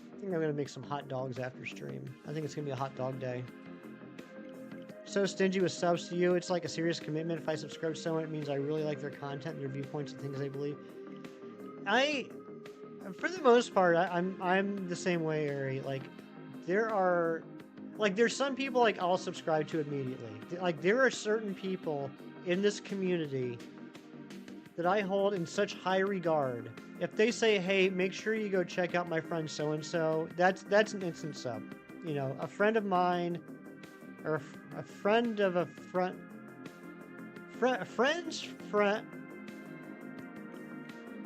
I think I'm going to make some hot dogs after stream. I think it's going to be a hot dog day. so stingy with subs to you. It's like a serious commitment. If I subscribe to someone, it means I really like their content, their viewpoints, and things they believe. For the most part, I'm the same way, Ari. Like, there's some people like I'll subscribe to immediately. Like, there are certain people in this community that I hold in such high regard. If they say, "Hey, make sure you go check out my friend so and so," that's an instant sub. You know, a friend of mine, or a friend of a friend's friend.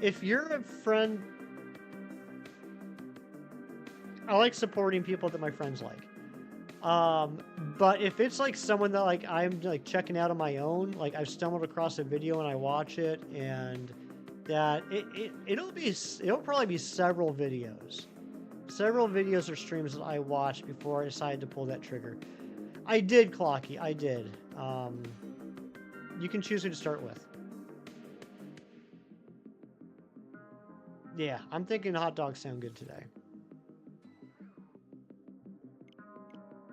If you're a friend, I like supporting people that my friends like. But if it's like someone that like I'm like checking out on my own, like I've stumbled across a video and I watch it, and that it'll probably be several videos or streams that I watched before I decided to pull that trigger. I did, Clocky, I did. You can choose who to start with. Yeah, I'm thinking hot dogs sound good today.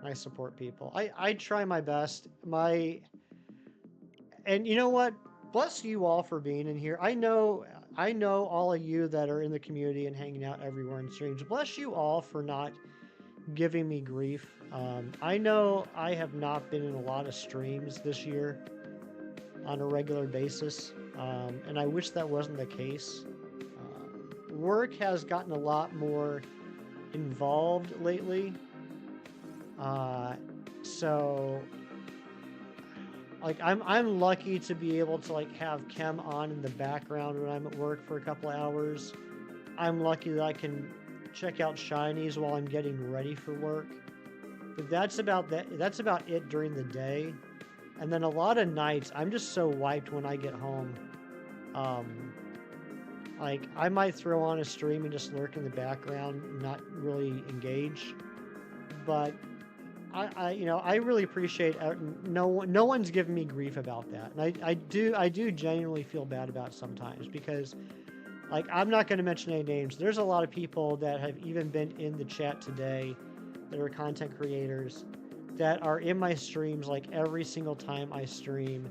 I support people. I try my best. And you know what? Bless you all for being in here. I know all of you that are in the community and hanging out everywhere in streams. Bless you all for not giving me grief. I know I have not been in a lot of streams this year on a regular basis, and I wish that wasn't the case. Work has gotten a lot more involved lately. So like I'm lucky to be able to like have Chem on in the background when I'm at work for a couple of hours. I'm lucky that I can check out shinies while I'm getting ready for work. But that's about it during the day. And then a lot of nights I'm just so wiped when I get home. Like I might throw on a stream and just lurk in the background, not really engage. But I really appreciate no one's giving me grief about that, and I do genuinely feel bad about it sometimes, because like I'm not going to mention any names. There's a lot of people that have even been in the chat today that are content creators that are in my streams like every single time I stream,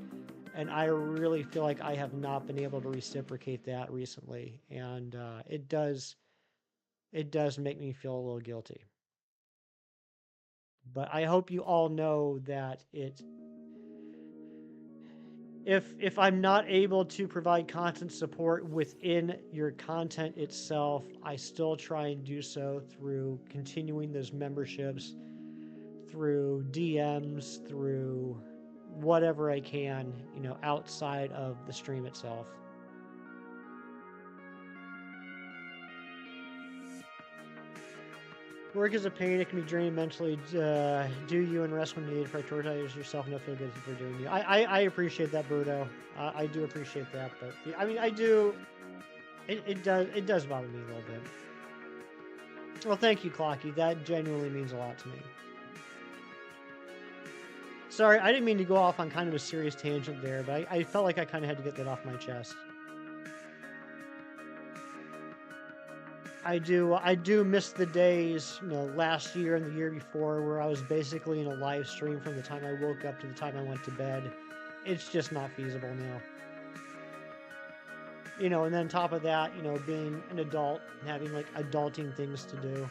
and I really feel like I have not been able to reciprocate that recently, and it does make me feel a little guilty. But I hope you all know that if I'm not able to provide content support within your content itself, I still try and do so through continuing those memberships, through DMs, through whatever I can, outside of the stream itself. Work is a pain. It can be draining mentally. Do you and rest when needed. Prioritize yourself and don't feel good for doing you. I appreciate that, Birdo. I do appreciate that, but I mean, I do. It does bother me a little bit. Well, thank you, Clocky. That genuinely means a lot to me. Sorry, I didn't mean to go off on kind of a serious tangent there, but I felt like I kind of had to get that off my chest. I do miss the days, last year and the year before, where I was basically in a live stream from the time I woke up to the time I went to bed. It's just not feasible now. And then on top of that, being an adult and having like adulting things to do.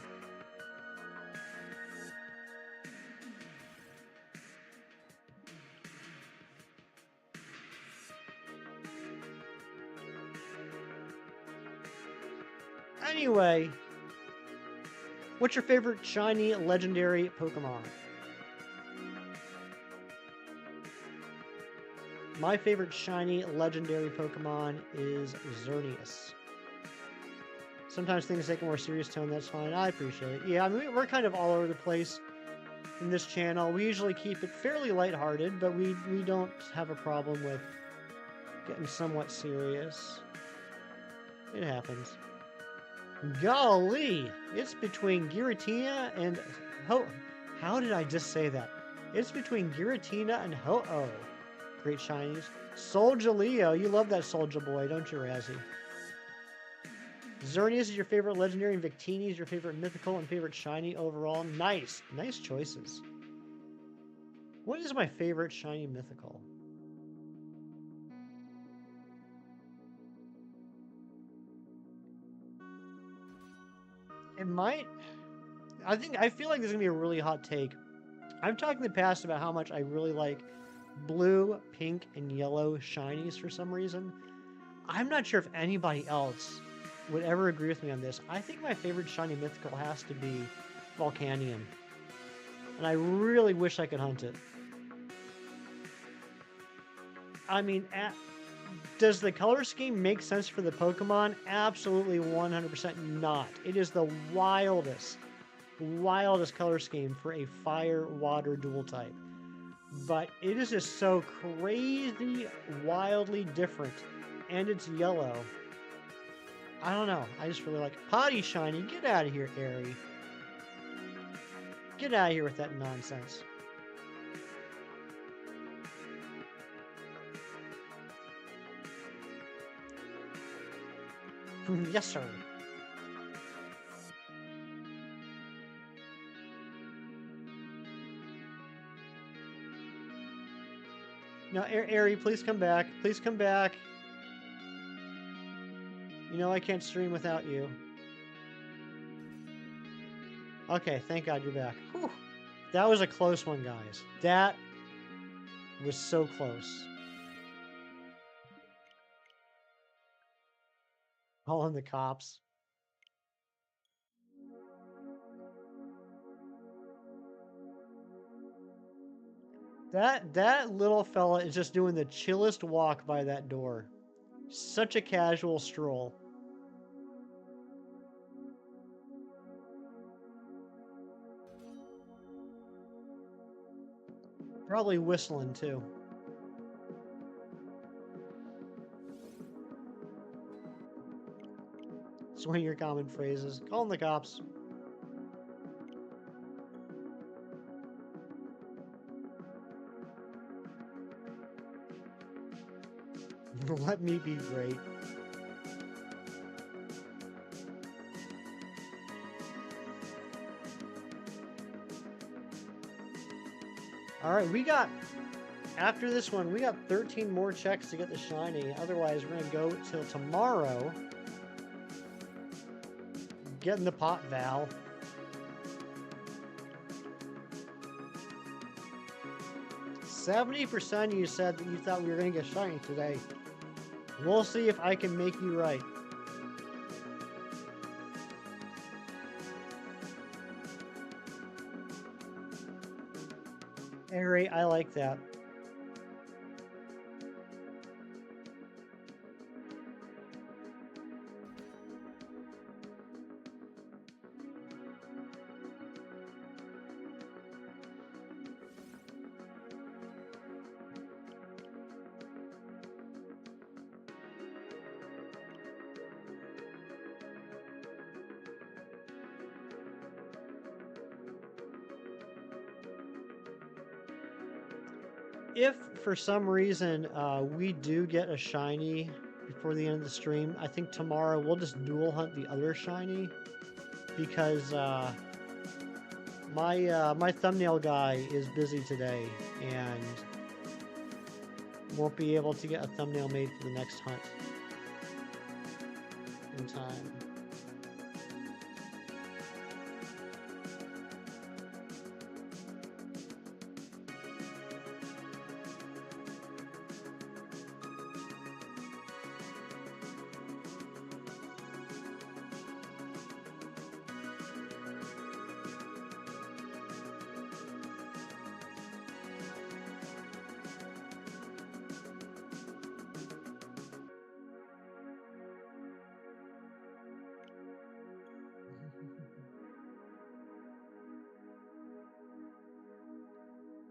Anyway, what's your favorite shiny legendary Pokemon? My favorite shiny legendary Pokemon is Xerneas. Sometimes things take a more serious tone, that's fine. I appreciate it. Yeah, I mean, we're kind of all over the place in this channel. We usually keep it fairly lighthearted, but we don't have a problem with getting somewhat serious. It happens. Golly, it's between Giratina and How did I just say that? It's between Giratina and Ho-Oh. Great shinies. Solgaleo, you love that Soldier boy, don't you, Razzie? Xerneas is your favorite legendary, and Victini is your favorite mythical and favorite shiny overall. Nice choices. What is my favorite shiny mythical? It might. I feel like this is gonna be a really hot take. I've talked in the past about how much I really like blue, pink, and yellow shinies for some reason. I'm not sure if anybody else would ever agree with me on this. I think my favorite shiny mythical has to be Volcanium. And I really wish I could hunt it. I mean, does the color scheme make sense for the Pokemon? Absolutely 100% not. It is the wildest color scheme for a fire-water dual type. But it is just so crazy, wildly different. And it's yellow. I don't know. I just really like it. Potty Shiny. Get out of here, Airy. Get out of here with that nonsense. Yes, sir. No, Airy, please come back. Please come back. You know I can't stream without you. Okay, thank God you're back. Whew. That was a close one, guys. That was so close. Calling the cops. That little fella is just doing the chillest walk by that door. Such a casual stroll. Probably whistling too. It's one of your common phrases. Calling the cops. Let me be great. Alright, after this one, we got 13 more checks to get the shiny. Otherwise, we're going to go till tomorrow. Get in the pot, Val. %70% of you said that you thought we were going to get shiny today. We'll see if I can make you right. Airy, I like that. If for some reason we do get a shiny before the end of the stream, I think tomorrow we'll just dual hunt the other shiny because my thumbnail guy is busy today and won't be able to get a thumbnail made for the next hunt in time.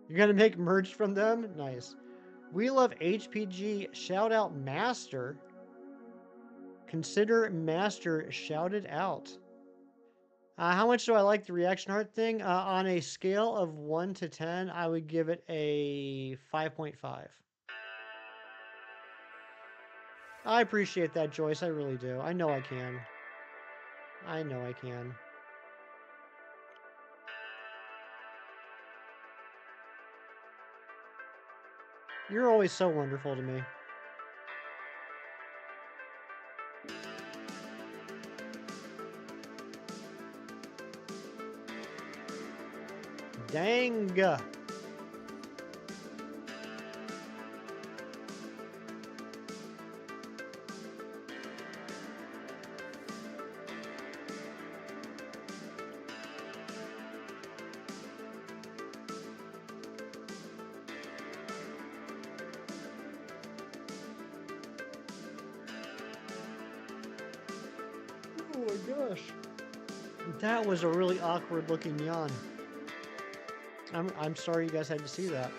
You're gonna make merch from them? Nice. We love HPG. Shout out Master. Consider Master shouted out. How much do I like the reaction heart thing? On a scale of 1 to 10, I would give it a 5.5. I appreciate that, Joyce. I really do. I know I can. I know I can. You're always so wonderful to me. Dang. Oh my gosh. That was a really awkward looking yawn. I'm sorry you guys had to see that.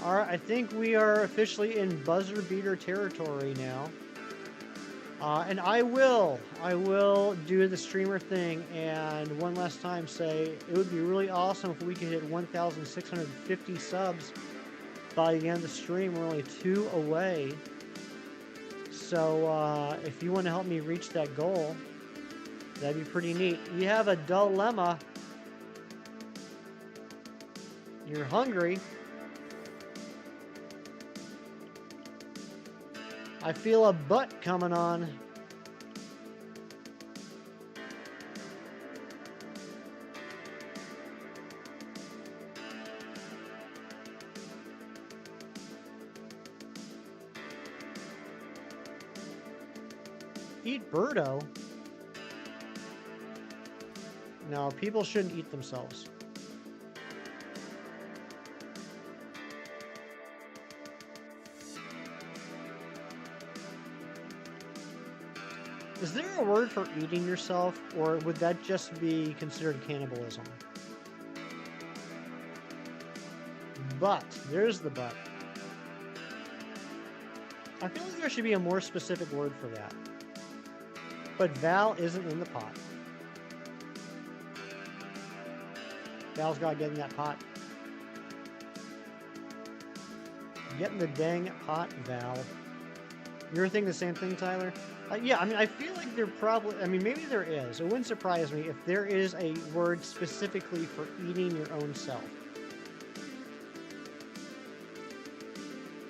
Alright, I think we are officially in buzzer beater territory now. And I will do the streamer thing and one last time say it would be really awesome if we could hit 1,650 subs by the end of the stream. We're only 2 away. So if you want to help me reach that goal, that'd be pretty neat. You have a dilemma. You're hungry. I feel a butt coming on. Eat Birdo? No, people shouldn't eat themselves. Is there a word for eating yourself, or would that just be considered cannibalism? But, there's the but. I feel like there should be a more specific word for that. But Val isn't in the pot. Val's gotta get in that pot. Get in the dang pot, Val. You're thinking the same thing, Tyler? Yeah, I mean, I feel like there probably... I mean, maybe there is. It wouldn't surprise me if there is a word specifically for eating your own self.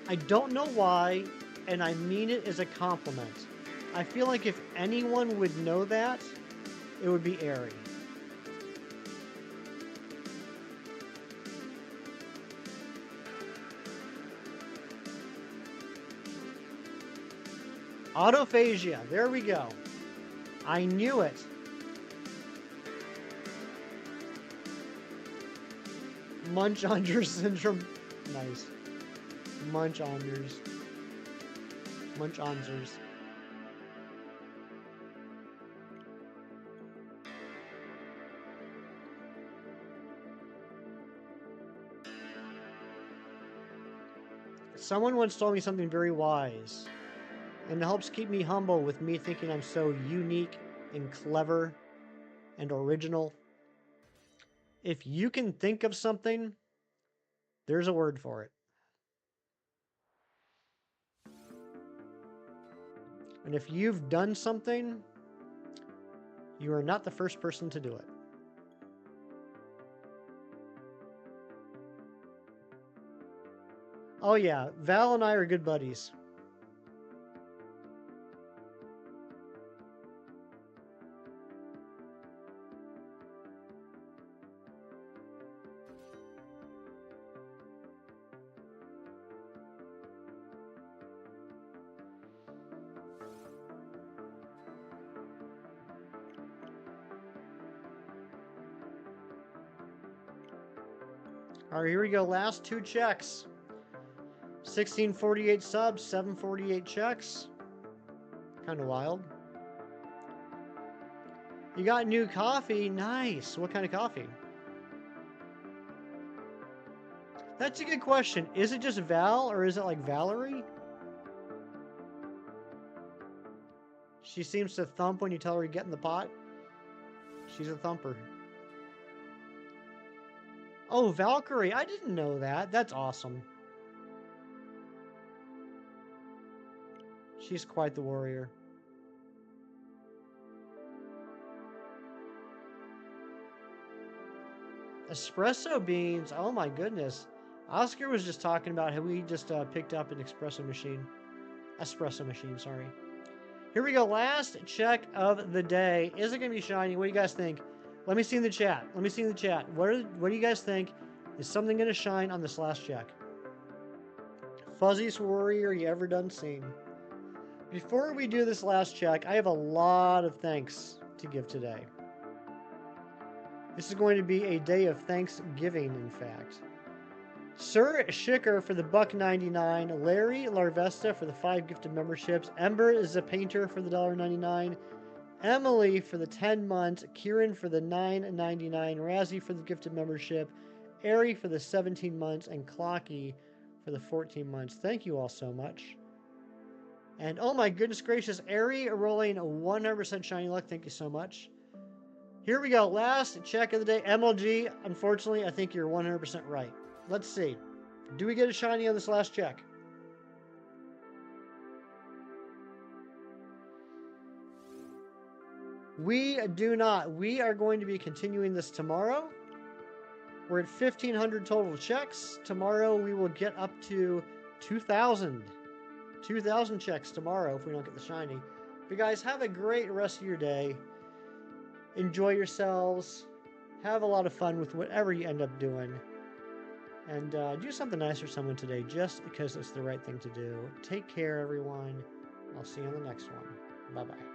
I don't know why, and I mean it as a compliment. I feel like if anyone would know that, it would be Ari. Autophagia. There we go. I knew it. Munch-Under syndrome. Nice. Munch-Onders. Munch-Onzers. Someone once told me something very wise. And it helps keep me humble with me thinking I'm so unique and clever and original. If you can think of something, there's a word for it. And if you've done something, you are not the first person to do it. Oh yeah, Val and I are good buddies. All right, here we go. Last 2 checks. 1648 subs, 748 checks. Kind of wild. You got new coffee. Nice. What kind of coffee? That's a good question. Is it just Val or is it like Valerie? She seems to thump when you tell her to get in the pot. She's a thumper. Oh, Valkyrie. I didn't know that. That's awesome. She's quite the warrior. Espresso beans. Oh my goodness. Oscar was just talking about how we just picked up an espresso machine. Espresso machine, sorry. Here we go. Last check of the day. Is it going to be shiny? What do you guys think? Let me see in the chat. Let me see in the chat. What do you guys think? Is something going to shine on this last check? Fuzziest warrior you ever done seen. Before we do this last check, I have a lot of thanks to give today. This is going to be a day of Thanksgiving, in fact. Sir Schicker for the $1.99, Larry Larvesta for the 5 gifted memberships, Ember is a painter for the $1.99, Emily for the 10 months, Kieran for the $9.99, Razzie for the gifted membership, Ari for the 17 months, and Clocky for the 14 months. Thank you all so much. And oh my goodness gracious, Ari rolling a 100% shiny luck. Thank you so much. Here we go. Last check of the day. MLG, unfortunately, I think you're 100% right. Let's see. Do we get a shiny on this last check? We do not. We are going to be continuing this tomorrow. We're at 1,500 total checks. Tomorrow we will get up to 2,000. 2,000 checks tomorrow if we don't get the shiny. But guys, have a great rest of your day. Enjoy yourselves. Have a lot of fun with whatever you end up doing. And do something nice for someone today just because it's the right thing to do. Take care, everyone. I'll see you on the next one. Bye-bye.